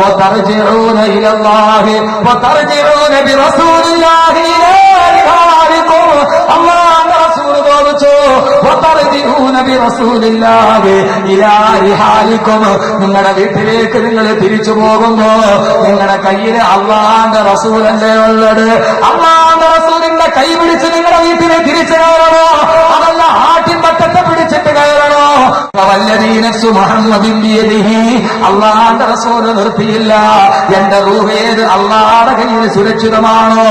വതർജിഊന ഇലല്ലാഹി വതർജിഊന ബിറസൂലില്ലാഹി ഇലാഹിക്കും അല്ലാഹുവിന്റെ റസൂൽ ചോദിച്ചു വതർജിഊന ബിറസൂലില്ലാഹി ഇലാഹിക്കും നിങ്ങളുടെ വീട്ടിലേക്ക് നിങ്ങൾ തിരിച്ചു പോകുമ്പോ നിങ്ങളുടെ കയ്യിൽ അല്ലാഹുവിന്റെ റസൂലല്ലേ ഉള്ളത് അല്ലാഹുവിന്റെ റസൂലിന്റെ കൈ പിടിച്ച് നിങ്ങളുടെ വീട്ടിലെ തിരിച്ചു കയറണോ അതല്ല ആട്ടിൻ പട്ടത്തെ പിടിച്ചിട്ട് കയറണോ അള്ളാന്റെ റസൂല് നിർത്തിയില്ല എന്റെ റൂഹേത് അള്ളാടെ കയ്യിൽ സുരക്ഷിതമാണോ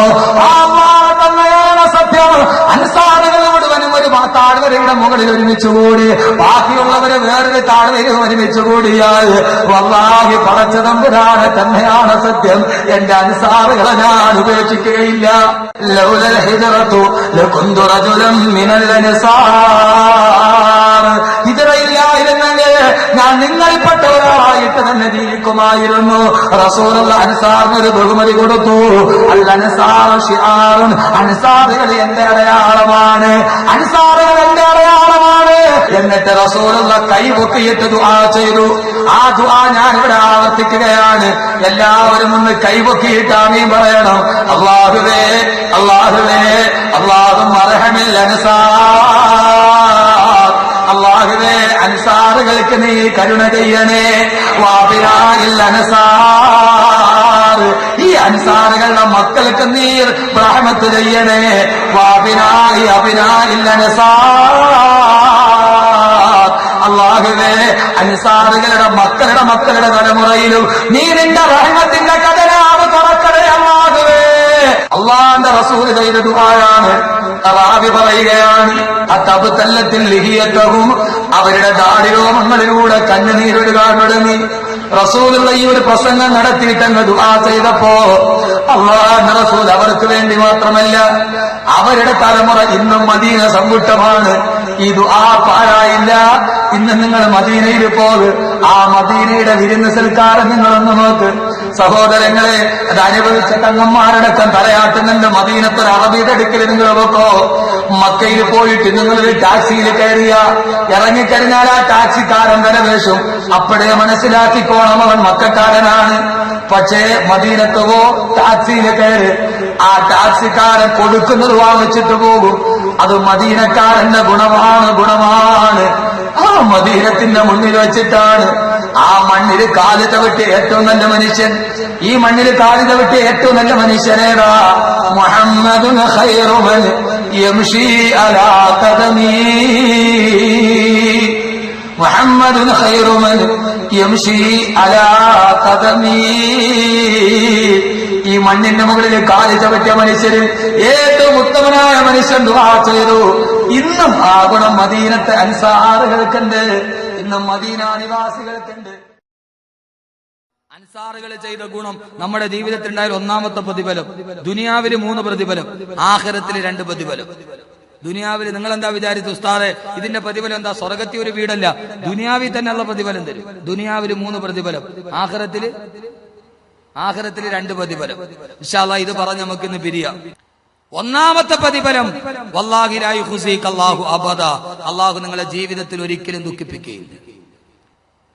അള്ളാഹ് തന്നെയാണ് സത്യം അൻസാറുകൾ മുഴുവനും ഒരു താഴ്വരയുടെ മുകളിൽ ഒരുമിച്ചുകൂടി ബാക്കിയുള്ളവര് വേറൊരു താഴ്വരയിൽ ഒരുമിച്ചുകൂടിയാൽ വല്ലാഹി പടച്ചതമ്പുരാനെ തന്നെയാണ് സത്യം എന്റെ അൻസാറുകളെ ഞാൻ ഉപേക്ഷിക്കുകയില്ല ലൗലൽ ഹിജ്റതു ലകുന്തു റജുലൻ മിനൽ അൻസാർ ഹിജ്റയില്ലായിരുന്നെങ്കിൽ ഞാൻ നിങ്ങളിൽപ്പെട്ട ഒരാളായിട്ട് തന്നെ ജീവിക്കുമായിരുന്നു റസൂലുള്ള അൻസാറിനൊരു ബഹുമതി കൊടുത്തു അൽ അൻസാർ ശിആറുൻ അൻസാറുകൾ എന്റെ അടയാളമാണ് അൻസാറുകൾ എന്റെ അടയാളമാണ് എന്നിട്ട് റസൂലുള്ള കൈ പൊക്കിയിട്ട് ദുആ ചെയ്തു ആ ദുആ ഞാൻ ഇവിടെ ആവർത്തിക്കുകയാണ് എല്ലാവരും ഒന്ന് കൈ പൊക്കിയിട്ട് ആമീൻ പറയണം അല്ലാഹുവേ അല്ലാഹുവേ അല്ലാഹുമ്മ അർഹമിൽ അൻസാർ അല്ലാഹുവേ അൻസാറുകൾക്ക് നീ കരുണ ചെയ്യണേ വാബിലായിൽ അൻസാർ ഈ അൻസാറുകളുടെ മക്കൾക്ക് നീ റഹ്മത്ത് ചെയ്യണേ വാബിനായി അബിനായിൽ അൻസാർ അല്ലാഹുവേ അൻസാറുകളുടെ മക്കളുടെ തലമുറയിലും നീ നിന്റെ റഹ്മത്തിന്റെ ഖജനാവ് തുറക്കണേ അല്ലാഹുവേ അല്ലാഹുവിന്റെ റസൂൽ ചെയ്ത ദുആയാണ് റാവി പറയുകയാണ് അത്തബത്തല്ലത്തിൽ ലിഹിയത്തഹും അവരുടെ ദാടിരോമങ്ങളിലൂടെ കണ്ണുനീരൊഴുകാൻ തുടങ്ങി റസൂലുള്ള ഈ ഒരു പ്രസംഗം നടത്തിയിട്ടങ്ങ് ദുആ ചെയ്തപ്പോ അല്ലാഹുവിന്റെ റസൂൽ അവർക്ക് വേണ്ടി മാത്രമല്ല അവരുടെ തലമുറ ഇന്നും മദീന സമ്പുഷ്ടമാണ് ഈ ദുആ പാഴായില്ല ഇന്ന് നിങ്ങൾ മദീനയിൽ പോകും ആ മദീനയുടെ വിരുന്ന് സൽക്കാരം നിങ്ങളൊന്ന് നോക്ക് സഹോദരങ്ങളെ അത് അനുഭവിച്ച തങ്ങന്മാരടക്കം തലയാട്ടുന്നുണ്ട് മദീനത്തൊരു അറബിയുടെ അടുക്കൽ നിങ്ങൾ നോക്കോ മക്കയിൽ പോയിട്ട് നിങ്ങളൊരു ടാക്സിയിൽ കയറിയ ഇറങ്ങിക്കഴിഞ്ഞാൽ ആ ടാക്സിക്കാരൻ വിലപേശും അപ്പോഴേ മനസ്സിലാക്കിക്കോണം അവൻ മക്കക്കാരനാണ് പക്ഷേ മദീനത്തുവോ ടാക്സിയിൽ കയറി ആ ടാക്സിക്കാരൻ കൊടുക്കുന്നത് വാങ്ങിച്ചിട്ട് പോകും അത് മദീനക്കാരന്റെ ഗുണമാണ് ആ മദീനത്തിന്റെ മുന്നിൽ വെച്ചിട്ടാണ് ആ മണ്ണിൽ കാല് തവിട്ടിയ ഏറ്റവും നല്ല മനുഷ്യൻ, ഈ മണ്ണിൽ കാല് തവിട്ടിയ ഏറ്റവും നല്ല മനുഷ്യനേതാ? മുഹമ്മദുൻ ഖൈറു മൻ യംശി അലാ ഖദമീ, മുഹമ്മദുൻ ഖൈറു മൻ യംശി അലാ ഖദമീ. ഈ മണ്ണിന്റെ മുകളിൽ കാല് ചവിട്ടിയ മനുഷ്യര് ഏറ്റവും ഉത്തമനായ മനുഷ്യൻ ദുആ ചെയ്തു. ഇന്നും ആ ഗുണം മദീനത്തെ അൻസാറുകൾക്കുണ്ട്, ഇന്നും മദീന നിവാസികൾക്കുണ്ട്. അൻസാറുകൾ ചെയ്ത ഗുണം നമ്മുടെ ജീവിതത്തിൽ ഉണ്ടായ ഒന്നാമത്തെ പ്രതിഫലം. ദുനിയാവിൽ 3 പ്രതിഫലം, ആഖിറത്തിൽ 2 പ്രതിഫലം. ദുനിയാവിൽ നിങ്ങൾ എന്താ വിചാരിച്ചു ഉസ്താദേ ഇതിന്റെ പ്രതിഫലം എന്താ? സ്വർഗത്തിൽ ഒരു വീടല്ല, ദുനിയാവിൽ തന്നെ ഉള്ള പ്രതിഫലം തരും. ദുനിയാവിൽ 3 പ്രതിഫലം, ആഖിറത്തിൽ 2 പ്രതിഫലം. ഇൻഷാ അല്ലാഹ് ഇത് പറഞ്ഞ് നമുക്ക് ഇന്ന് പിരിയാം. ഒന്നാമത്തെ പ്രതിഫലം വല്ലാഹി ലാ യുഖ്സിക അല്ലാഹു അബദ, അല്ലാഹു നിങ്ങളെ ജീവിതത്തിൽ ഒരിക്കലും ദുഃഖിപ്പിക്കുകയില്ല.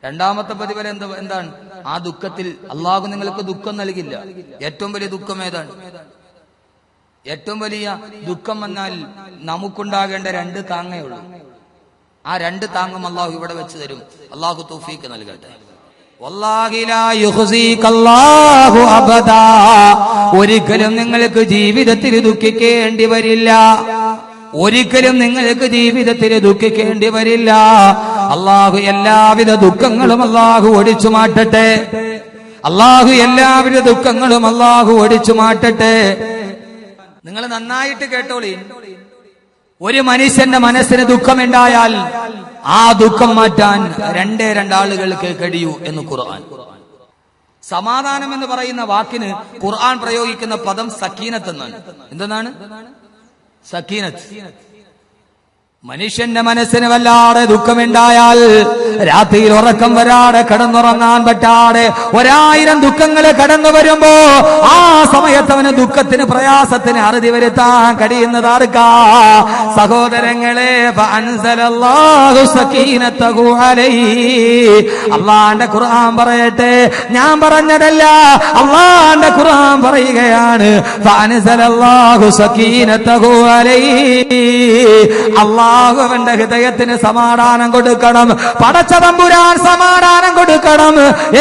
രണ്ടാമത്തെ പ്രതിഫലം എന്താണ്? ആ ദുഃഖത്തിൽ അല്ലാഹു നിങ്ങൾക്ക് ദുഃഖം നൽകില്ല. ഏറ്റവും വലിയ ദുഃഖം ഏതാണ്? ഏറ്റവും വലിയ ദുഃഖം വന്നാൽ നമുക്കുണ്ടാകേണ്ട 2 താങ്ങേ ഉള്ളൂ. ആ 2 താങ്ങും അല്ലാഹു ഇവിടെ വെച്ച് തരും. അല്ലാഹു തൗഫീഖ് നൽകട്ടെ. വല്ലാഹി ലാ യുഖ്സിക അല്ലാഹു അബദ, ഒരിക്കലും നിങ്ങൾക്ക് ജീവിതത്തിൽ ദുഃഖിക്കേണ്ടി വരില്ല. ഒരിക്കലും നിങ്ങൾക്ക് ജീവിതത്തിൽ ദുഃഖിക്കേണ്ടി വരില്ല. അല്ലാഹു എല്ലാവിധ ദുഃഖങ്ങളും അല്ലാഹു ഒടിച്ചു മാറ്റട്ടെ. അല്ലാഹു എല്ലാവിധ ദുഃഖങ്ങളും അല്ലാഹു ഒടിച്ചു മാറ്റട്ടെ. നിങ്ങൾ നന്നായിട്ട് കേട്ടോളി. ഒരു മനുഷ്യന്റെ മനസ്സിന് ദുഃഖമുണ്ടായാൽ ആ ദുഃഖം മാറ്റാൻ 2 ആളുകൾക്ക് കഴിയൂ എന്ന് ഖുർആൻ. സമാധാനം എന്ന് പറയുന്ന വാക്കിന് ഖുർആൻ പ്രയോഗിക്കുന്ന പദം സക്കീനത്ത് എന്നാണ്. എന്തെന്നാണ്? സക്കീനത്ത്. മനുഷ്യന്റെ മനസ്സിന് വല്ലാതെ ദുഃഖമുണ്ടായാൽ രാത്രിയിൽ ഉറക്കം വരാതെ കിടന്നുറങ്ങാൻ പറ്റാതെ 1000 ദുഃഖങ്ങൾ കടന്നു വരുമ്പോ ആ സമയത്ത് അവന് ദുഃഖത്തിന് പ്രയാസത്തിന് അറുതി വരുത്താൻ കഴിയുന്നത് ആർക്കാ? സഹോദരങ്ങളെ, ഫഅൻസലല്ലാഹു സകീനതഹു അലൈഹി, അല്ലാഹുവിന്റെ ഖുർആൻ പറയട്ടെ, ഞാൻ പറഞ്ഞതല്ല, അല്ലാഹുവിന്റെ ഖുർആൻ പറയുകയാണ്. ഫഅൻസലല്ലാഹു സകീനതഹു അലൈഹി, അല്ലാഹു അവന്റെ ഹൃദയത്തിന് സമാധാനം കൊടുക്കണം. പടച്ച തമ്പുരാൻ സമാധാനം കൊടുക്കണം.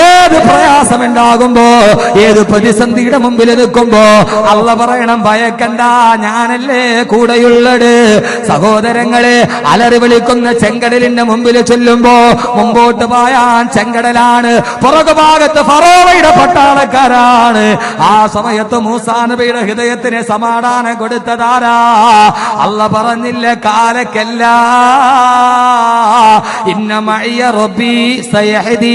ഏത് പ്രയാസമുണ്ടാകുമ്പോ, ഏത് പ്രതിസന്ധിയുടെ മുമ്പിൽ നിൽക്കുമ്പോ അല്ലാഹു പറയണം, ഭയക്കണ്ട, ഞാനല്ലേ കൂടെയുള്ളത്. സഹോദരങ്ങളെ, അലറി വിളിക്കുന്ന ചെങ്കടലിന്റെ മുമ്പിൽ ചൊല്ലുമ്പോ മുമ്പോട്ട് പോയാൻ ചെങ്കടലാണ്, പുറകുഭാഗത്ത് ഫറോവയുടെ പട്ടാളക്കാരാണ്. ആ സമയത്ത് മൂസാ നബിയുടെ ഹൃദയത്തിന് സമാധാനം കൊടുത്തതാരാ? അല്ലാഹു പറഞ്ഞില്ല, കാലക്കല്ല, ഇന്ന മഅയ റബ്ബി സയഹ്ദീൻ.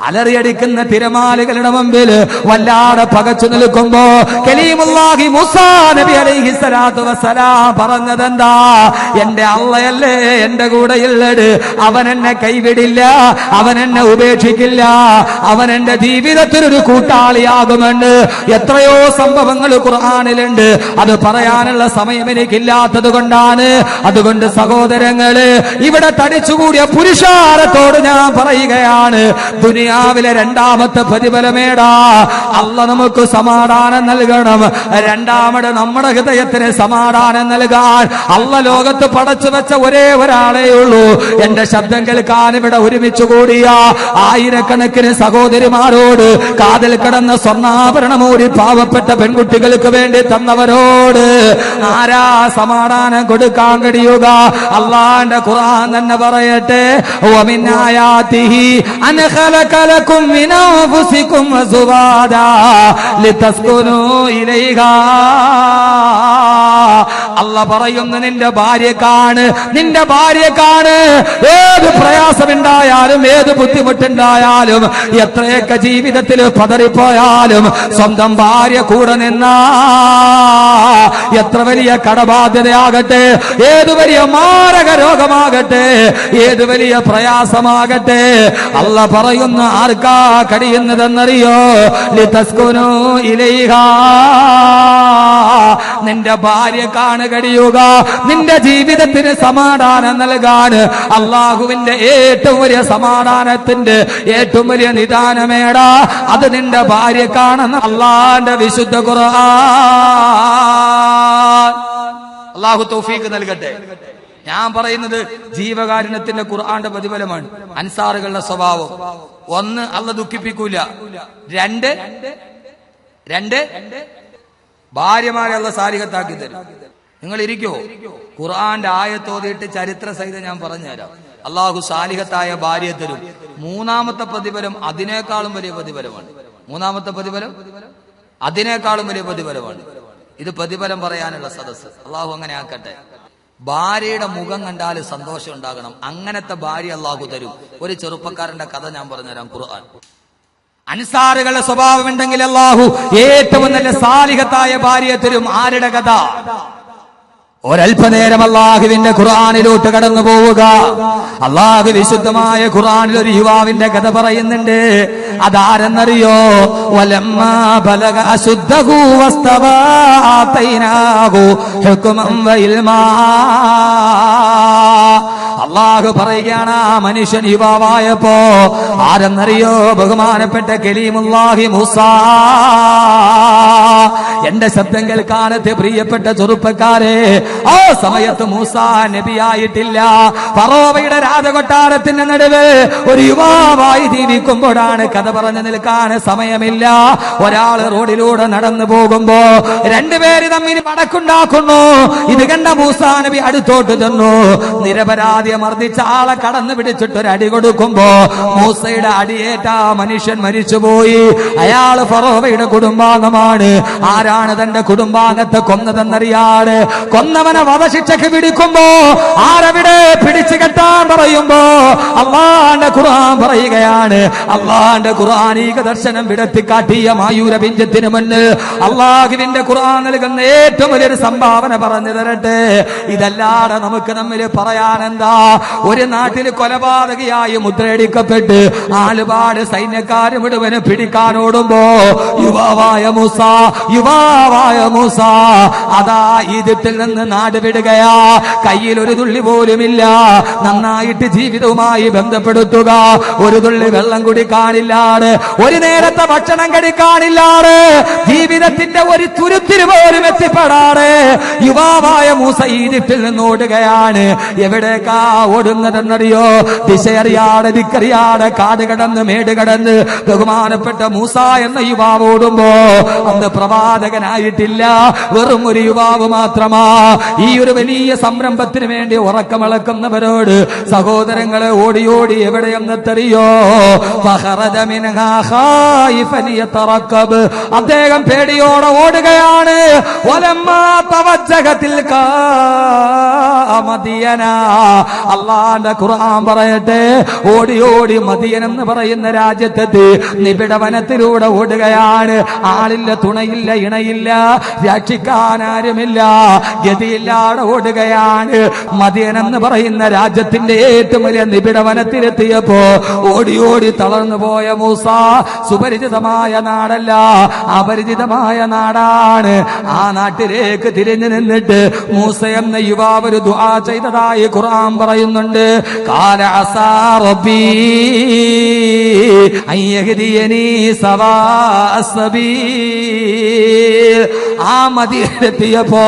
അലറിയടിക്കുന്ന തിരമാലകളുടെ മുമ്പിൽ വല്ലാതെ പകച്ചു നിൽക്കുമ്പോ കലീമുല്ലാഹി മൂസാ നബി അലൈഹി സ്വലാത്തു വസ്സലാം പറഞ്ഞതെന്താ? എന്റെ അള്ളയല്ലേ എന്റെ കൂടെയുള്ളത്, അവൻ എന്നെ കൈവിടില്ല, അവൻ എന്നെ ഉപേക്ഷിക്കില്ല, അവൻ എന്റെ ജീവിതത്തിനൊരു കൂട്ടാളിയാകുമെന്ന്. എത്രയോ സംഭവങ്ങൾ ഖുർആനിലുണ്ട്, അത് പറയാനുള്ള സമയം എനിക്കില്ലാത്തത് കൊണ്ടാണ്. അതുകൊണ്ട് സഹോദരങ്ങള്, ഇവിടെ തടിച്ചുകൂടിയ പുരുഷാരത്തോട് ഞാൻ പറയുകയാണ്, ദുനിയാവിലെ 2ാമത്തെ പ്രതിഫലമേടാ, അല്ലാഹു നമുക്ക് സമാധാനം നൽകണം. 2ാമത് നമ്മുടെ ഹൃദയത്തിന് സമാധാനം നൽകാൻ അല്ലാഹു ലോകത്ത് പടച്ചു വെച്ച ഒരേ ഒരാളേ ഉള്ളൂ. എന്റെ ശബ്ദം കേൾക്കാൻ ഇവിടെ ഒരുമിച്ച് കൂടിയ ആയിരക്കണക്കിന് സഹോദരിമാരോട്, കാതിൽ കിടന്ന സ്വർണ്ണാഭരണമൂരി പാവപ്പെട്ട പെൺകുട്ടികൾക്ക് വേണ്ടി തന്നവരോട് ആരാ സമാധാനം കൊടുക്കാൻ കഴിയുക? അല്ലാഹുവിന്റെ ഖുർആൻ തന്നെ പറയട്ടെ, വമിൻ ആയാതിഹി അൻ ഖലഖലകും മിൻ അൻഫുസികും വസുവാദാ ലിതസ്കുനൂ ഇലൈഹാ. അല്ലാഹു പറയുന്നു, നിന്റെ ഭാര്യക്കാണ്, നിന്റെ ഭാര്യക്കാണ് ഏത് പ്രയാസമുണ്ടായാലും, ഏത് ബുദ്ധിമുട്ടുണ്ടായാലും, എത്രയൊക്കെ ജീവിതത്തിൽ പതറിപ്പോയാലും സ്വന്തം ഭാര്യ കൂടെ നിന്നാ, എത്ര വലിയ കടബാധ്യതയാകട്ടെ, ഏതു വലിയ മാരക രോഗമാകട്ടെ, ഏതു വലിയ പ്രയാസമാകട്ടെ, അല്ലാഹു പറയുന്നു ആർക്കാ കഴിയുന്നതെന്നറിയോ? ലിതസ്കുനൂ ഇലൈഹാ, നിന്റെ ഭാര്യക്കാണ് കഴിയുക നിന്റെ ജീവിതത്തിന് സമാധാനം നൽകാൻ. അള്ളാഹുവിന്റെ ഏറ്റവും വലിയ സമാധാനത്തിന്റെ ഏറ്റവും വലിയ നിദാനമേടാ, അത് നിന്റെ ഭാര്യക്കാണെന്ന് അള്ളാന്റെ വിശുദ്ധ ഖുർആൻ. അള്ളാഹു തൗഫീഖ് നൽകട്ടെ. ഞാൻ പറയുന്നത് ജീവകാരുണ്യത്തിന്റെ ഖുർആന്റെ പ്രതിഫലമാണ്. അൻസാറുകളുടെ സ്വഭാവം: ഒന്ന്, അള്ളാഹ് ദുഃഖിപ്പിക്കൂല. രണ്ട്, ഭാര്യമാരെ അള്ളാഹ് സാലിഹത്താക്കി തരും. നിങ്ങൾ ഇരിക്കോ? ഖുർആന്റെ ആയത്തോതിയിട്ട് ചരിത്ര സഹിതം ഞാൻ പറഞ്ഞുതരാം. അള്ളാഹു സാലിഹത്തായ ഭാര്യയെ തരും. മൂന്നാമത്തെ പ്രതിഫലം അതിനേക്കാളും വലിയ പ്രതിഫലമാണ്. മൂന്നാമത്തെ പ്രതിഫലം അതിനേക്കാളും വലിയ പ്രതിഫലമാണ്. ഇത് പ്രതിഫലം പറയാനുള്ള സദസ്സ്. അള്ളാഹു അങ്ങനെ ആക്കട്ടെ. ഭാര്യയുടെ മുഖം കണ്ടാൽ സന്തോഷം ഉണ്ടാകണം. അങ്ങനത്തെ ഭാര്യ അള്ളാഹു തരും. ഒരു ചെറുപ്പക്കാരന്റെ കഥ ഞാൻ പറഞ്ഞുതരാം. ഖുർആൻ അൻസാറുകളുടെ സ്വഭാവം ഉണ്ടെങ്കിൽ അള്ളാഹു ഏറ്റവും നല്ല സാലിഹത്തായ ഭാര്യയെ തരും. ആരുടെ കഥ? ഒരൽപ്പനേരം അള്ളാഹുവിന്റെ ഖുർആനിലോട്ട് കടന്നു പോവുക. അള്ളാഹു വിശുദ്ധമായ ഖുർആനിൽ ഒരു യുവാവിന്റെ കഥ പറയുന്നുണ്ട്. അതാരെന്നറിയോ? വലമ്മാ ബലഗ അശുദ്ധഹു വസ്തവാ ആതൈനാഹു ഹുക്മൻ വഇൽമാ. അള്ളാഹു പറയുകയാണ്, ആ മനുഷ്യൻ യുവാവായപ്പോ ആരെന്നറിയോ? ബഹുമാനപ്പെട്ട കലീമുല്ലാഹി മൂസ. എന്റെ ശബ്ദം കേൾക്കാനത്തെ പ്രിയപ്പെട്ട ചെറുപ്പക്കാരെ, ആ സമയത്ത് മൂസ നബിയായിട്ടില്ല. ഫറോവയുടെ രാജകൊട്ടാരത്തിന്റെ നടുവ് ഒരു യുവാവായി ജീവിക്കുമ്പോഴാണ്. കഥ പറഞ്ഞു നിൽക്കാൻ സമയമില്ല. ഒരാൾ റോഡിലൂടെ നടന്നു പോകുമ്പോ രണ്ടുപേര് തമ്മിൽ വടക്കുണ്ടാക്കുന്നു. ഇത് കണ്ട മൂസ നബി അടുത്തോട്ട് ചെന്നു. നിരപരാധി മർദ്ദിച്ച ആളെ കടന്നു പിടിച്ചിട്ട് ഒരു അടി കൊടുക്കുമ്പോ മൂസയുടെ അടിയേറ്റ മനുഷ്യൻ മരിച്ചുപോയി. അയാൾ ഫറോവയുടെ കുടുംബാംഗമാണ്. ആരാണ് തന്റെ കുടുംബാംഗത്തെ കൊന്നതെന്നറിയാട്? കൊന്നവനെ വധശിക്ഷയ്ക്ക് പിടിക്കുമ്പോ ആരവിടെ പിടിച്ചു കെട്ടാൻ പറയുമ്പോ അള്ളാന്റെ ഖുർആൻ പറയുകയാണ്. അള്ളാന്റെ ഖുർആനീക ദർശനം വിടത്തിക്കാട്ടിയ മായൂര പിഞ്ചത്തിന് മുന്നിൽ അള്ളാഹുവിന്റെ ഖുർആൻ നൽകുന്ന ഏറ്റവും വലിയൊരു സംഭാവന പറഞ്ഞു തരട്ടെ. ഇതല്ലാതെ നമുക്ക് തമ്മിൽ പറയാൻ എന്താ? ഒരു നാട്ടിൽ കൊലപാതകയായി മുദ്രയടിക്കപ്പെട്ട് ആലുപാട് സൈന്യക്കാര് മുഴുവന് പിടിക്കാനോടുമ്പോ യുവാവായ മൂസ അതാ ഈജിപ്തിൽ നിന്ന് നാട് വിടുകയാ. കയ്യിൽ ഒരു തുള്ളി പോലുമില്ല. നന്നായിട്ട് ജീവിതവുമായി ബന്ധപ്പെടുത്തുക. ഒരു തുള്ളി വെള്ളം കുടിക്കാനില്ലാതെ, ഒരു നേരത്തെ ഭക്ഷണം കഴിക്കാനില്ലാതെ, ജീവിതത്തിന്റെ ഒരു തുരുത്തിന് പോലും എത്തിപ്പെടാതെ യുവാവായ മൂസ ഈജിപ്തിൽ നിന്ന് ഓടുകയാണ്. എവിടേക്കാ ഓടുന്നതെന്നറിയോ? ദിശയറിയാതെ ദിക്കറിയാതെ കാട് കടന്ന് മേട് കടന്ന് ബഹുമാനപ്പെട്ട മൂസ എന്ന യുവാവ് ഓടുമ്പോ അന്ന് പ്രവാചകനായിട്ടില്ല, വെറും ഒരു യുവാവ് മാത്രമാ. ഈ ഒരു വലിയ സംരംഭത്തിന് വേണ്ടി ഉറക്കമിളക്കുന്നവരോട് സഹോദരങ്ങളെ, ഓടി ഓടി എവിടെയെന്നറിയോ? അദ്ദേഹം പേടിയോടെ ഓടുകയാണ്. അള്ളാന്റെ ഖുർആൻ പറയട്ടെ, ഓടി ഓടി മദിയൻ എന്ന് പറയുന്ന രാജ്യത്തെത്തി നിബിഡ വനത്തിലൂടെ ഓടുകയാണ്. ആളില്ല, തുണയില്ല, ഇണയില്ല, രക്ഷിക്കാൻ ആരുമില്ല, ഗതിയില്ലാതെ ഓടുകയാണ്. മദിയൻ എന്ന് പറയുന്ന രാജ്യത്തിന്റെ ഏറ്റവും വലിയ നിബിഡ വനത്തിലെത്തിയപ്പോ ഓടി ഓടി തളർന്നു പോയ മൂസ സുപരിചിതമായ നാടല്ല, അപരിചിതമായ നാടാണ്. ആ നാട്ടിലേക്ക് തിരിഞ്ഞു നിന്നിട്ട് മൂസ എന്ന യുവാവ് ഒരു ദുആ ചെയ്തതായി ഖുർആൻ പറയുന്നുണ്ട്. ഖാല അസാ റബ്ബി അയ്യഹ്ദിയനി സവാഅസ് സബീൽ. ആ മദീനയിലെത്തിയപ്പോ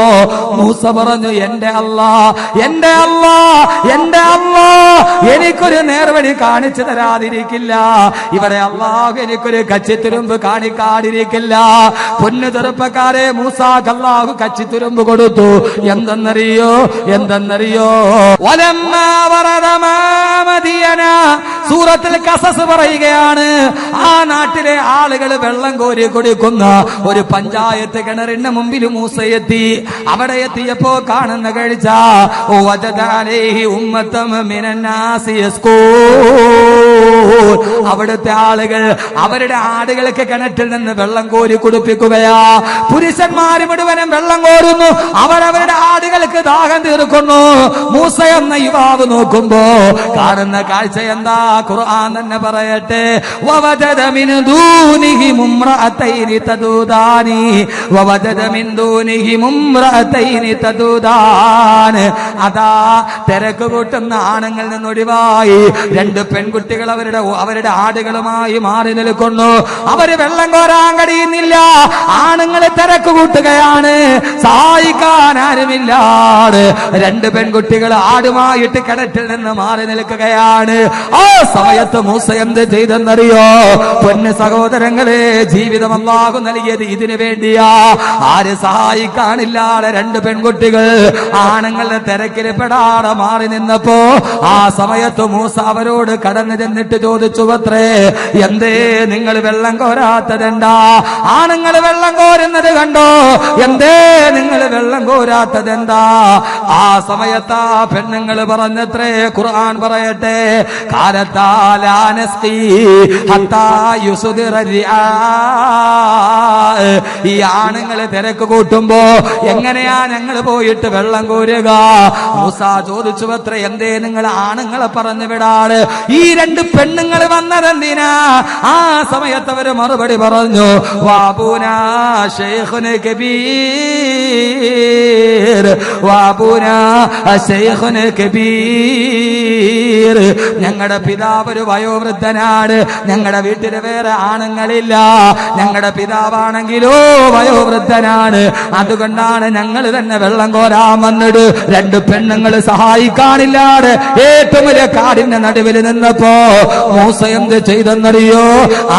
മൂസ പറഞ്ഞു, എന്റെ അല്ലാഹ്, എന്റെ അല്ലാഹ്, എന്റെ അല്ലാഹ് എനിക്കൊരു നേർവഴി കാണിച്ചു തരാതിരിക്കില്ല. ഇവിടെ അല്ലാഹു എനിക്കൊരു കച്ചിത്തുരുമ്പ് കാണിക്കാതിരിക്കില്ല. പൊന്നു ചെറുപ്പക്കാരെ, മൂസാക്ക് അല്ലാഹു കച്ചിത്തുരുമ്പ് കൊടുത്തു. എന്തെന്നറിയോ? സൂറത്തുൽ ഖസസ് പറയുകയാണ്, ആ നാട്ടിലെ ആളുകൾ വെള്ളം കോരി കൊടുക്കുന്ന ഒരു പഞ്ചായത്ത് കിണറിന് മുമ്പിൽ മൂസ എത്തി. അവിടെ എത്തിയപ്പോ കാണുന്ന കാഴ്ച, അവിടുത്തെ ആളുകൾ അവരുടെ ആടുകൾക്ക് കിണറ്റിൽ നിന്ന് വെള്ളം കോരി കുടിപ്പിക്കുകയാ. പുരുഷന്മാര് മുഴുവനും വെള്ളം കോരുന്നു, അവരവരുടെ ആടുകൾക്ക് ദാഹം തീർക്കുന്നു. മൂസ എന്ന യുവാവ് നോക്കുമ്പോ കാണുന്ന കാഴ്ച എന്താ? ഖുർആൻ തന്നെ പറയട്ടെ, വവജദ മിൻ ദൂനിഹിം ഇംറഅതൈനി തദൂദാനി വവജദ മിൻ ദൂനിഹിം ഇംറഅതൈനി തദൂദാൻ. അതാ തിരക്ക് കൂട്ടുന്ന ആണുങ്ങളിൽ നിന്നൊഴിവായി രണ്ട് പെൺകുട്ടികൾ അവരുടെ ആടുകളുമായി മാറി നിൽക്കുന്നു. അവര് വെള്ളം കോരാൻ കഴിയുന്നില്ല. ആരുമില്ല. ആണുങ്ങളെ തിരക്ക് കൂട്ടുകയാണ്, സഹായിക്കാൻ ആരുമില്ലാതെ രണ്ട് പെൺകുട്ടികൾ ആടുമായിട്ട് കിണറ്റിൽ നിന്ന് മാറി നിൽക്കുകയാണ്. ആ സമയത്ത് മൂസ എന്ത് ചെയ്തെന്നറിയോ? പൊന്ന് സഹോദരങ്ങളെ, ജീവിതം അല്ലാഹു നൽകിയത് ഇതിനു വേണ്ടിയാ. ആര് സഹായിക്കാനില്ലാതെ രണ്ട് പെൺകുട്ടികൾ ആണുങ്ങളുടെ തിരക്കിൽ പെടാതെ മാറി നിന്നപ്പോ ആ സമയത്ത് മൂസ അവരോട് കടന്നു ചെന്നിട്ട് ചോദിച്ചു അത്രേ, എന്തേ നിങ്ങൾ വെള്ളം കോരാത്തതെന്താ? ആണുങ്ങൾ വെള്ളം കോരുന്നത് കണ്ടോ, എന്തേ നിങ്ങൾ വെള്ളം കോരാത്തതെന്താ? ആ സമയത്ത് ആ പെണ്ണുങ്ങൾ പറഞ്ഞത്രേ, ഖുർആൻ പറയട്ടെ, ഈ ആണുങ്ങൾ തിരക്ക് കൂട്ടുമ്പോ എങ്ങനെയാ ഞങ്ങൾ പോയിട്ട് വെള്ളം കോരുക? മൂസ ചോദിച്ചു അത്ര, എന്തേ നിങ്ങൾ ആണുങ്ങളെ പറഞ്ഞു വിടാറ്? ഈ രണ്ട് പെണ്ണുങ്ങൾ വന്നതെന്തിനാ? ആ സമയത്ത് അവര് മറുപടി പറഞ്ഞു, വാബൂനാ ശൈഖുൻ കബീർ, വാബൂനാ ശൈഖുൻ കബീർ. ഞങ്ങളുടെ പിതാവ് ഒരു വയോവൃദ്ധനാണ്, ഞങ്ങളുടെ വീട്ടിൽ വേറെ ആണുങ്ങളില്ല, ഞങ്ങളുടെ പിതാവാണെങ്കിലോ വയോവൃദ്ധനാണ്, അതുകൊണ്ടാണ് ഞങ്ങൾ തന്നെ വെള്ളം കോരാൻ വന്നിട്ട്. രണ്ട് പെണ്ണുങ്ങൾ സഹായിക്കാനില്ലാതെ ഏറ്റവും വലിയ കാടിന്റെ നടുവിൽ നിന്നപ്പോ മൂസ എന്ത് ചെയ്തെന്നറിയോ?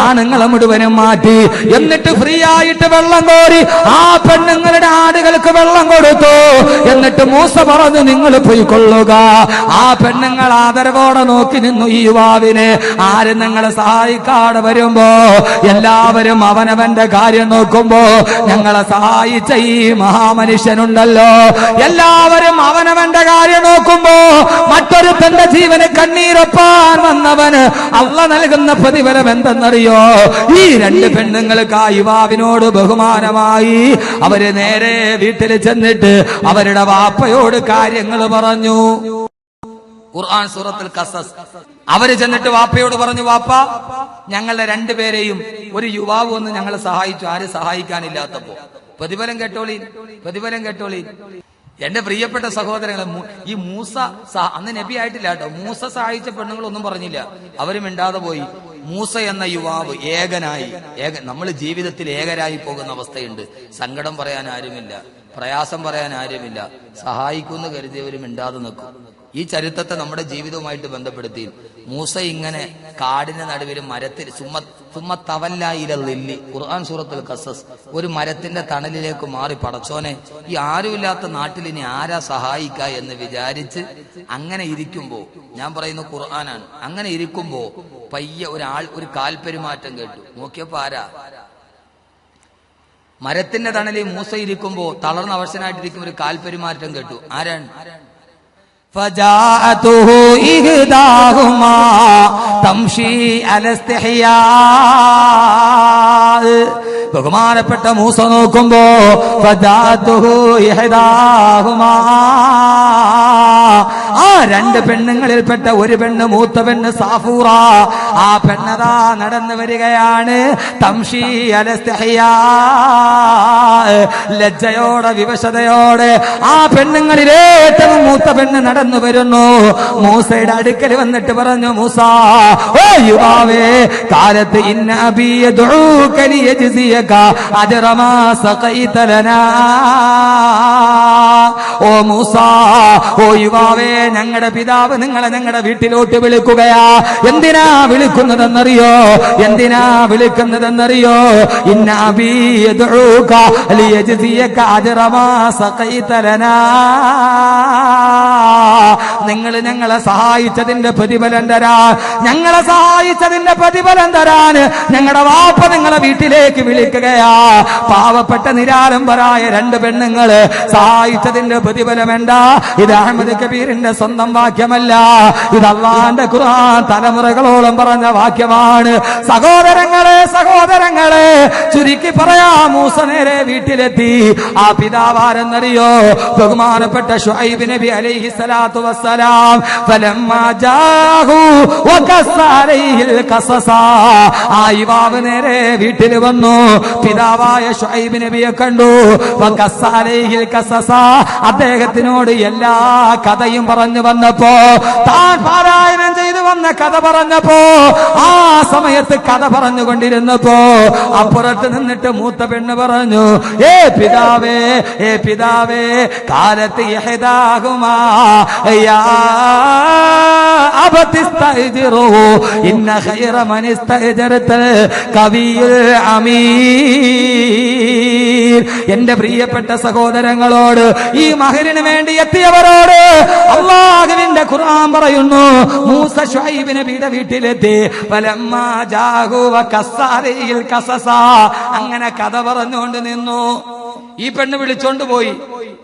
ആണുങ്ങളെ മുഴുവനും മാറ്റി, എന്നിട്ട് ഫ്രീ ആയിട്ട് വെള്ളം കോരി ആ പെണ്ണുങ്ങളുടെ ആടുകൾക്ക് വെള്ളം കൊടുത്തു. എന്നിട്ട് മൂസ പറഞ്ഞു, നിങ്ങൾ പോയിക്കൊള്ളുക. ആ പെണ്ണുങ്ങൾ ആദരവോടെ നോക്കി നിന്നു ഈ യുവാവിനെ. ആരും ഞങ്ങളെ സഹായിക്കാതെ വരുമ്പോ എല്ലാവരും അവനവന്റെ കാര്യം നോക്കുമ്പോ ഞങ്ങളെ സഹായിച്ച ഈ മഹാമനുഷ്യനുണ്ടല്ലോ, എല്ലാവരും അവനവന്റെ കാര്യം നോക്കുമ്പോ മറ്റൊരു തന്റെ ജീവന് കണ്ണീരൊപ്പാൻ വന്നവന് അള്ളാഹു നൽകുന്ന പ്രതിഫലം എന്തെന്നറിയോ? ഈ രണ്ട് പെണ്ണുങ്ങൾക്ക് ആ യുവാവിനോട് ബഹുമാനമായി അവര് നേരെ വീട്ടിൽ ചെന്നിട്ട് അവരുടെ വാപ്പയോട് കാര്യങ്ങൾ പറഞ്ഞു. ഖുർആൻ സൂറത്തുൽ ഖസസ്. അവര് ചെന്നിട്ട് വാപ്പയോട് പറഞ്ഞു, വാപ്പ, ഞങ്ങളുടെ രണ്ടുപേരെയും ഒരു യുവാവ് വന്ന് ഞങ്ങളെ സഹായിച്ചു. ആര് സഹായിക്കാനില്ലാത്തപ്പോ? പ്രതിഫലം കേട്ടോളി, പ്രതിഫലം കേട്ടോളി. എന്റെ പ്രിയപ്പെട്ട സഹോദരങ്ങളെ, ഈ മൂസ അന്ന് നബി ആയിട്ടില്ല കേട്ടോ. മൂസ സഹായിച്ച പെണ്ണുങ്ങളൊന്നും പറഞ്ഞില്ല, അവര് മിണ്ടാതെ പോയി. മൂസ എന്ന യുവാവ് ഏകനായി, നമ്മൾ ജീവിതത്തിൽ ഏകരായി പോകുന്ന അവസ്ഥയുണ്ട്. സങ്കടം പറയാൻ ആരുമില്ല, പ്രയാസം പറയാൻ ആരുമില്ല, സഹായിക്കുമെന്ന് കരുതിയവര് മിണ്ടാതെ നിൽക്കും. ഈ ചരിത്രത്തെ നമ്മുടെ ജീവിതവുമായിട്ട് ബന്ധപ്പെടുത്തി മൂസ ഇങ്ങനെ കാടിന്റെ നടുവിൽ മരത്തിൽ സുമ്മത്തവല്ലായിലി, ഖുർആൻ സൂറത്തുൽ ഖസസ്, ഒരു മരത്തിന്റെ തണലിലേക്ക് മാറി, പടച്ചോനെ ഈ ആരുമില്ലാത്ത നാട്ടിൽ ഇനി ആരാ സഹായിക്ക എന്ന് വിചാരിച്ച് അങ്ങനെ ഇരിക്കുമ്പോ, ഞാൻ പറയുന്ന ഖുർആനാണ്, അങ്ങനെ ഇരിക്കുമ്പോ പയ്യെ ഒരു കാൽപെരുമാറ്റം കേട്ടു. നോക്കിയപ്പോ ആരാ? മരത്തിന്റെ തണലിൽ മൂസ ഇരിക്കുമ്പോ തളർന്ന അവശനായിട്ടിരിക്കുമ്പോ ഒരു കാൽപെരുമാറ്റം കേട്ടു. ആരാണ്? فجاءته إحداهما تمشي على استحياء. ബഹുമാനപ്പെട്ട മൂസ നോക്കുമ്പോ ഫജാഅതുഹു ഇഹ്ദാഹുമാ, ആ രണ്ട് പെണ്ണുങ്ങളിൽപ്പെട്ട ഒരു പെണ്ണ്, മൂത്ത പെണ്ണ് സാഫൂറ, ആ പെണ്ണതാ നടന്നു വരികയാണ്. തംഷി അല ഇസ്തിഹ്യാ, ലജ്ജയോടെ വിവശതയോടെ ആ പെണ്ണുങ്ങളിൽ ഏറ്റവും മൂത്ത പെണ്ണ് നടന്നു വരുന്നു. മൂസയുടെ അടുക്കൽ വന്നിട്ട് പറഞ്ഞു, മൂസ, ഓ യുവാവേ, കാലത്ത് ഇന്ന അബീ യദ്ഊക ലിയജ്സിയക അജ്റ മാ സഖൈത ലനാ. ഓ മൂസ, ഓ യുവാവേ, ഞങ്ങളുടെ പിതാവ് നിങ്ങളെ ഞങ്ങളുടെ വീട്ടിലോട്ട് വിളിക്കുകയാ. എന്തിനാ വിളിക്കുന്നതെന്നറിയോ? എന്തിനാ വിളിക്കുന്നതെന്നറിയോ? ഇന്ന അബീ യദ്ഊക ലിയജ്സിയക അജ്റ മാ സഖൈത ലനാ. നിങ്ങൾ ഞങ്ങളെ സഹായിച്ചതിന്റെ പ്രതിഫലം തരാൻ, ഞങ്ങളെ സഹായിച്ചതിന്റെ പ്രതിഫലം തരാൻ ഞങ്ങളുടെ വാപ്പ നിങ്ങളെ വീട്ടിലേക്ക് വിളിക്കുകയാ. പാവപ്പെട്ട നിരാലംബരായ രണ്ട് പെണ്ണുങ്ങള് സഹായിച്ചതിന്റെ പ്രതിഫലം എന്താ? ഇത് അഹമ്മദ് കബീറിന്റെ സ്വന്തം വാക്യമല്ല, ഇത് അല്ലാഹുവിന്റെ ഖുർആൻ തലമുറകളോളം പറഞ്ഞ വാക്യമാണ്. സഹോദരങ്ങളെ, സഹോദരങ്ങളെ, ചുരുക്കി പറയാ, മൂസ നേരെ വീട്ടിലെത്തി. ആ പിതാവാരെന്നറിയോ? ബഹുമാനപ്പെട്ട ശുഐബ് നബി അലൈഹിസ്സലാത്തു സ്വലാത്തു വസ്സലാം ഫലമ്മാ ജാഹു വഖസ്സ അലൈഹിൽ ഖസസ. ആ യുവാവ് നേരെ വീട്ടിൽ വന്നു, പിതാവായ ശുഐബ് നബിയെ കണ്ടു. വഖസ്സ അലൈഹിൽ ഖസസ, അദ്ദേഹത്തിനോട് എല്ലാ കഥയും പറഞ്ഞു വന്നപ്പോ, താൻ പാരായണം ചെയ്തു വന്ന കഥ പറഞ്ഞപ്പോ, ആ സമയത്ത് കഥ പറഞ്ഞുകൊണ്ടിരുന്നപ്പോ അപ്പുറത്ത് നിന്നിട്ട് മൂത്ത പെണ്ണ് പറഞ്ഞു, ഏ പിതാവേ, ഏ പിതാവേ, കാലത്ത് ഇഹ്ദാഹുമാ യാ അബതിസ്തഅ്ജിറു ഇന്ന ഖൈറ മൻ ഇസ്തഅ്ജറതൽ ഖവിയുൽ അമീൻ. എന്റെ പ്രിയപ്പെട്ട സഹോദരങ്ങളോട്, ഈ മഹരിന് വേണ്ടി എത്തിയവരോട് അല്ലാഹുവിന്റെ ഖുർആൻ പറയുന്നു, മൂസ ശുഐബ് നബിയുടെ വീട്ടിലെത്തി. ഫലമ്മാ ജാഹു വഖസ്സ അലൈഹിൽ ഖസസ, അങ്ങനെ കഥ പറഞ്ഞുകൊണ്ട് നിന്നു. ഈ പെണ്ണ് വിളിച്ചോണ്ട് പോയി.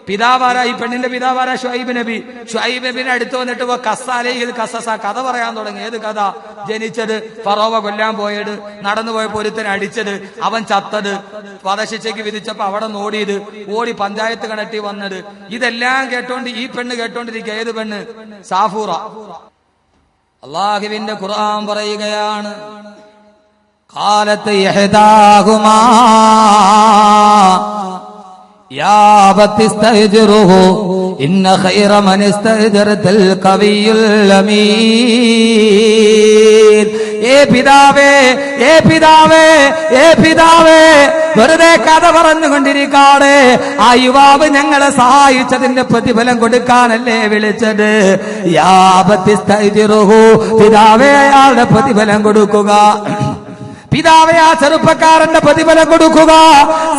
പിതാവാര, ഈ പെണ്ണിന്റെ പിതാവാര ശുഐബ് നബി. ശുഐബ് നബിനെ അടുത്ത് വന്നിട്ട് ഖസ്സ അലൈഹിൽ ഖസസ, കഥ പറയാൻ തുടങ്ങി. ഏത് കഥ? ജനിച്ചത്, ഫറോവ കൊല്ലാൻ പോയത്, നടന്നു പോയപ്പോ ഒരുത്തനെ അടിച്ചത്, അവൻ ചത്തത്, വധശിക്ഷയ്ക്ക് വിധിച്ചപ്പോ അവിടെ ഓടിയത്, ഓടി പഞ്ചായത്ത് കണറ്റി വന്നത്, ഇതെല്ലാം കേട്ടോണ്ട് ഈ പെണ്ണ് കേട്ടോണ്ടിരിക്കുക. ഏത് പെണ്ണ്? സാഫൂറ. അല്ലാഹുവിന്റെ ഖുർആൻ പറയുകയാണ്, ഖാലത്ത് ഇഹ്ദാഹുമാ യാ ബത്തിസ്തഅ്ജിറുഹു ഇന്ന ഖൈറ മൻ ഇസ്തഅ്ജറതൽ ഖവിയുൽ അമീൻ. ഏ പിതാവേ, ഏ പിതാവേ, ഏ പിതാവേ, വെറുതെ കഥ പറഞ്ഞുകൊണ്ടിരിക്കാതെ ആ യുവാവ് ഞങ്ങളെ സഹായിച്ചതിന്റെ പ്രതിഫലം കൊടുക്കാനല്ലേ വിളിച്ചത്. യാ ബത്തിസ്തഅ്ജിറുഹു, പിതാവേ, അയാളുടെ പ്രതിഫലം കൊടുക്കുക. പിതാവേ, ആ ചെറുപ്പക്കാരന്റെ പ്രതിഫലം കൊടുക്കുക.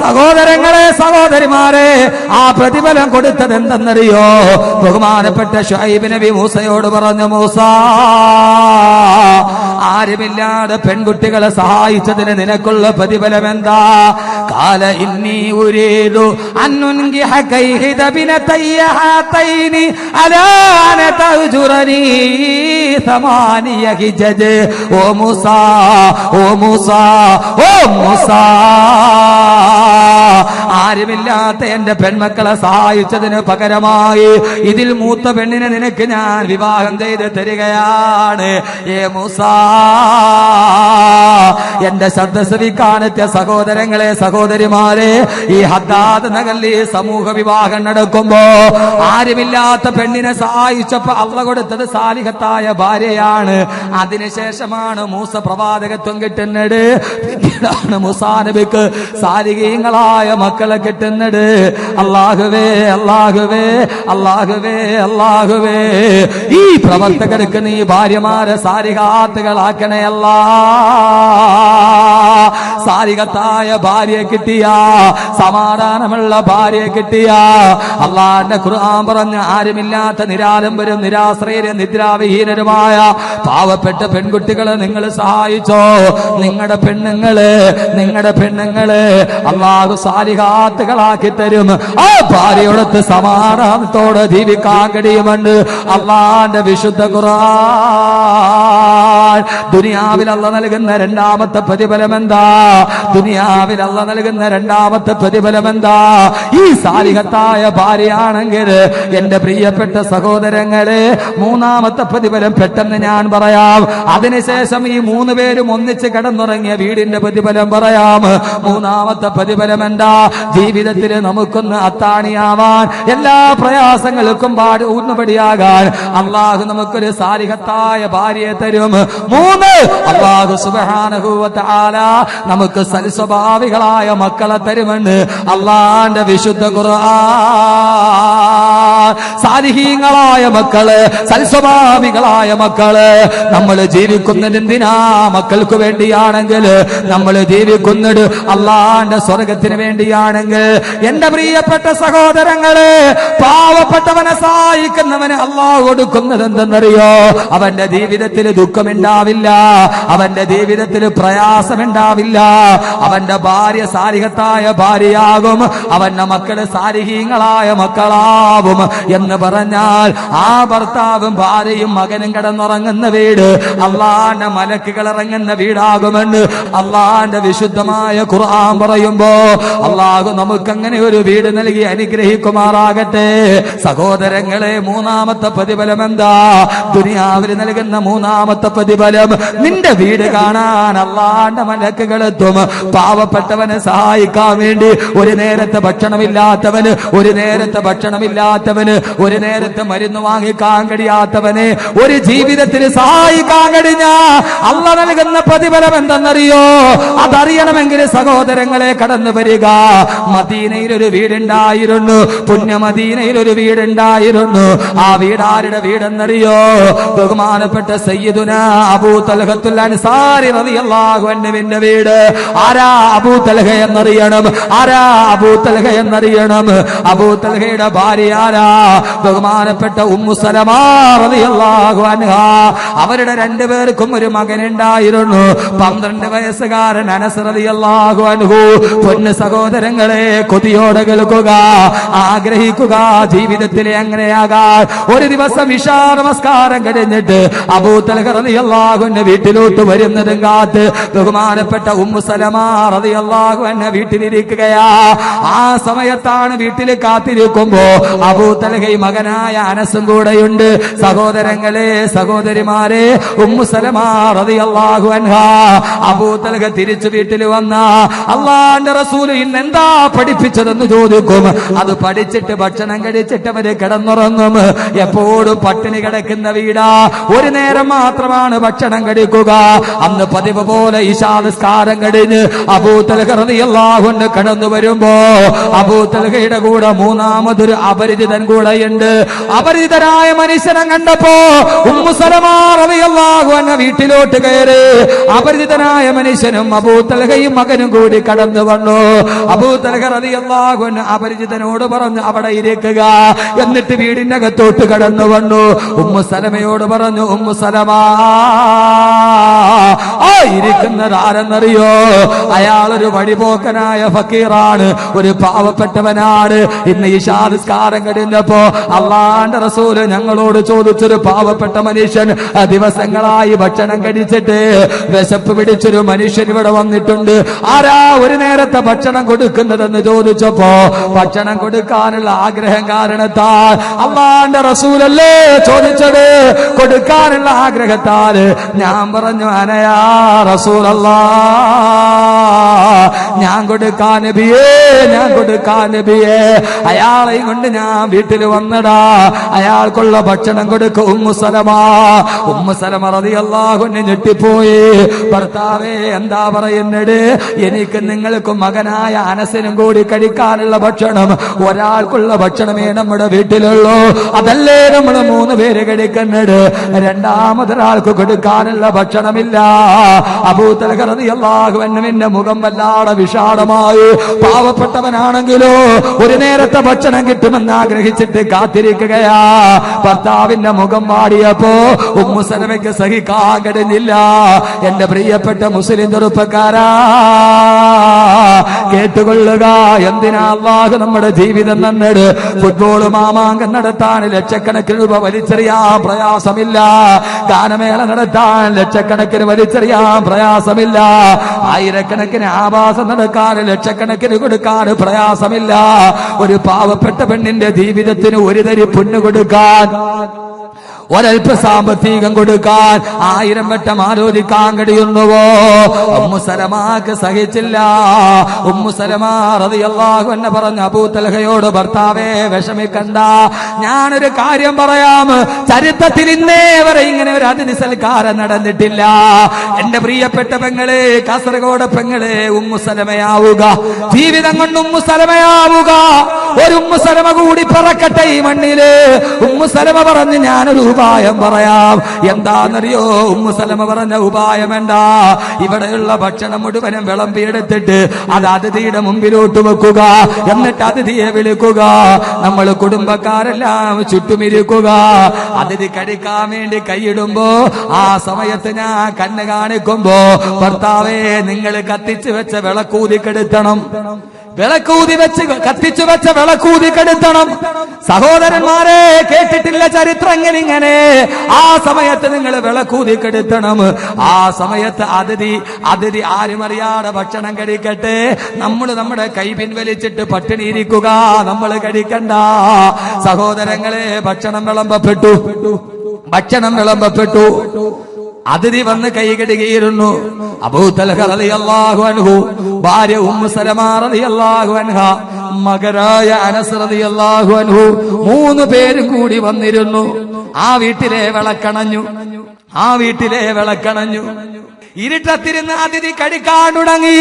സഹോദരങ്ങളെ, സഹോദരിമാരെ, ആ പ്രതിഫലം കൊടുത്തത് എന്തെന്നറിയോ? ബഹുമാനപ്പെട്ട ശുഐബ് നബി മൂസയോട് പറഞ്ഞു, മൂസ, ആരുമില്ലാതെ പെൺകുട്ടികളെ സഹായിച്ചതിന് നിനക്കുള്ള പ്രതിഫലം എന്താ? ഖാല ഇന്നി ഉരീദു അൻ ഉൻകിഹക ഇഹ്ദ ബിനതയ്യ ഹാതൈനി അലാ അൻ തഅ്ജുറനി ഥമാനിയ ഹിജജ്. ഓ മൂസ, ഓ മൂസ, ഓ മൂസ, ആരുമില്ലാത്ത എന്റെ പെൺമക്കളെ സഹായിച്ചതിന് പകരമായി ഇതിൽ മൂത്ത പെണ്ണിനെ നിനക്ക് ഞാൻ വിവാഹം ചെയ്ത് തരികയാണ്. ഏ മൂസ, എന്റെ ശബ്ദ ശ്രവിക്കാനെത്തിയ സഹോദരങ്ങളെ, സഹോദരിമാരെ, ഈ ഹദ്ദാദ് നഗറിൽ സമൂഹ വിവാഹം നടക്കുമ്പോ ആരുമില്ലാത്ത പെണ്ണിനെ സഹായിച്ചപ്പോ അള്ളാഹ് കൊടുത്തത് സാലിഹത്തായ ഭാര്യയാണ്. അതിനുശേഷമാണ് മൂസ പ്രവാചകത്വം കിട്ടുന്നത്. പിന്നീടാണ് മൂസാ നബിക്ക് സാലിഹീങ്ങളായ മക്കളെ കിട്ടുന്നത്. അല്ലാഹുവേ, അല്ലാഹുവേ, അല്ലാഹുവേ, അല്ലാഹുവേ, ഈ പ്രവർത്തകർക്ക് നീ ഭാര്യമാരെ സാലിഹാത്തുകളാക്കണേ അല്ലാ. സാലിഹത്തായ ഭാര്യയെ കിട്ടിയ, സമാധാനമുള്ള ഭാര്യയെ കിട്ടിയ, അള്ളാന്റെ ഖുർആൻ പറഞ്ഞ ആരുമില്ലാത്ത നിരാലംബരും നിരാശ്രയരും നിദ്രാവിഹീനരുമായ പാവപ്പെട്ട പെൺകുട്ടികളെ നിങ്ങൾ സഹായിച്ചോ. നിങ്ങളുടെ പെണ്ണുങ്ങള് അള്ളാഹു സാലിഹാത്തുകളാക്കി തരും. ആ ഭാര്യയോടൊത്ത് സമാധാനത്തോടെ ജീവിക്കാൻ കഴിയുമെന്ന് അള്ളാന്റെ വിശുദ്ധ ഖുർആൻ. ദുനിയാവിൽ അള്ളാഹ് നൽകുന്ന രണ്ടാമത്തെ പ്രതിഫലം എന്താ? ദുനിയാവിൽ അള്ളാഹ് നൽകുന്ന രണ്ടാമത്തെ പ്രതിഫലം എന്താ? ഈ സാലിഹത്തായ ഭാര്യയാണെങ്കിൽ എന്റെ പ്രിയപ്പെട്ട സഹോദരങ്ങളെ, മൂന്നാമത്തെ പ്രതിഫലം പെട്ടെന്ന് ഞാൻ പറയാം. അതിനുശേഷം ഈ മൂന്ന് പേരും ഒന്നിച്ച് കിടന്നുറങ്ങിയ വീടിന്റെ പ്രതിഫലം പറയാം. മൂന്നാമത്തെ പ്രതിഫലം എന്താ? ജീവിതത്തിൽ നമുക്കൊന്ന് അത്താണിയാവാൻ, എല്ലാ പ്രയാസങ്ങൾക്കും ഊന്നുപടിയാകാൻ അള്ളാഹു നമുക്കൊരു സാലിഹത്തായ ഭാര്യയെ തരും. മൂന്ന്, അള്ളാഹു സുബ്ഹാനഹു വ തആല നമുക്ക് സൽസ്വഭാവികളായ മക്കളെ തരുമെന്ന് അള്ളാന്റെ വിശുദ്ധ ഖുർആൻ. സാലിഹീങ്ങളായ മക്കള്, സൽസ്വഭാവികളായ മക്കള്. നമ്മൾ ജീവിക്കുന്നത് എന്തിനാ? മക്കൾക്ക് വേണ്ടിയാണെങ്കിൽ, നമ്മൾ ജീവിക്കുന്നത് അള്ളാന്റെ സ്വർഗത്തിന് വേണ്ടിയാണെങ്കിൽ, എന്റെ പ്രിയപ്പെട്ട സഹോദരങ്ങളെ, പാവപ്പെട്ടവനെ സഹായിക്കുന്നവന് അള്ളാഹു കൊടുക്കുന്നത് എന്തെന്നറിയോ? അവന്റെ ജീവിതത്തിൽ ദുഃഖമുണ്ടാവില്ല, അവന്റെ ജീവിതത്തിൽ പ്രയാസമുണ്ടാവില്ല, അവന്റെ ഭാര്യ സാലിഹത്തായ ഭാര്യയാകും, അവന്റെ മക്കള് സാലിഹീങ്ങളായ മക്കളാവും. എന്ന് പറഞ്ഞാൽ ആ ഭർത്താവും ഭാര്യയും മകനും കിടന്നുറങ്ങുന്ന വീട് അള്ളാന്റെ മലക്കുകൾ ഇറങ്ങുന്ന വീടാകുമെന്ന് അള്ളാന്റെ വിശുദ്ധമായ ഖുർആൻ പറയുമ്പോ അള്ളാഹു നമുക്കങ്ങനെ ഒരു വീട് നൽകി അനുഗ്രഹിക്കുമാറാകട്ടെ. സഹോദരങ്ങളെ, മൂന്നാമത്തെ പ്രതിഫലം എന്താ? ദുനിയാവിൽ നൽകുന്ന മൂന്നാമത്തെ പ്രതിഫലം, നിന്റെ വീട് കാണാൻ അള്ളാന്റെ മലക്കുകൾ എത്തും. പാവപ്പെട്ടവനെ സഹായിക്കാൻ വേണ്ടി ഒരു നേരത്തെ ഭക്ഷണമില്ലാത്തവന്, ഒരു നേരത്തെ ഭക്ഷണമില്ലാത്തവന്, ഒരു നേരത്തെ മരുന്ന് വാങ്ങിക്കാൻ കഴിയാത്തവനെ ഒരു ജീവിതത്തിൽ സഹായിക്കാൻ കഴിഞ്ഞ അള്ള നൽകുന്ന പ്രതിഫലം എന്തെന്നറിയോ? അതറിയണമെങ്കിൽ സഹോദരങ്ങളെ കടന്നു വരിക. മദീനയിൽ ഒരു വീടുണ്ടായിരുന്നു, പുണ്യ മദീനയിൽ ഒരു വീടുണ്ടായിരുന്നു. ആ വീടാരുടെ വീടെന്നറിയോ? ബഹുമാനപ്പെട്ട സയ്യിദുന അബൂ തൽഹത്തുൽ അൻസാരി റളിയല്ലാഹു അൻഹുവിന്റെ വീട്. ആരാ അബൂ തൽഹ എന്നറിയണം? ആരാ അബൂ തൽഹ എന്നറിയണം? അബൂ തൽഹയുടെ ഭാര്യ ആരാ? ബഹുമാനപ്പെട്ട ഉമ്മു സലമ റളിയല്ലാഹു അൻഹാ. അവരുടെ രണ്ടുപേർക്കും ഒരു മകനുണ്ടായിരുന്നു, 12 വയസ്സുകാരൻ അനസ് റളിയല്ലാഹു അൻഹു. പൊന്നു സഹോദരങ്ങളെ, കൊതിയോടെ കേൾക്കുക, ആഗ്രഹിക്കുക ജീവിതത്തിൽ എങ്ങനെയാകാൻ. ഒരു ദിവസം ഇശാ നമസ്കാരം കഴിഞ്ഞിട്ട് അബൂ തൽഹ റളിയല്ലാഹു അൻഹു വീട്ടിലോട്ട് വരുന്നതും കാത്ത് ബഹുമാനപ്പെട്ട ഉമ്മു സലമ റളിയല്ലാഹു അൻഹ വീട്ടിലിരിക്കുകയാ. ആ സമയത്താണ് വീട്ടിൽ കാത്തിരിക്കുമ്പോ അബൂ തൽഹയും മകനായ അനസും കൂടെയുണ്ട്. സഹോദരങ്ങളെ, സഹോദരിമാരെ, ഉമ്മു സലമ റളിയല്ലാഹു അൻഹാ അബൂ തൽഹ തിരിച്ചു വീട്ടിൽ വന്ന അള്ളാന്റെ റസൂൽ ഇന്നെന്താ പഠിപ്പിച്ചതെന്ന് ചോദിക്കും. അത് പഠിച്ചിട്ട് ഭക്ഷണം കഴിച്ചിട്ട് അവര് കിടന്നുറങ്ങും. എപ്പോഴും പട്ടിണി കിടക്കുന്ന വീടാ. ഒരു നേരം മാത്രമാണ് ഭക്ഷണം കഴിക്കുക. അന്ന് പതിവ് പോലെ ഇശാ നിസ്കാരം കഴിഞ്ഞ് അബൂ തൽഹ റളിയല്ലാഹു അൻഹു കടന്നു വരുമ്പോ അബൂ തൽഹയുടെ കൂടെ മൂന്നാമതൊരു അപരിചിതൻ കൂടെയുണ്ട്. അപരിചിതരായ മനുഷ്യനെ കണ്ടപ്പോ ഉമ്മു സലമ റളിയല്ലാഹു അൻഹ വീട്ടിലോട്ട് കയറി. അപരിചിതനായ മനുഷ്യനും അബൂ തൽഹയും മകനും കൂടി കടന്നു വന്നു. അബൂ തൽഹ റളിയല്ലാഹു അൻഹു അപരിചിതനോട് പറഞ്ഞു അവിടെ ഇരിക്കുക. എന്നിട്ട് വീടിന്റെ അകത്തോട്ട് കടന്നു വന്നു. ഉമ്മു സലമയോട് പറഞ്ഞു, ഉമ്മു സലമ, ആ ഇരിക്കുന്നത് ആരെന്നറിയോ? അയാളൊരു വഴിപോക്കനായ ഫക്കീറാണ്, ഒരു പാവപ്പെട്ടവനാണ്. ഇന്ന് ഇശാ നിസ്കാരം കഴിഞ്ഞപ്പോ അള്ളാന്റെ റസൂല് ഞങ്ങളോട് ചോദിച്ചൊരു പാവപ്പെട്ട മനുഷ്യൻ, ദിവസങ്ങളായി ഭക്ഷണം കഴിച്ചിട്ട് വിശപ്പ് പിടിച്ചൊരു മനുഷ്യൻ ഇവിടെ വന്നിട്ടുണ്ട്. ആരാ ഒരു നേരത്തെ ഭക്ഷണം കൊടുക്കുന്നതെന്ന് ചോദിച്ചപ്പോ ഭക്ഷണം കൊടുക്കാനുള്ള ആഗ്രഹം കാരണത്താൽ അള്ളാന്റെ റസൂലല്ലേ ചോദിച്ചത്, കൊടുക്കാനുള്ള ആഗ്രഹത്താൽ ഞാൻ പറഞ്ഞു, അനയാ റസൂലല്ലാഹ്, ഞാൻ കൊടുക്കാൻ നബിയേ, ഞാൻ കൊടുക്കാൻ നബിയേ. അയാളെയും കൊണ്ട് ഞാൻ വീട്ടിൽ വന്നടാ. അയാൾക്കുള്ള ഭക്ഷണം കൊടുക്കും. ഉമ്മു സലമ, ഉമ്മു സലമ റളിയല്ലാഹു അൻഹ ഞെട്ടിപ്പോയി. ഭർത്താവേ, എന്താ പറയുന്നത്? എനിക്ക് നിങ്ങൾക്കും മകനായ അനസിനും കൂടി കഴിക്കാനുള്ള ഭക്ഷണം, ഒരാൾക്കുള്ള ഭക്ഷണമേ നമ്മുടെ വീട്ടിലുള്ളൂ. അതല്ലേ നമ്മൾ 3 പേര് കഴിക്കുന്നത്. രണ്ടാമതൊരാൾക്ക് കൊടുക്കാനുള്ള ഭക്ഷണമില്ല. അബൂ തൽഹ റളിയല്ലാഹു അൻഹുവിന്റെ മുഖം വല്ലാതെ വിഷാദമായി. പാവപ്പെട്ടവനാണെങ്കിലോ ഒരു നേരത്തെ ഭക്ഷണം കിട്ടുമെന്ന് ആഗ്രഹിച്ചിട്ട് കാത്തിരിക്കുകയാ. ഭർത്താവിന്റെ മുഖം വാടിയപ്പോ ഉമ്മു സലമയ്ക്ക് സഹിക്കാൻ കഴിഞ്ഞില്ല. എന്റെ പ്രിയപ്പെട്ട മുസ്ലിം ചെറുപ്പക്കാരാ, കേട്ടുകൊള്ളുക. എന്തിനാ അല്ലാഹു നമ്മുടെ ജീവിതം തന്നത്? ഫുട്ബോൾ മാമാങ്കം നടത്താൻ ലക്ഷക്കണക്കിന് രൂപ വലിച്ചെറിയാൻ പ്രയാസമില്ല. ഗാനമേള നടത്താൻ ലക്ഷക്കണക്കിന് വലിച്ചെറിയാൻ പ്രയാസമില്ല. ആയിരക്കണക്കിന് ആവാസം നടക്കാൻ ലക്ഷക്കണക്കിന് കൊടുക്കാൻ പ്രയാസമില്ല. ഒരു പാവപ്പെട്ട പെണ്ണിന്റെ ജീവിതത്തിന് ഒരു തരി പൊന്നു കൊടുക്കാൻ, ഒരൽപ്പ സാമ്പത്തികം കൊടുക്കാൻ 1000 വട്ടം ആലോചിക്കാൻ കഴിയുന്നുവോ? ഉമ്മു സലമാക്ക് സഹിച്ചില്ല. ഉമ്മു സലമ റളിയല്ലാഹു അൻഹ പറഞ്ഞു അബൂ തൽഹയോട്, ഭർത്താവേ വിഷമിക്കണ്ട, ഞാനൊരു കാര്യം പറയാം. ചരിത്രത്തിൽ ഇന്നേ വരെ ഇങ്ങനെ ഒരു അതിഥി സൽക്കാരം നടന്നിട്ടില്ല. എന്റെ പ്രിയപ്പെട്ട പെങ്ങളെ, കാസർഗോഡ് പെങ്ങളെ, ഉമ്മു സലമയാവുക, ജീവിതം കൊണ്ട് ഉമ്മു സലമയാവുക. ഒരു ഉമ്മു സലമ കൂടി പിറക്കട്ടെ ഈ മണ്ണില്. ഉമ്മു സലമ പറഞ്ഞു, ഞാനൊരു ഉപായം പറയാം. എന്താണെന്നറിയോ? ഉമ്മു സലമ പറഞ്ഞ ഉപായം എന്താ? ഇവിടെയുള്ള ഭക്ഷണം മുഴുവനും വിളമ്പിയെടുത്തിട്ട് അത് അതിഥിയുടെ മുമ്പിലോട്ട് വെക്കുക. എന്നിട്ട് അതിഥിയെ വിളിക്കുക. നമ്മൾ കുടുംബക്കാരെല്ലാം ചുറ്റുമിരിക്കുക. അതിഥി കഴിക്കാൻ വേണ്ടി കൈയിടുമ്പോ ആ സമയത്ത് ഞാൻ കണ്ണ് കാണിക്കുമ്പോ, ഭർത്താവേ, നിങ്ങൾ കത്തിച്ചു വെച്ച വിളക്കൂതിക്കെടുത്തണം. വിളക്കൂതി വെച്ച് കത്തിച്ചു വെച്ച വിളക്കൂതി കെടുത്തണം. സഹോദരന്മാരെ, കേട്ടിട്ടില്ല ചരിത്രം ഇങ്ങനെ. ആ സമയത്ത് നിങ്ങൾ വിളക്കൂതി കെടുത്തണം. ആ സമയത്ത് അതിഥി ആരും അറിയാതെ ഭക്ഷണം കഴിക്കട്ടെ. നമ്മൾ നമ്മുടെ കൈ പിൻവലിച്ചിട്ട് പട്ടിണി ഇരിക്കുക, നമ്മൾ കഴിക്കണ്ട. സഹോദരങ്ങളെ, ഭക്ഷണം വിളമ്പപ്പെട്ടു. അതിഥി വന്ന് കൈകഴുകിയിരുന്നു. അബൂ തൽഹ റളിയല്ലാഹു അൻഹു, ഭാര്യ ഉമ്മു സലമ റളിയല്ലാഹു അൻഹ, മകനായ അനസ് റളിയല്ലാഹു അൻഹു, 3 പേരും കൂടി വന്നിരുന്നു. ആ വീട്ടിലെ വിളക്കണഞ്ഞു. ഇരുട്ടത്തിരുന്ന് അതിഥി കഴിക്കാൻ തുടങ്ങി.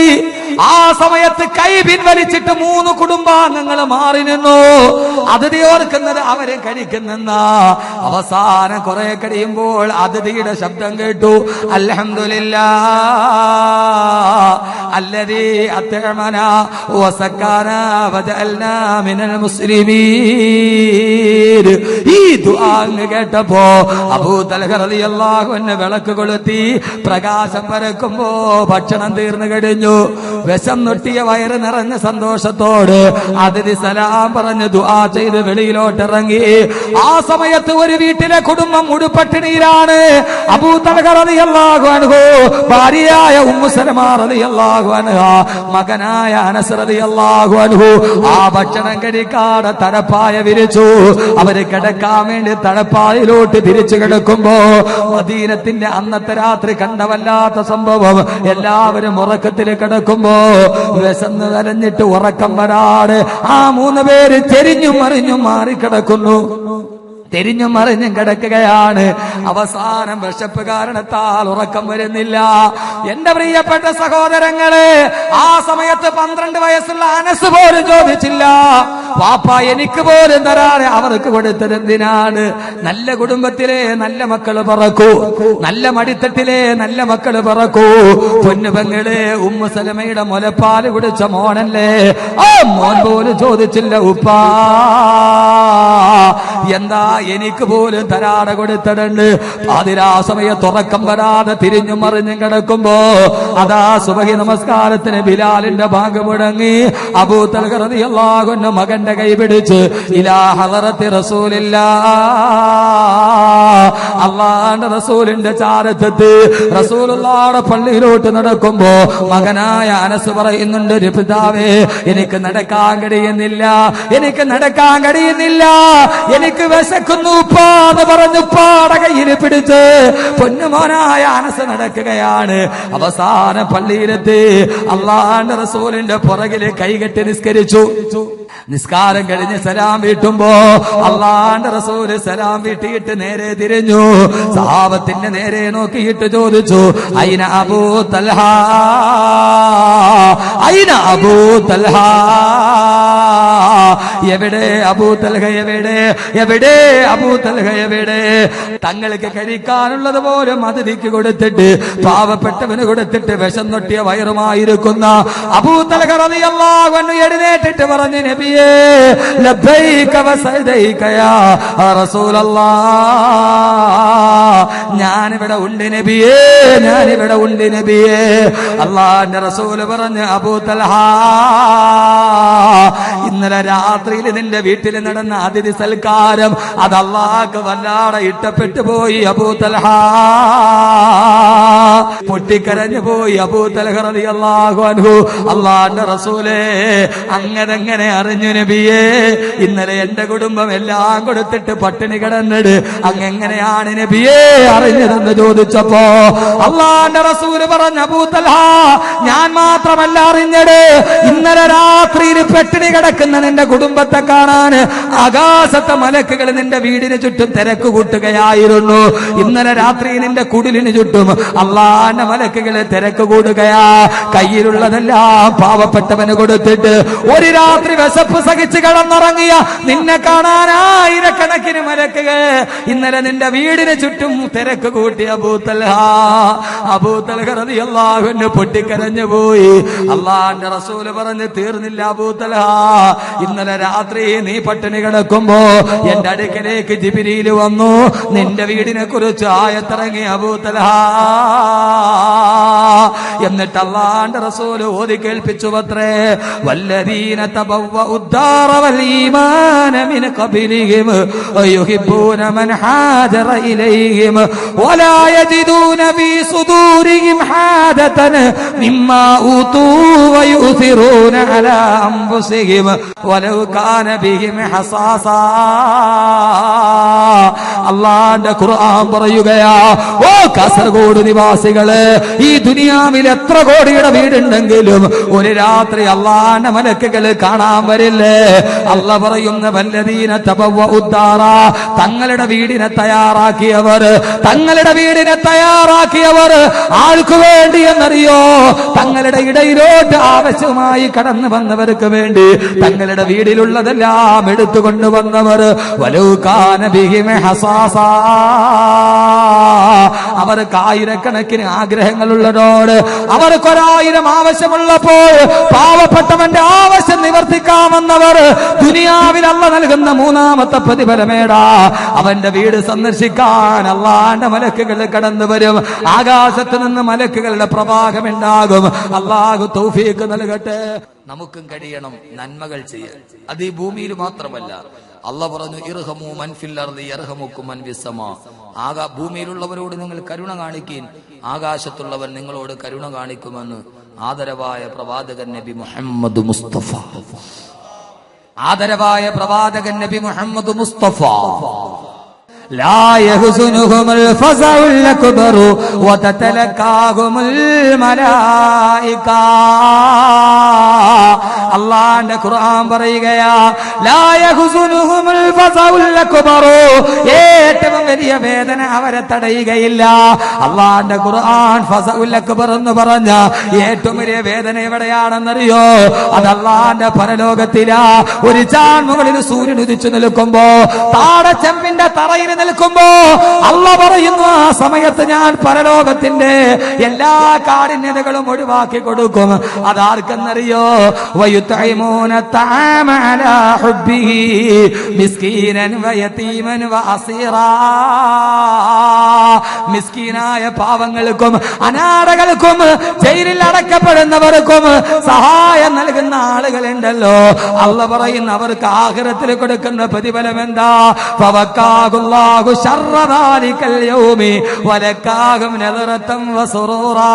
ആ സമയത്ത് കൈ പിൻവലിച്ചിട്ട് 3 കുടുംബാംഗങ്ങൾ മാറി നിന്നു. അതിഥി ഓർക്കുന്നത് അവരെ കഴിക്കുന്നെന്നാ. അവസാനം കുറെ കഴിയുമ്പോൾ അതിഥിയുടെ ശബ്ദം കേട്ടു. അൽഹംദുലില്ലാഹ് അല്ലദീ അത്അമനാ വസക്കാനാ വജഅൽനാ മിനൽ മുസ്ലിമീൻ. ഈ ദുആ കേട്ടപ്പോ അബൂ തൽഹ റളിയല്ലാഹു അൻഹു വിളക്ക് കൊളുത്തി. പ്രകാശം പരക്കുമ്പോ ഭക്ഷണം തീർന്നു കഴിഞ്ഞു. വിശം നൊട്ടിയ വയറ് നിറഞ്ഞ സന്തോഷത്തോട് അതിഥി സലാം പറഞ്ഞ് ദുആ ചെയ്ത് വെളിയിലോട്ടിറങ്ങി. ആ സമയത്ത് ഒരു വീട്ടിലെ കുടുംബം മുഴുപട്ടിണിയിലാണ്. അബൂ തൽഹ റളിയല്ലാഹു അൻഹു, ഭാര്യയായ ഉമ്മു സലമ റളിയല്ലാഹു അൻഹ, മകനായ അനസ് റളിയല്ലാഹു അൻഹു ആ ഭക്ഷണം കഴിക്കാതെ തടപ്പായ വിരിച്ചു. അവര് കിടക്കാൻ വേണ്ടി തടപ്പായിലോട്ട് തിരിച്ചു കിടക്കുമ്പോ മദീനത്തിന്റെ അന്നത്തെ രാത്രി കണ്ടവല്ലാത്ത സംഭവം. എല്ലാവരും ഉറക്കത്തിൽ കിടക്കുമ്പോ വിശന്ന് കരഞ്ഞിട്ട് ഉറക്കം വരാതെ ആ 3 പേര് ചെരിഞ്ഞും മറിഞ്ഞും മാറിക്കിടക്കുന്നു. തിരിഞ്ഞും മറിഞ്ഞും കിടക്കുകയാണ്. അവസാനം വിശപ്പ് കാരണത്താൽ ഉറക്കം വരുന്നില്ല. എന്റെ പ്രിയപ്പെട്ട സഹോദരങ്ങളെ, ആ സമയത്ത് 12 വയസ്സുള്ള അനസ് പോലും ചോദിച്ചില്ല, പാപ്പ എനിക്ക് പോലും തരാതെ അവർക്ക് കൊടുത്തതെന്തിനാണ്? നല്ല കുടുംബത്തിലെ നല്ല മക്കള് പറക്കൂ, നല്ല മടിത്തട്ടിലെ നല്ല മക്കള് പറക്കൂ. പൊന്നുപെങ്ങളെ, ഉമ്മു സലമയുടെ മുലപ്പാല് കുടിച്ച മോനല്ലേ, ആ മോൻ പോലും ചോദിച്ചില്ല, ഉപ്പാ എന്താ എനിക്ക് പോലും തരാടെ കൊടുത്തിട്ടുണ്ട്. അതിരാ സമയത്ത് ഉറക്കം വരാതെ തിരിഞ്ഞും മറിഞ്ഞും കിടക്കുമ്പോ അതാ സുബഹി നമസ്കാരത്തിന് ബിലാലിന്റെ ബാങ്ക് മുടങ്ങി. അബൂ തൽഹ റളിയല്ലാഹു അൻഹു മകന്റെ കൈ പിടിച്ച് ഇലാ ഹളറത്തി റസൂലില്ലാഹ്, അല്ലാഹുവിന്റെ റസൂലിന്റെ ചാരത്തെത്തി. റസൂലുള്ളാഹിയുടെ പള്ളിയിലോട്ട് നടക്കുമ്പോ മകനായ അനസ് പറയുന്നുണ്ട്, പിതാവേ എനിക്ക് നടക്കാൻ കഴിയുന്നില്ല, എനിക്ക് വിശക്കുന്നു ഉപ്പാന്ന് പറഞ്ഞു ഉപ്പാടെ കയ്യിൽ പിടിച്ച് പൊന്നുമോനായ അനസ് നടക്കുകയാണ്. അവസാന പള്ളിയിലെത്തി അല്ലാഹുവിന്റെ റസൂലിന്റെ പുറകില് കൈകെട്ടി നിസ്കരിച്ചു. നിസ്കാരം കഴിഞ്ഞ് സലാം വീട്ടുമ്പോ അല്ലാഹുവിന്റെ റസൂല് സലാം വീട്ടിയിട്ട് നേരെ തിരിഞ്ഞു. സഹാബത്തിന്റെ നേരെ നോക്കിയിട്ട് ചോദിച്ചു, അയിന അബൂ തൽഹ, അയിന അബൂ തൽഹ, എവിടെ അബൂ തൽഹ, എവിടെ അബൂ തൽഹ, എവിടെ? തങ്ങൾക്ക് കഴിക്കാനുള്ളത് പോലും അതിഥിക്ക് കൊടുത്തിട്ട്, പാവപ്പെട്ടവന് കൊടുത്തിട്ട് വിഷം നൊട്ടിയ വയറുമായിരിക്കുന്ന അബൂ തൽഹ റളിയല്ലാഹു അൻഹു എഴുന്നേറ്റിട്ട് പറഞ്ഞു, നബിയേ ലബ്ബൈക വസദൈക യാ റസൂലല്ലാഹ്, ഞാനിവിടെ ഉണ്ട് നബിയേ, ഞാനിവിടെ ഉണ്ട് നബിയേ. അല്ലാഹുവിന്റെ റസൂൽ പറഞ്ഞു, അബൂ തൽഹ ഇന്നലെ രാത്രിയിൽ നിന്റെ വീട്ടിൽ നടന്ന അതിഥി സൽക്കാരം അത് അല്ലാഹുക്ക് വല്ലാതെ ഇഷ്ടപ്പെട്ടു പോയി അബൂ തൽഹ. പൊട്ടിക്കരഞ്ഞു പോയി അബൂ തൽഹ റളിയല്ലാഹു അൻഹു. അല്ലാഹുവിന്റെ റസൂലേ അങ്ങനെ അറിഞ്ഞു നബിയേ, ഇന്നലെ എന്റെ കുടുംബം എല്ലാം കൊടുത്തിട്ട് പട്ടിണി കിടന്നിട് അങ്ങെങ്ങനെയാണ് നബിയേ അറിഞ്ഞതെന്ന് ചോദിച്ചപ്പോ അല്ലാഹുവിന്റെ റസൂല് പറഞ്ഞു, അബൂ തൽഹ ഞാൻ മാത്രമല്ല അറിഞ്ഞത്, ഇന്നലെ രാത്രിയിൽ പട്ടിണി കിടക്കുന്ന നിന്റെ കുടുംബത്തെ കാണാൻ ആകാശത്തെ മലക്കുകൾ നിന്റെ വീടിന് ചുറ്റും തിരക്ക് കൂട്ടുകയായിരുന്നു. ഇന്നലെ രാത്രി നിന്റെ കുടിലിന് ചുറ്റും അല്ലാഹുവിന്റെ മലക്കുകളെ തിരക്ക് കൂടുകയാ. കയ്യിലുള്ളതെല്ലാം പാവപ്പെട്ടവന് കൊടുത്തിട്ട് ഒരു രാത്രി വിശപ്പ് സഹിച്ച് കിടന്നുറങ്ങിയ നിന്നെ കാണാൻ ആയിരക്കണക്കിന് മലക്കുകൾ ഇന്നലെ നിന്റെ വീടിന് ചുറ്റും തിരക്ക് കൂട്ടി അബൂ തൽഹ. അബൂ തൽഹ റളിയല്ലാഹു അൻഹു പൊട്ടിക്കരഞ്ഞു പോയി. അല്ലാഹുവിന്റെ റസൂല് പറഞ്ഞു, തീർന്നില്ല അബൂ തൽഹ, ഇന്നലെ രാത്രി നീ പട്ടിണി കിടക്കുമ്പോ എന്റെ അടുക്കലേക്ക് ജിബ്രീൽ വന്നു, നിന്റെ വീടിനെ കുറിച്ച് ആയത്തിറങ്ങി അബൂ തൽഹ. എന്നിട്ട് അല്ലാഹുവിന്റെ റസൂൽ ഓതി കേൾപ്പിച്ചു അത്രേ, വല്ലദീന തബവ്വഉദ്ദാറ വൽ ഈമാന മിൻ ഖബലിഹിം വയുഹിബ്ബൂന മൻ ഹാജറ ഇലൈഹിം വലാ യജിദൂന ഫീ സുദൂരിഹിം ഹാദതൻ മിമ്മാ ഊതൂ വയുസിറൂന അലാ അൻഫുസിഹിം വലൗ കാന ബിഹിം ഹസാസാ. അല്ലാഹുവിന്റെ ഖുർആൻ പറയുകയാ, ഓ കാസർഗോഡ് നിവാസികള്, ഈ ദുനിയാവിൽ എത്ര കോടിയുടെ വീടുണ്ടെങ്കിലും ഒരു രാത്രി അല്ലാഹുവിന്റെ മലക്കുകൾ കാണാൻ വരില്ലേ? അല്ലാഹ് പറയുന്ന വല്ലദീന തബവ്വഉദ്ദാറ, തങ്ങളുടെ വീടിനെ തയ്യാറാക്കിയവർ, തങ്ങളുടെ വീടിനെ തയ്യാറാക്കിയവർ ആർക്കു വേണ്ടി എന്നറിയോ? തങ്ങളുടെ ഇടയിലോട്ട് ആവശ്യമായി കടന്നു വന്നവർക്ക് വേണ്ടി തങ്ങളുടെ വീടിലുള്ളതെല്ലാം എടുത്തുകൊണ്ടുവന്നവർ. വലൗ കാന ബിഹിം ഹസാസാ, അവർക്ക് ആയിരക്കണക്കിന് ആഗ്രഹങ്ങളുള്ളതോട്, അവർക്കൊരായിരം ആവശ്യമുള്ളപ്പോൾ പാവപ്പെട്ടവന്റെ ആവശ്യം നിവർത്തിക്കാമെന്നവർ ദുനിയാവിൽ അല്ലാഹ് നൽകുന്ന മൂന്നാമത്തെ പ്രതിഫലമേടാ, അവന്റെ വീട് സന്ദർശിക്കാൻ അല്ലാഹുവിന്റെ മലക്കുകൾ കടന്നു വരും. ആകാശത്ത് നിന്ന് മലക്കുകളുടെ പ്രവാഹമുണ്ടാകും. അല്ലാഹു തൗഫീഖ് നൽകട്ടെ. നമുക്കും കഴിയണം നന്മകൾ ചെയ്യാൻ. അത് ഈ ഭൂമിയിൽ മാത്രമല്ല. അല്ലാഹ് പറഞ്ഞു, ഇർഹമു മൻ ഫിൽ അർദി യർഹമുക്കും മൻ ഫിസ് സമാ. ഭൂമിയിലുള്ളവരോട് നിങ്ങൾ കരുണ കാണിക്കീൻ, ആകാശത്തുള്ളവൻ നിങ്ങളോട് കരുണ കാണിക്കുമെന്ന് ആദരവായ പ്രവാചകൻ നബി മുഹമ്മദ് മുസ്തഫ. ആദരവായ പ്രവാചകൻ നബി മുഹമ്മദ് മുസ്തഫ. ലാ യഹ്സുനുഹുൽ ഫസഉൽ അക്ബർ വതതലക്കാഹുൽ മലായിക. അല്ലാഹുവിന്റെ ഖുർആൻ പറയുകയാ, ലാ യഹ്സുനുഹുൽ ഫസഉൽ അക്ബർ, ഏറ്റവും വലിയ വേദന അവരെ തടയുകയില്ല. അല്ലാഹുവിന്റെ ഖുർആൻ ഫസഉൽ അക്ബർ എന്ന് പറഞ്ഞ ഏറ്റവും വലിയ വേദന എവിടെയാണെന്നറിയോ? അത് അല്ലാഹുവിന്റെ പരലോകത്തിലാ. ഒരു ചാൻ മുകളിൽ സൂര്യൻ ഉദിച്ചു നിൽക്കുമ്പോ, താടച്ചെമ്പിന്റെ തറയിൽ നിൽക്കുമ്പോ അല്ലാഹ് പറയുന്നു, ആ സമയത്ത് ഞാൻ പരലോകത്തിന്റെ എല്ലാ കാഠിന്യതകളും ഒഴിവാക്കി കൊടുക്കും. അതാർക്കെന്നറിയോ? വയുതഇമൂന തആമ അലാ ഹുബ്ബിഹി മിസ്കീനൻ വയതീമൻ വഅസീറാ. മിസ്കീനായ പാവങ്ങൾക്കും അനാഥകൾക്കും ജയിലിൽ അടക്കപ്പെടുന്നവർക്കും സഹായം നൽകുന്ന ആളുകളുണ്ടല്ലോ, അല്ലാഹ് പറയുന്ന അവർക്ക് ആഖിറത്തിൽ കൊടുക്കുന്ന പ്രതിഫലം എന്താ? ഫവക്കാഹുല്ലാഹു ശർറ ദാലികൽ യൗമി വലക്കാഹും നദറതൻ വസുറൂറാ.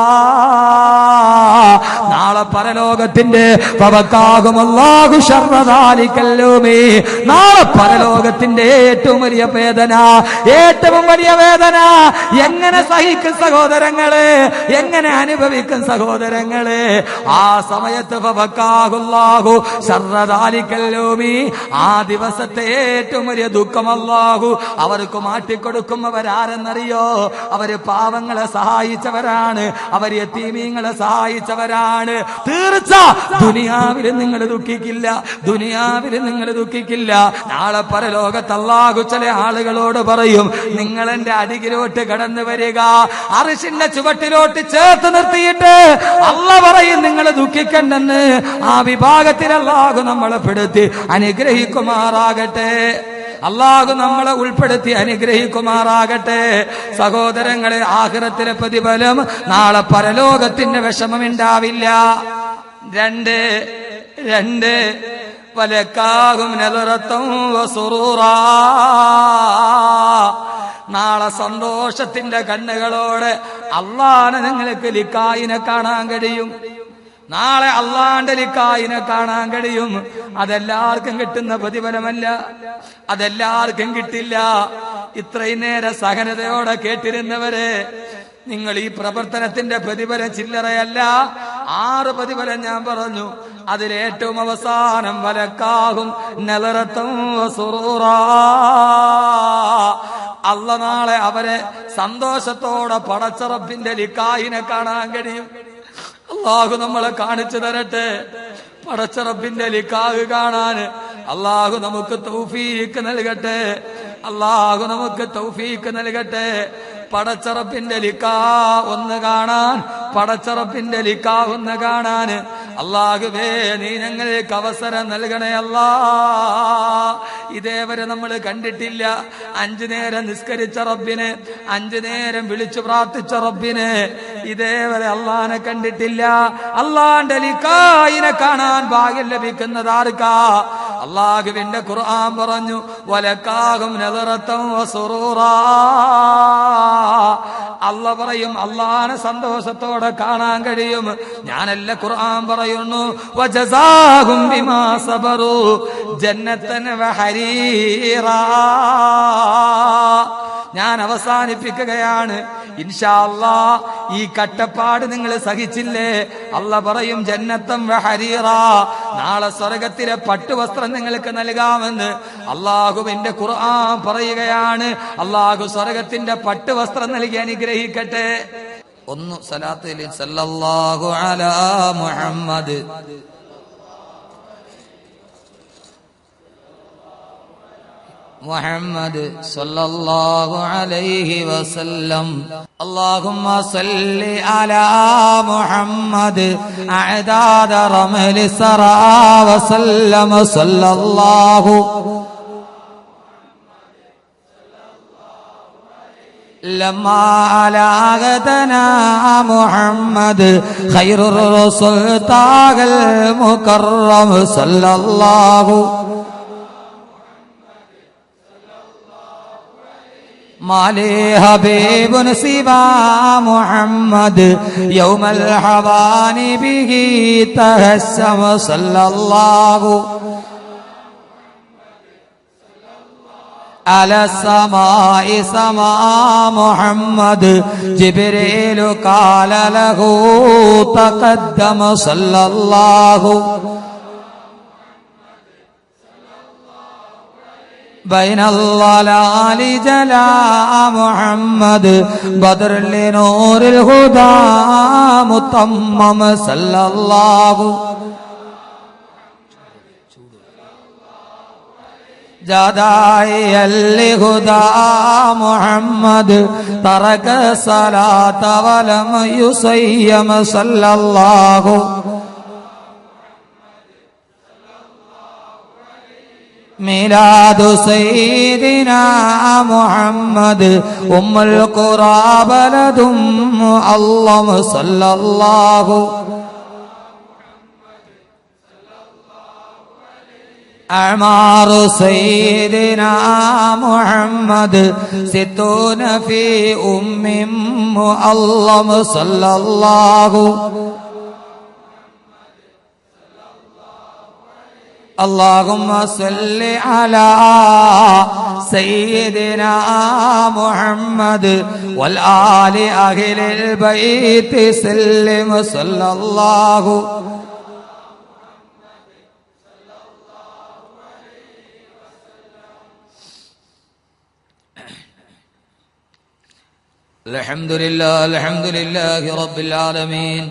നാളെ പരലോകത്തിന്റെ ഫവക്കാഹുല്ലാഹു ശർറ ദാലികൽ യൗമി, നാളെ പരലോകത്തിന്റെ ഏറ്റവും വലിയ വേദന, ഏറ്റവും വലിയ വേദന എങ്ങനെ സഹിക്കും സഹോദരങ്ങളെ? എങ്ങനെ അനുഭവിക്കും സഹോദരങ്ങളെ? ആ സമയത്ത് ഫവക്കാഹുല്ലാഹു ശർറ ദാലികൽ യൗമി, ആ ദിവസത്തെ ഏറ്റവും വലിയ ദുഃഖം അല്ലാഹു അവർക്ക് മാറ്റിക്കൊടുക്കുന്നവരാരെന്നറിയോ? അവര് പാവങ്ങളെ സഹായിച്ചവരാണ്, അവര് യതീമീങ്ങളെ സഹായിച്ചവരാണ്. തീർച്ച ദുനിയാവിൽ നിങ്ങൾ ദുഃഖിക്കില്ല, ദുനിയാവിൽ നിങ്ങൾ ദുഃഖിക്കില്ല. നാളെ പരലോകത്ത് അല്ലാഹു ചില ആളുകളോട് പറയും, നിങ്ങൾ എന്റെ അരികിലോട്ട് കടന്നു വരിക. അർശിന്റെ ചുവട്ടിലോട്ട് ചേർത്ത് നിർത്തിയിട്ട് അല്ലാഹ് പറയും, നിങ്ങൾ ദുഃഖിക്കണ്ടെന്ന്. ആ വിഭാഗത്തിൽ അല്ലാഹു നമ്മളെ പെടുത്തി അനുഗ്രഹിക്കുമാറാകട്ടെ. അല്ലാഹു നമ്മളെ ഉൾപ്പെടുത്തി അനുഗ്രഹിക്കുമാറാകട്ടെ. സഹോദരങ്ങളെ, ആഖിറത്തിലെ പ്രതിഫലം നാളെ പരലോകത്തിന്റെ വിഷമമുണ്ടാവില്ല. രണ്ട് വലക്കാഹും നദറതൻ വസുറൂറാ. നാളെ സന്തോഷത്തിന്റെ കണ്ണുകളോടെ അല്ലാഹനെ നിങ്ങൾക്ക് ലിക്കായിനെ കാണാൻ കഴിയും. നാളെ അല്ലാഹുവിന്റെ ലിക്കായിനെ കാണാൻ കഴിയും. അതെല്ലാവർക്കും കിട്ടുന്ന പ്രതിഫലമല്ല, അതെല്ലാവർക്കും കിട്ടില്ല. ഇത്രയും നേരം സഹനതയോടെ കേട്ടിരുന്നവരെ, നിങ്ങൾ ഈ പ്രവർത്തനത്തിന്റെ പ്രതിഫലം ചില്ലറയല്ല. 6 പ്രതിഫലം ഞാൻ പറഞ്ഞു. അതിലേറ്റവും അവസാനം വലക്കാഹും നദറതൻ വസുറൂറാ. അല്ലാഹ് നാളെ അവരെ സന്തോഷത്തോടെ പടച്ച റബ്ബിന്റെ ലിക്കായിനെ കാണാൻ കഴിയും. അല്ലാഹു നമ്മളെ കാണിച്ചു തരട്ടെ. പടച്ച റബ്ബിന്റെ ലിക്കാഹ് കാണാൻ അല്ലാഹു നമുക്ക് തൗഫീഖ് നൽകട്ടെ. അല്ലാഹു നമുക്ക് തൗഫീഖ് നൽകട്ടെ. പടച്ച റബ്ബിന്റെ ലിക്കാ ഒന്ന് കാണാൻ, പടച്ച റബ്ബിന്റെ ലിക്കാ ഒന്ന് കാണാൻ അല്ലാഹുവേ നീ ഞങ്ങൾക്ക് അവസരം നൽകണേ അല്ലാ. ഇതേവരെ നമ്മൾ കണ്ടിട്ടില്ല 5 നേരം നിസ്കരിച്ച റബ്ബിനെ, 5 നേരം വിളിച്ചു പ്രാർത്ഥിച്ച റബ്ബിനെ ഇതേവരെ അള്ളാനെ കണ്ടിട്ടില്ല. അള്ളാന്റെ ലിഖായിനെ കാണാൻ ഭാഗ്യം ലഭിക്കുന്നത് ആർക്കാ? അള്ളാഹുവിന്റെ ഖുർആൻ പറഞ്ഞു വലക്കാഹും നദറത്തൻ വസുറൂറാ. അല്ല പറയും അള്ളാനെ സന്തോഷത്തോടെ കാണാൻ കഴിയും. ഞാനല്ല ഖുർആൻ പറയുന്നു വജസാഹും ബിമാ സബറു ജന്നത്തൻ വഹരീറാ. ഞാൻ അവസാനിപ്പിക്കുകയാണ്. ഇൻഷാ അല്ലാ ഈ കട്ടപ്പാട് നിങ്ങൾ സഹിച്ചില്ലേ? അല്ല പറയും ജന്നത്തം വഹരീറ, നാളെ സ്വർഗത്തിലെ പട്ടുവസ്ത്രം നിങ്ങൾക്ക് നൽകാമെന്ന് അള്ളാഹുവിന്റെ ഖുർആൻ പറയുകയാണ്. അള്ളാഹു സ്വർഗത്തിന്റെ പട്ടുവസ്ത്രം നൽകി അനുഗ്രഹിക്കട്ടെ. ഒന്ന് സലാത്തിൽ സല്ലല്ലാഹു അലാ മുഹമ്മദ്. محمد صلى الله عليه وسلم. اللهم صل على محمد أعداد رمل سرى وسلم صلى الله لما علاقتنا محمد خير الرسل طاق المكرم صلى الله مالي حبيب سوى محمد يوم الحواني به تهشم صلى الله على السماء سماء محمد جبريل قال له تقدم صلى الله بين الضلال جلاء محمد بدر لنور الهدى متمم صلى الله جداي لهدى محمد ترك الصلاة ولم يصيم صلى الله ميلاد سيدنا محمد أم القرى بلد معظم صلى الله أعمار سيدنا محمد 60 في أم معظم صلى الله. اللهم صل على سيدنا محمد والآل أهل البيت سلم صلى الله. الحمد لله رب العالمين.